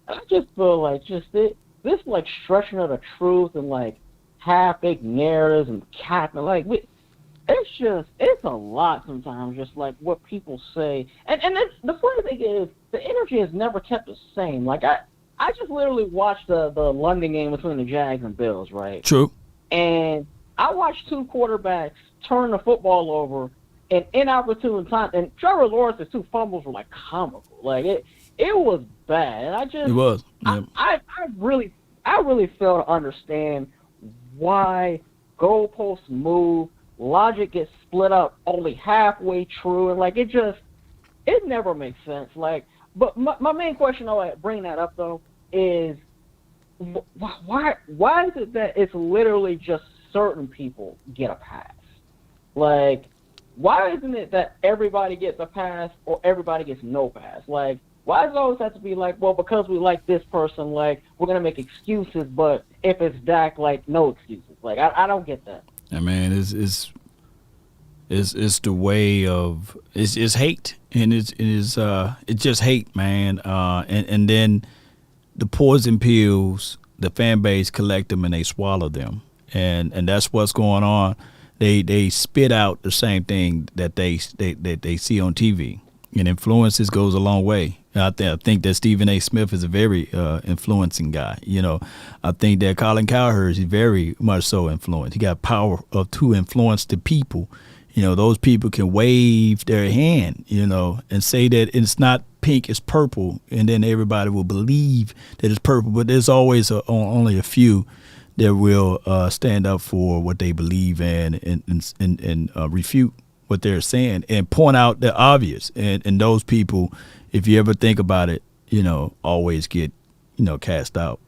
and I just feel like this like stretching of the truth and like half-baked narratives and capping like it's a lot sometimes. Just like what people say, and the funny thing is the energy has never kept the same. Like I just literally watched the London game between the Jags and Bills, right? True. And I watched two quarterbacks turn the football over in inopportune time. And Trevor Lawrence's two fumbles were like comical. Like it was bad. And I just It was. Yeah. I really fail to understand why goalposts move, logic gets split up only halfway true, and like it never makes sense. Like, but my main question, though, bringing that up though, is why is it that it's literally just certain people get a pass? Like, why isn't it that everybody gets a pass or everybody gets no pass? Like, why does it always have to be like, well, because we like this person, like, we're going to make excuses, but if it's Dak, like, no excuses. Like, I don't get that. I mean, it's the way of it's hate, and it's just hate, man. And then the poison pills, the fan base collect them and they swallow them, and that's what's going on. They spit out the same thing that they see on TV, and influences goes a long way. I think that Stephen A. Smith is a very influencing guy. You know, I think that Colin Cowherd is very much so influenced. He got power to influence the people. You know, those people can wave their hand, you know, and say that it's not pink, it's purple, and then everybody will believe that it's purple. But there's always only a few that will stand up for what they believe in and refute what they're saying and point out the obvious. And those people, if you ever think about it, you know, always get, you know, cast out.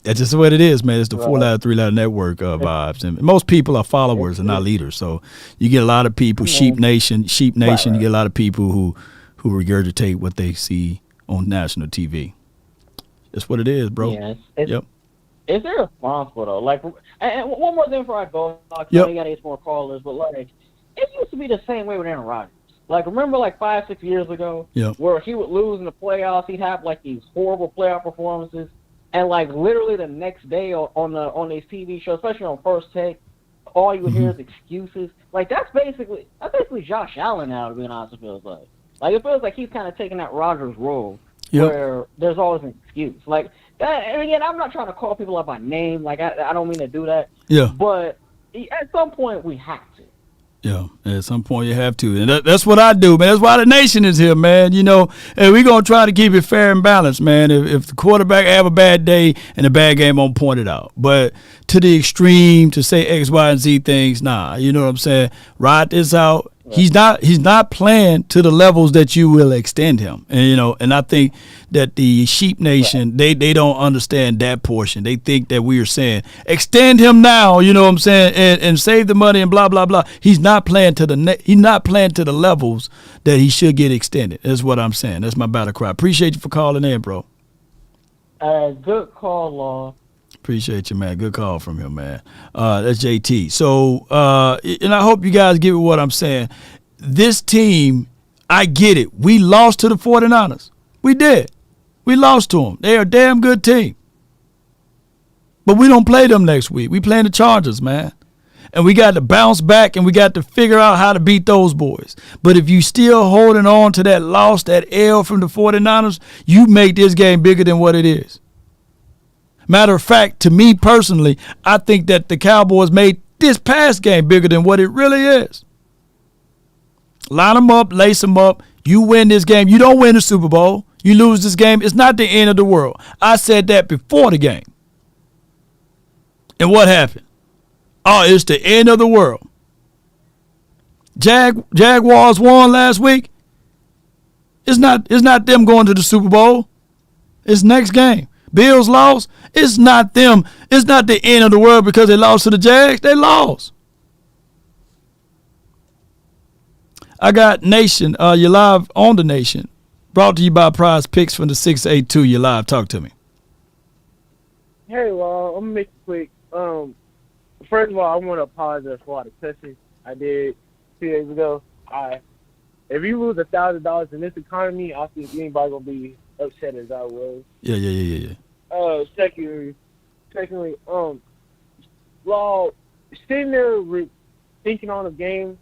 That's just what it is, man. It's the 4-letter, 3-letter network vibes. And most people are followers and not leaders. So you get a lot of people, Sheep Nation. You get a lot of people who regurgitate what they see on national TV. That's what it is, bro. Yeah, yep. Is there responsible though? Like, and one more thing before I go, I know you got 8 more callers, but like, it used to be the same way with Aaron Rodgers. Like, remember like 5-6 years ago, where he would lose in the playoffs, he'd have like these horrible playoff performances, and like literally the next day on these TV shows, especially on First Take, all you would hear is excuses. Like that's basically Josh Allen now, to be honest. It feels like it feels like he's kind of taking that Rodgers role where there's always an excuse. Like that, and again, I'm not trying to call people out by name. Like I don't mean to do that. Yeah. But at some point we have to. Yeah, at some point you have to. And that's what I do, man. That's why the nation is here, man. You know, and we're going to try to keep it fair and balanced, man. If the quarterback have a bad day and a bad game, I'm point it out. But to the extreme, to say X, Y, and Z things, nah. You know what I'm saying? Ride this out. He's not playing to the levels that you will extend him. And, you know, and I think that the Sheep Nation, they don't understand that portion. They think that we are saying, extend him now, you know what I'm saying, and save the money and blah, blah, blah. He's not playing to the levels that he should get extended. That's what I'm saying. That's my battle cry. Appreciate you for calling in, bro. Good call, Law. Appreciate you, man. Good call from him, man. That's JT. So, and I hope you guys get what I'm saying. This team, I get it. We lost to the 49ers. We did. We lost to them. They're a damn good team. But we don't play them next week. We playing the Chargers, man. And we got to bounce back and we got to figure out how to beat those boys. But if you still holding on to that loss, that L from the 49ers, you make this game bigger than what it is. Matter of fact, to me personally, I think that the Cowboys made this past game bigger than what it really is. Line them up, lace them up. You win this game. You don't win the Super Bowl. You lose this game. It's not the end of the world. I said that before the game. And what happened? Oh, it's the end of the world. Jaguars won last week. It's not them going to the Super Bowl. It's next game. Bills lost. It's not them. It's not the end of the world because they lost to the Jags. They lost. I got Nation. You're live on the Nation. Brought to you by Prize Picks from the 682. You're live. Talk to me. Hey, well, I'm going to make it quick. First of all, I want to apologize for all the cussing I did 2 days ago. if you lose $1,000 in this economy, I think anybody gonna be upset as I was. Yeah. Secondly, Law, sitting there thinking on a game,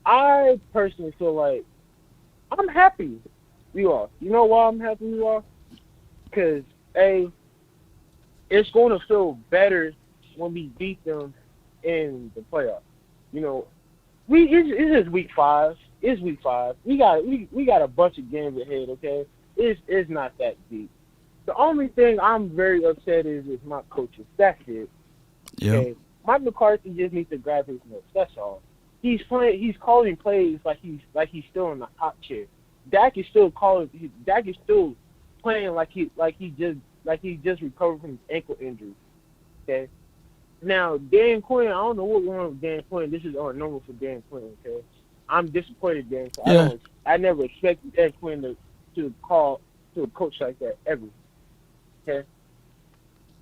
I personally feel like I'm happy we are. You know why I'm happy we are? Because it's going to feel better when we beat them in the playoffs. You know, it's just week 5. It's week 5. We got a bunch of games ahead. Okay, it's not that deep. The only thing I'm very upset is my coaches. That's it. Yeah. Okay? Mike McCarthy just needs to grab his notes. That's all. He's calling plays like he's still in the hot chair. Dak is still playing like he just recovered from his ankle injury. Okay. Now Dan Quinn, I don't know what's wrong with Dan Quinn. This is normal for Dan Quinn. Okay. I'm disappointed, Dan. Yeah. I never expected Dan Quinn to call to a coach like that ever. Okay.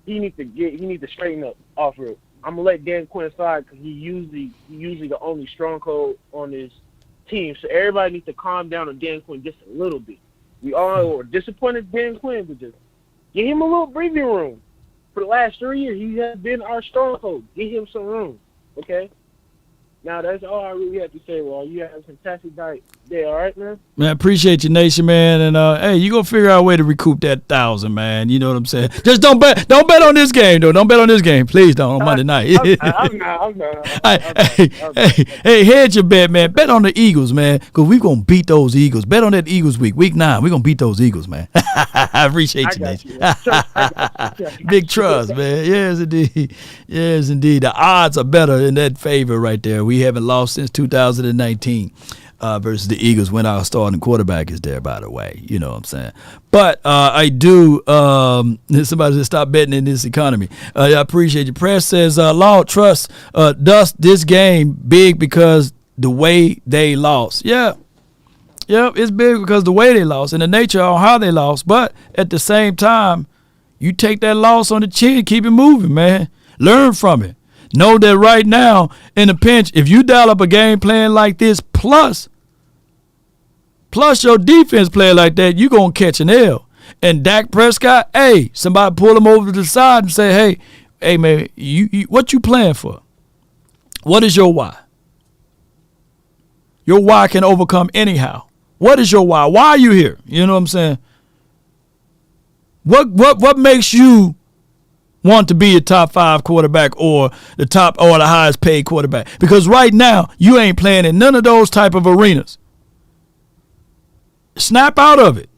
He needs to straighten up off of it. I'm gonna let Dan Quinn slide because he's usually the only stronghold on his team. So everybody needs to calm down on Dan Quinn just a little bit. We all are disappointed in Dan Quinn, but just give him a little breathing room. For the last 3 years, he has been our stronghold. Give him some room, okay? Now, that's all I really have to say, Well, you have a fantastic night day, all right, man? Man, appreciate you, Nation, man. And hey, you gonna figure out a way to recoup that 1,000, man. You know what I'm saying? Just don't bet on this game, though. Don't bet on this game, please. Don't on Monday night. I'm not. Hey, hedge your bet, man. Bet on the Eagles, man, because we gonna beat those Eagles. Bet on that Eagles week 9. We gonna beat those Eagles, man. I appreciate you, Nation. Big trust, man. Yes, indeed. Yes, indeed. The odds are better in that favor right there. We haven't lost since 2019 versus the Eagles when our starting quarterback is there, by the way. You know what I'm saying? But I do, somebody said stop betting in this economy. I appreciate you. Press says, Law Trust dust this game big because the way they lost. Yeah, it's big because the way they lost and the nature of how they lost. But at the same time, you take that loss on the chin, keep it moving, man. Learn from it. Know that right now in a pinch, if you dial up a game plan like this, plus your defense playing like that, you're going to catch an L. And Dak Prescott, hey, somebody pull him over to the side and say, hey, man, you what you playing for? What is your why? Your why can overcome anyhow. What is your why? Why are you here? You know what I'm saying? What makes you want to be a top 5 quarterback or the top or the highest paid quarterback? Because right now you ain't playing in none of those type of arenas. Snap out of it.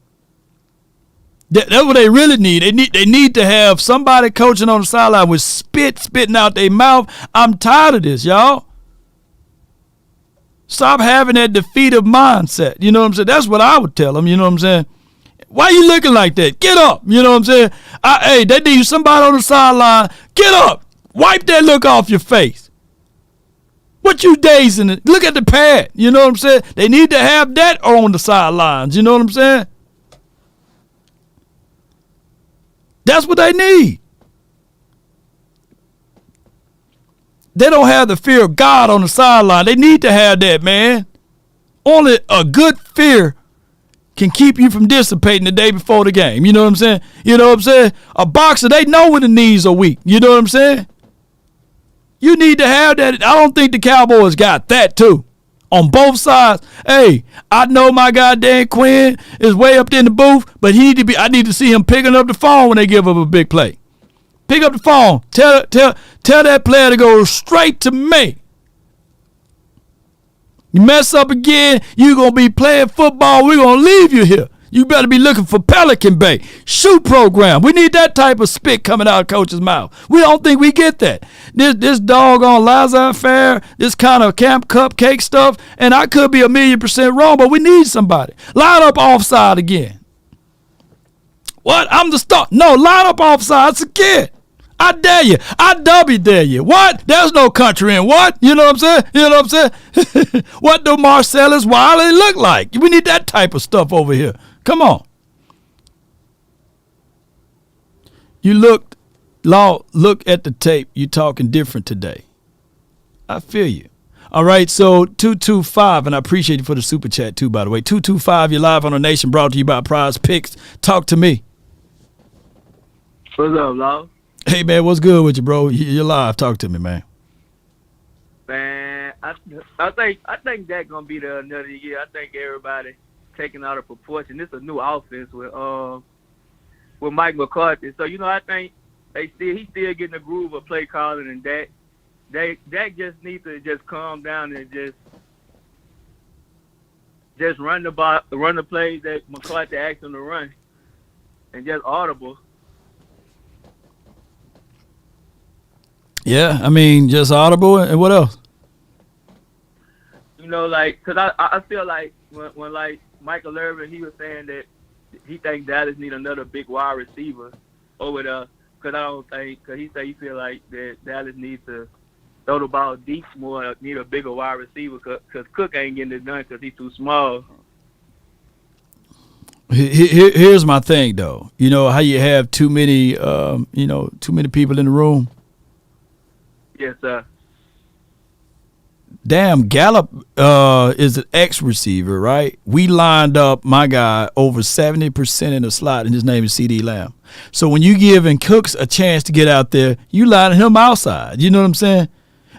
That's what they really need. They need to have somebody coaching on the sideline with spitting out their mouth. I'm tired of this, y'all. Stop having that defeative mindset. You know what I'm saying? That's what I would tell them. You know what I'm saying? Why you looking like that? Get up. You know what I'm saying? Hey, they need somebody on the sideline. Get up. Wipe that look off your face. What you dazing it? Look at the pad. You know what I'm saying? They need to have that on the sidelines. You know what I'm saying? That's what they need. They don't have the fear of God on the sideline. They need to have that, man. Only a good fear can keep you from dissipating the day before the game. You know what I'm saying? You know what I'm saying? A boxer, they know when the knees are weak. You know what I'm saying? You need to have that. I don't think the Cowboys got that too. On both sides. Hey, I know my guy Dan Quinn is way up there in the booth, but I need to see him picking up the phone when they give up a big play. Pick up the phone. Tell that player to go straight to me. You mess up again, you're going to be playing football. We're going to leave you here. You better be looking for Pelican Bay. Shoot program. We need that type of spit coming out of coach's mouth. We don't think we get that. This doggone laissez-faire, this kind of camp cupcake stuff, and I could be 1,000,000% wrong, but we need somebody. Line up offside again. What? I'm the star. No, line up offsides again. I dare you. I double dare you. What? There's no country in what? You know what I'm saying? You know what I'm saying? What do Marcellus Wiley look like? We need that type of stuff over here. Come on. You look at the tape. You're talking different today. I feel you. All right, so 225, and I appreciate you for the super chat too, by the way. 225, you're live on the Nation, brought to you by Prize Picks. Talk to me. What's up, Law? Hey, man, what's good with you, bro? You're live. Talk to me, man. Man, I think that's gonna be the another year. I think everybody taking out of proportion. This is a new offense with Mike McCarthy. So I think he's still getting the groove of play calling, and Dak just needs to just calm down and just run the plays that McCarthy asked him to run, and just audible. Yeah, I mean, just audible, and what else? Because I feel like when like Michael Irvin, he was saying that he thinks Dallas need another big wide receiver over there. Because he said he feel like that Dallas needs to throw the ball deep more, need a bigger wide receiver because Cook ain't getting it done because he's too small. Here's my thing, though. You know how you have too many people in the room? Yes, sir. Damn, Gallup is an ex-receiver, right? We lined up my guy over 70% in the slot, and his name is C.D. Lamb. So when you giving Cooks a chance to get out there, you lining him outside. You know what I'm saying?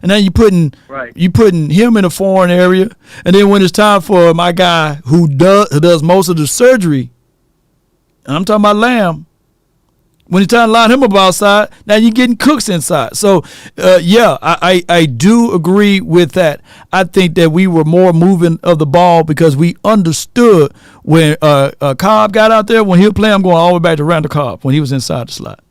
And then you putting him in a foreign area, and then when it's time for my guy who does most of the surgery, and I'm talking about Lamb, when it's time to line him up outside, now you're getting Cooks inside. So, I do agree with that. I think that we were more moving of the ball because we understood when Cobb got out there, when he'll play, I'm going all the way back to Randall Cobb when he was inside the slot.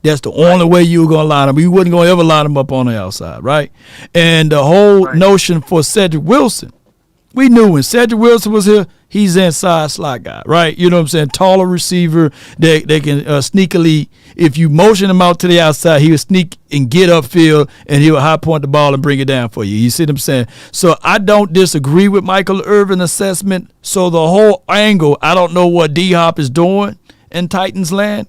That's the only way you were going to line him. You wasn't going to ever line him up on the outside, right? And the whole notion for Cedric Wilson, we knew when Cedric Wilson was here, he's inside slot guy, right? You know what I'm saying? Taller receiver. They can sneakily, if you motion him out to the outside, he would sneak and get upfield, and he would high point the ball and bring it down for you. You see what I'm saying? So I don't disagree with Michael Irvin's assessment. So the whole angle, I don't know what D-Hop is doing in Titans land.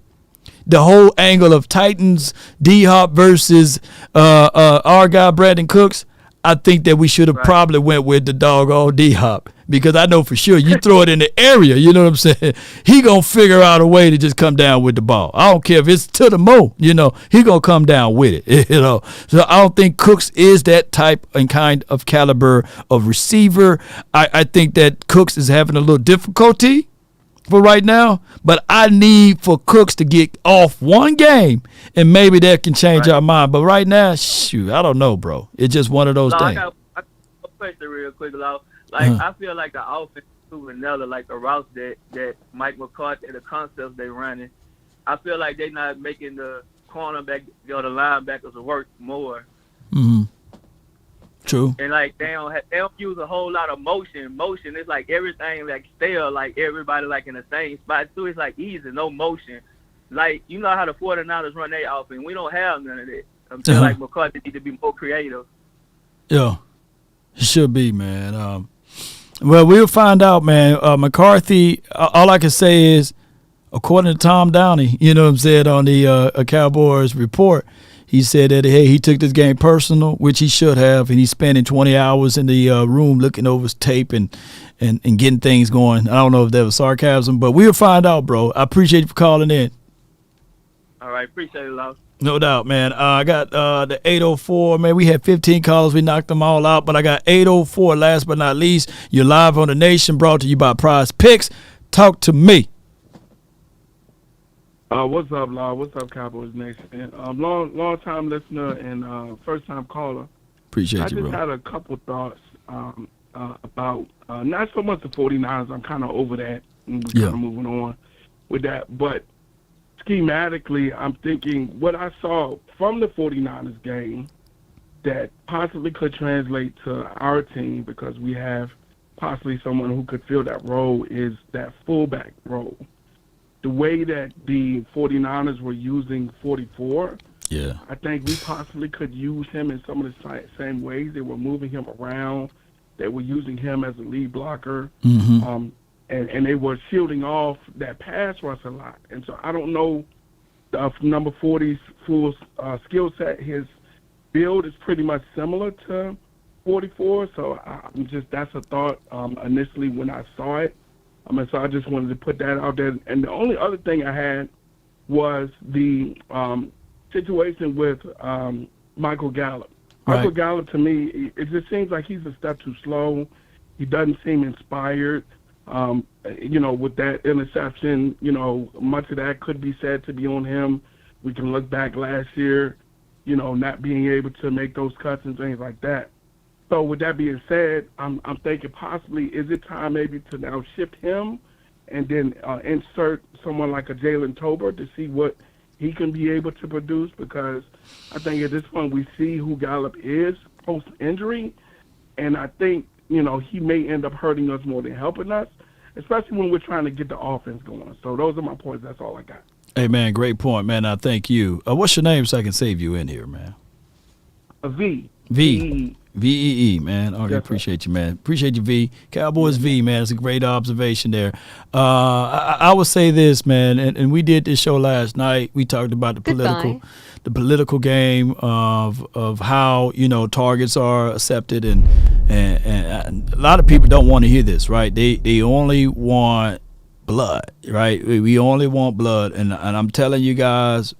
The whole angle of Titans, D-Hop versus our guy, Brandon Cooks, I think that we should have probably went with the doggone D-Hop, because I know for sure you throw it in the area, you know what I'm saying? He going to figure out a way to just come down with the ball. I don't care if it's to the mo, he going to come down with it, So I don't think Cooks is that type and kind of caliber of receiver. I think that Cooks is having a little difficulty for right now, but I need for Cooks to get off one game, and maybe that can change our mind. But right now, shoot, I don't know, bro. It's just one of those things. I got a question real quick, Law. I feel like the offense too vanilla, like the routes that Mike McCarthy, the concepts they running. I feel like they're not making the cornerback or the linebackers work more. Mm-hmm. True. And they don't use a whole lot of motion. Motion is like everything stale, like everybody in the same spot too. It's easy, no motion. You know how the 49ers run their offense. We don't have none of that. I'm saying McCarthy need to be more creative. Yeah, it should be, man. Well, we'll find out, man. McCarthy, all I can say is, according to Tom Downey, you know what I'm saying, on the Cowboys report, he said that, hey, he took this game personal, which he should have, and he's spending 20 hours in the room looking over his tape and getting things going. I don't know if that was sarcasm, but we'll find out, bro. I appreciate you for calling in. All right, appreciate it, Love. No doubt, man. I got the 804. Man, we had 15 callers. We knocked them all out, but I got 804. Last but not least, you're live on the Nation, brought to you by Prize Picks. Talk to me. What's up, Law? What's up, Cowboys Nation? Long time listener and first time caller. Appreciate you, bro. I just had a couple thoughts about not so much the 49ers. I'm kind of over that. And we're kind of moving on with that. But schematically, I'm thinking what I saw from the 49ers game that possibly could translate to our team, because we have possibly someone who could fill that role, is that fullback role. The way that the 49ers were using 44, I think we possibly could use him in some of the same ways. They were moving him around. They were using him as a lead blocker. Mm-hmm. And they were shielding off that pass rush a lot. And so I don't know number 40's full skill set. His build is pretty much similar to 44. So that's a thought initially when I saw it. And so I just wanted to put that out there. And the only other thing I had was the situation with Michael Gallup. Michael Gallup, to me, it just seems like he's a step too slow. He doesn't seem inspired. With that interception, much of that could be said to be on him. We can look back last year, not being able to make those cuts and things like that. So with that being said, I'm thinking possibly is it time maybe to now shift him and then insert someone like a Jalen Tolbert to see what he can be able to produce, because I think at this point we see who Gallup is post-injury, and I think, he may end up hurting us more than helping us, especially when we're trying to get the offense going. So those are my points. That's all I got. Hey, man, great point, man. I thank you. What's your name so I can save you in here, man? V. V-E-E, man. Okay, yes, appreciate you, man. Appreciate you, V. Cowboys V, man. It's a great observation there. I would say this, man, and we did this show last night. We talked about the political game of how, targets are accepted, and a lot of people don't want to hear this, right? They only want blood, right? We only want blood, and I'm telling you guys,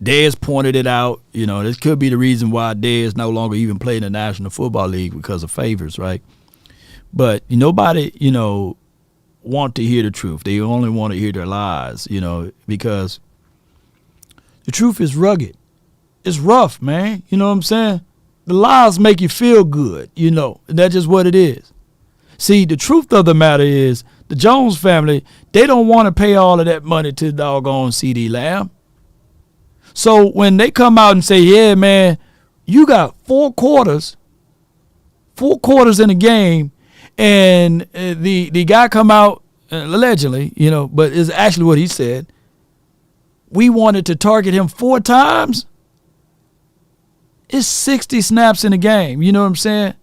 Dez pointed it out. This could be the reason why Dez no longer even play in the National Football League, because of favors, right? But nobody, want to hear the truth. They only want to hear their lies, because the truth is rugged. It's rough, man. You know what I'm saying? The lies make you feel good, and that's just what it is. See, the truth of the matter is the Jones family, they don't want to pay all of that money to doggone CeeDee Lamb. So when they come out and say, yeah, man, you got four quarters in a game, and the guy come out, allegedly, but it's actually what he said, we wanted to target him 4 times. It's 60 snaps in a game, you know what I'm saying?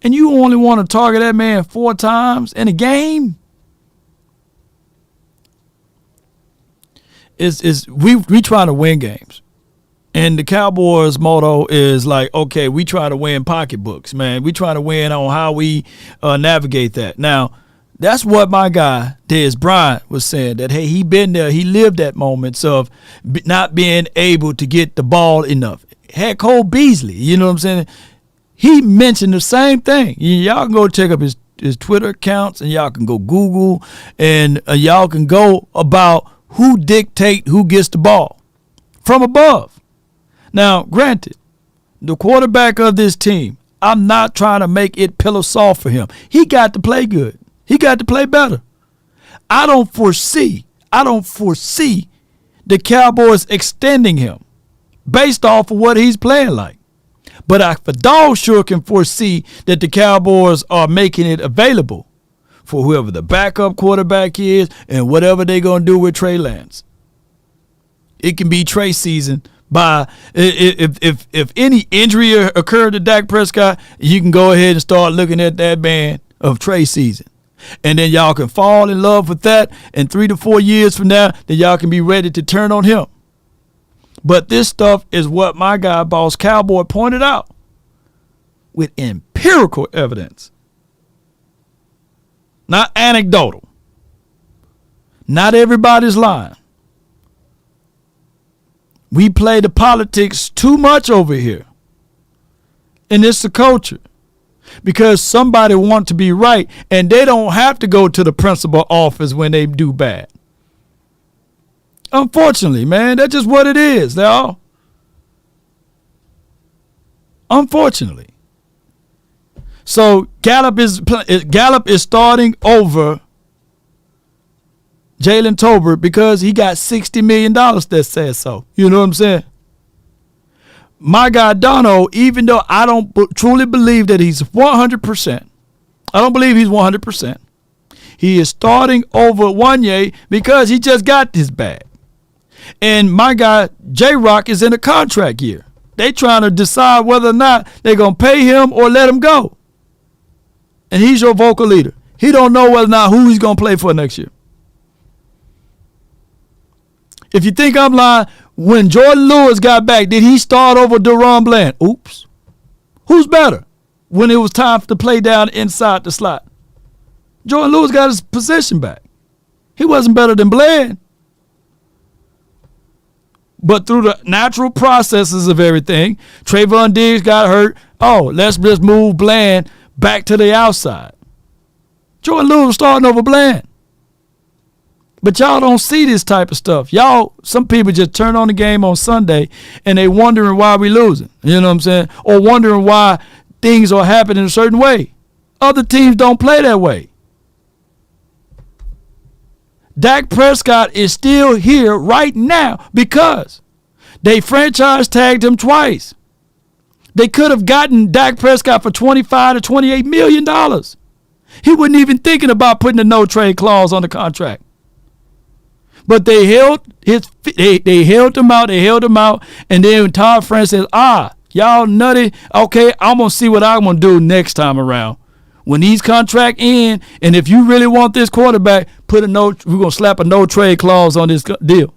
And you only want to target that man 4 times in a game? We try to win games, and the Cowboys' motto is like, okay, we try to win pocketbooks, man. We try to win on how we navigate that. Now, that's what my guy Dez Bryant was saying, that hey, he been there, he lived that moments of not being able to get the ball enough. Heck, Cole Beasley, you know what I'm saying? He mentioned the same thing. Y'all can go check up his Twitter accounts, and y'all can go Google, and y'all can go about who dictate who gets the ball from above. Now, granted, the quarterback of this team, I'm not trying to make it pillow soft for him. He got to play good. He got to play better. I don't foresee the Cowboys extending him based off of what he's playing like. But I for dog sure can foresee that the Cowboys are making it available for whoever the backup quarterback is and whatever they're going to do with Trey Lance. It can be Trey season by if any injury occurred to Dak Prescott, you can go ahead and start looking at that band of Trey season. And then y'all can fall in love with that, and 3 to 4 years from now, then y'all can be ready to turn on him. But this stuff is what my guy, Boss Cowboy, pointed out with empirical evidence. Not anecdotal. Not everybody's lying. We play the politics too much over here. And it's the culture. Because somebody wants to be right, and they don't have to go to the principal office when they do bad. Unfortunately, man, that's just what it is, y'all. Unfortunately. So Gallup is starting over Jalen Tolbert because he got $60 million that says so. You know what I'm saying? My guy Dono, even though I don't truly believe that he's 100%, I don't believe he's 100%. He is starting over Wanye because he just got this bag. And my guy J-Rock is in a contract year. They trying to decide whether or not they're going to pay him or let him go. And he's your vocal leader. He don't know whether or not who he's going to play for next year. If you think I'm lying, When Jordan Lewis got back, did he start over Deron Bland? Oops. Who's better when it was time to play down inside the slot? Jordan Lewis got his position back. He wasn't better than Bland. But through the natural processes of everything, Trayvon Diggs got hurt. Oh, let's just move Bland back to the outside. Jordan Lewis was starting over Bland. But y'all don't see this type of stuff. Y'all, some people just turn on the game on Sunday and they wondering why we losing. You know what I'm saying? Or wondering why things are happening a certain way. Other teams don't play that way. Dak Prescott is still here right now because they franchise tagged him twice. They could have gotten Dak Prescott for $25 to $28 million. He wasn't even thinking about putting a no trade clause on the contract. But they held they held him out, and then Todd France says, y'all nutty. Okay, I'm gonna see what I'm gonna do next time around. When these contracts end, and if you really want this quarterback, we're gonna slap a no trade clause on this deal.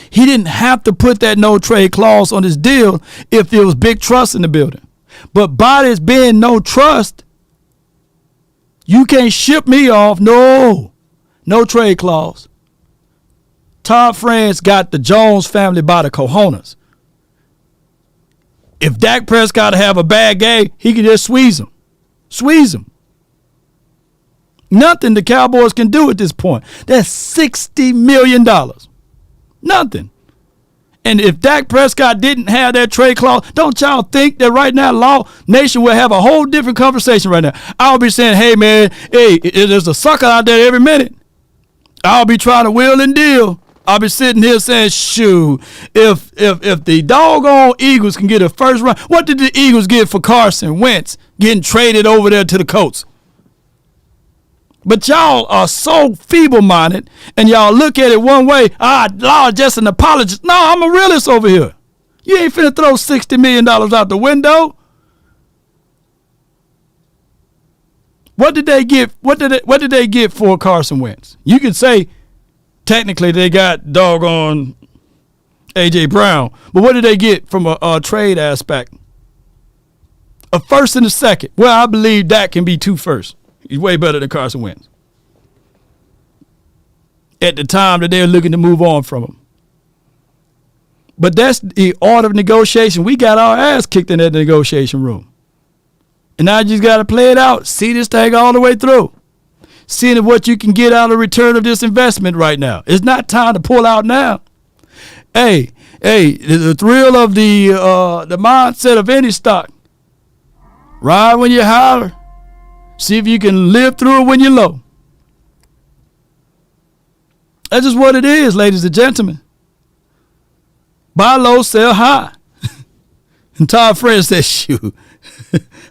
He didn't have to put that no trade clause on his deal if there was big trust in the building. But by this being no trust, you can't ship me off. No trade clause. Todd France got the Jones family by the cojones. If Dak Prescott have a bad game, he can just squeeze him. Nothing the Cowboys can do at this point. That's $60 million. Nothing. And if Dak Prescott didn't have that trade clause, don't y'all think that right now Law Nation will have a whole different conversation right now? I'll be saying, hey, man, there's a sucker out there every minute. I'll be trying to wheel and deal. I'll be sitting here saying, shoot, if the doggone Eagles can get a first round, what did the Eagles get for Carson Wentz getting traded over there to the Colts? But y'all are so feeble-minded, and y'all look at it one way. Law just an apologist. No, I'm a realist over here. You ain't finna throw $60 million out the window. What did they get? What did they get for Carson Wentz? You can say technically they got doggone A.J. Brown, but what did they get from a trade aspect? A first and a second. Well, I believe Dak can be 2 firsts. He's way better than Carson Wentz. At the time that they're looking to move on from him. But that's the art of negotiation. We got our ass kicked in that negotiation room. And now you just got to play it out. See this thing all the way through. Seeing what you can get out of return of this investment right now. It's not time to pull out now. Hey, the thrill of the mindset of any stock. Ride when you're higher. See if you can live through it when you're low. That's just what it is, ladies and gentlemen. Buy low, sell high. And Todd France said, shoot,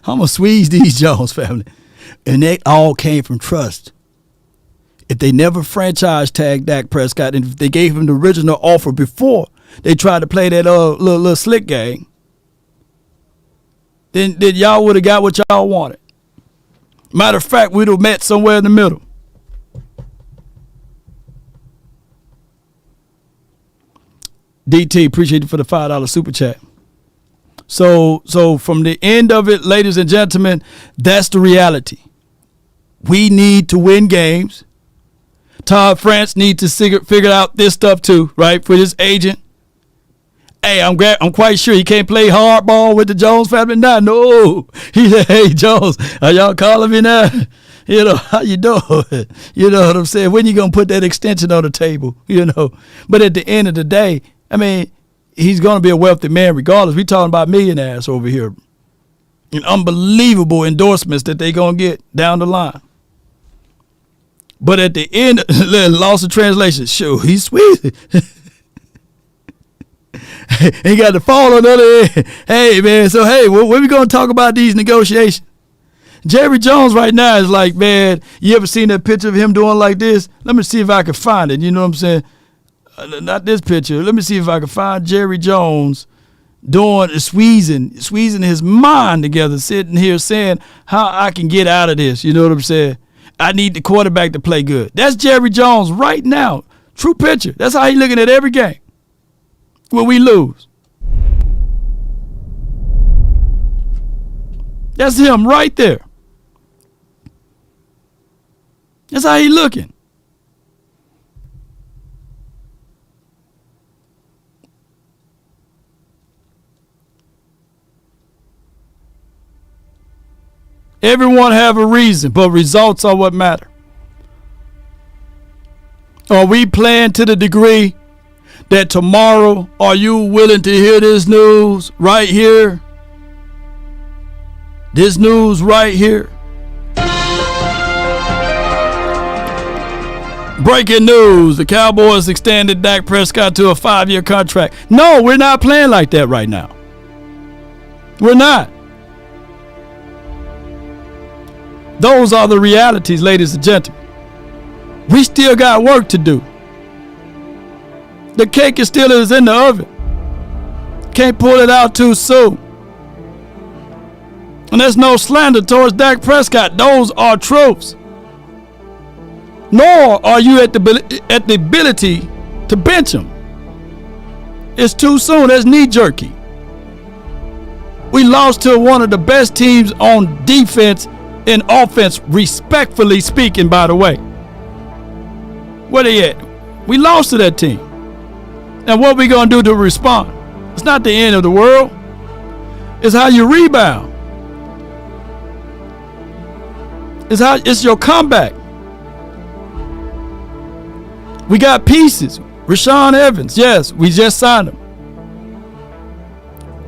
I'm going to squeeze these Jones family. And they all came from trust. If they never franchise tagged Dak Prescott, and if they gave him the original offer before they tried to play that little slick game, then y'all would have got what y'all wanted. Matter of fact, we'd have met somewhere in the middle. DT, appreciate you for the $5 super chat. So from the end of it, ladies and gentlemen, that's the reality. We need to win games. Todd France needs to figure out this stuff too, right? For his agent. Hey, I'm quite sure he can't play hardball with the Jones family now. No. He said, hey, Jones, are y'all calling me now? You know, how you doing? You know what I'm saying? When you going to put that extension on the table? You know. But at the end of the day, I mean, he's going to be a wealthy man regardless. We're talking about millionaires over here. And unbelievable endorsements that they're going to get down the line. But at the end, loss of translation, sure, he's sweet. He got to fall on the other end. Hey, man, so, hey, when we going to talk about these negotiations? Jerry Jones right now is like, man, you ever seen that picture of him doing like this? Let me see if I can find it. You know what I'm saying? Not this picture. Let me see if I can find Jerry Jones doing squeezing his mind together, sitting here saying how I can get out of this. You know what I'm saying? I need the quarterback to play good. That's Jerry Jones right now. True picture. That's how he's looking at every game. Will we lose? That's him right there. That's how he looking. Everyone have a reason, but results are what matter. Are we playing to the degree that tomorrow, are you willing to hear this news right here? This news right here. Breaking news, the Cowboys extended Dak Prescott to a 5-year contract. No, we're not playing like that right now. We're not. Those are the realities, ladies and gentlemen. We still got work to do. The cake is still in the oven. Can't pull it out too soon. And there's no slander towards Dak Prescott. Those are truths. Nor are you at the ability to bench him. It's too soon. That's knee jerky. We lost to one of the best teams on defense and offense, respectfully speaking, by the way. Where they at? We lost to that team. And what we going to do to respond? It's not the end of the world. It's how you rebound. It's your comeback. We got pieces. Rashaan Evans, yes, we just signed him.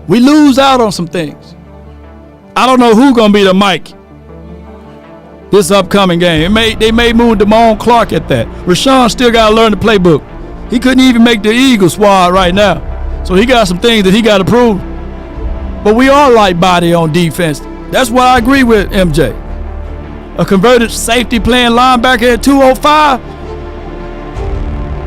We lose out on some things. I don't know who's going to be the Mike this upcoming game. They may move Damone Clark at that. Rashaan still got to learn the playbook. He couldn't even make the Eagles squad right now. So he got some things that he got to prove. But we are light body on defense. That's what I agree with MJ. A converted safety playing linebacker at 205,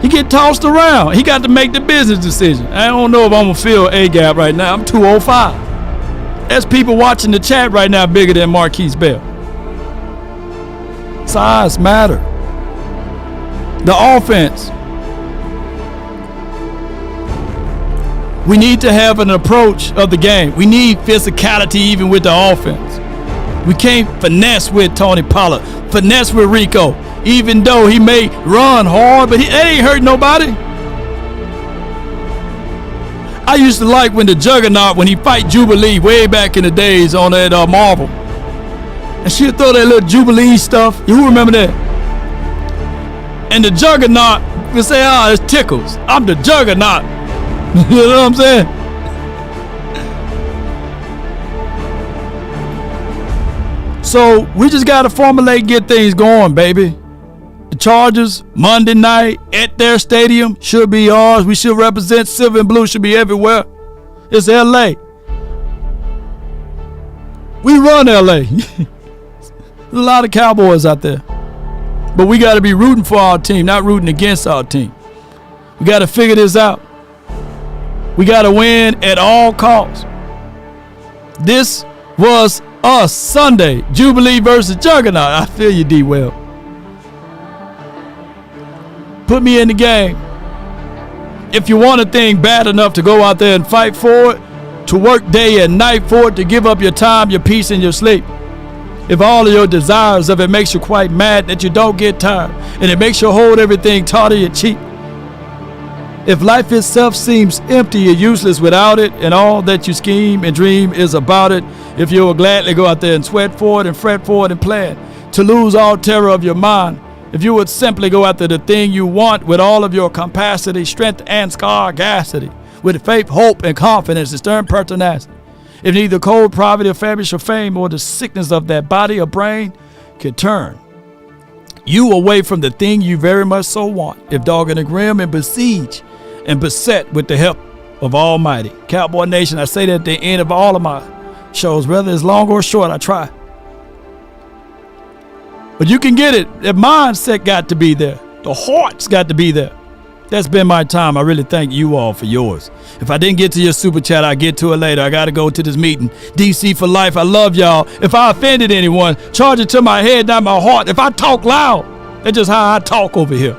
he get tossed around. He got to make the business decision. I don't know if I'm going to fill A-gap right now. I'm 205. There's people watching the chat right now bigger than Marquise Bell. Size matter. The offense. We need to have an approach of the game. We need physicality even with the offense. We can't finesse with Tony Pollard, finesse with Rico, even though he may run hard, but that ain't hurt nobody. I used to like when the Juggernaut, when he fight Jubilee way back in the days on that Marvel. And she'll throw that little Jubilee stuff. Who remember that? And the Juggernaut will say, it's tickles. I'm the Juggernaut. You know what I'm saying? So we just got to formulate and get things going, baby. The Chargers, Monday night at their stadium, should be ours. We should represent silver and blue, should be everywhere. It's L.A. We run L.A. There's a lot of Cowboys out there. But we got to be rooting for our team, not rooting against our team. We got to figure this out. We got to win at all costs. This was us Sunday. Jubilee versus Juggernaut. I feel you, D-Well. Put me in the game. If you want a thing bad enough to go out there and fight for it, to work day and night for it, to give up your time, your peace, and your sleep. If all of your desires of it makes you quite mad that you don't get tired, and it makes you hold everything taut to your cheek. If life itself seems empty and useless without it, and all that you scheme and dream is about it, if you will gladly go out there and sweat for it and fret for it and plan, to lose all terror of your mind, if you would simply go after the thing you want with all of your capacity, strength, and sagacity, with faith, hope, and confidence, and stern pertinacity, if neither cold poverty or famish or fame or the sickness of that body or brain can turn you away from the thing you very much so want, if dogged and grim and besiege and beset with the help of Almighty. Cowboy Nation, I say that at the end of all of my shows, whether it's long or short, I try. But you can get it. The mindset got to be there. The heart's got to be there. That's been my time. I really thank you all for yours. If I didn't get to your super chat, I'll get to it later. I got to go to this meeting. DC for life. I love y'all. If I offended anyone, charge it to my head, not my heart. If I talk loud, that's just how I talk over here.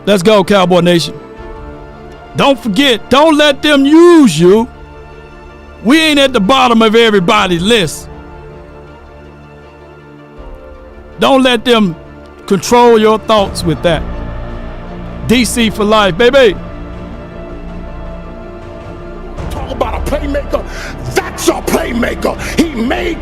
Let's go, Cowboy Nation. Don't forget, don't let them use you. We ain't at the bottom of everybody's list. Don't let them control your thoughts with that. DC for life, baby. Talk about a playmaker. That's a playmaker. He made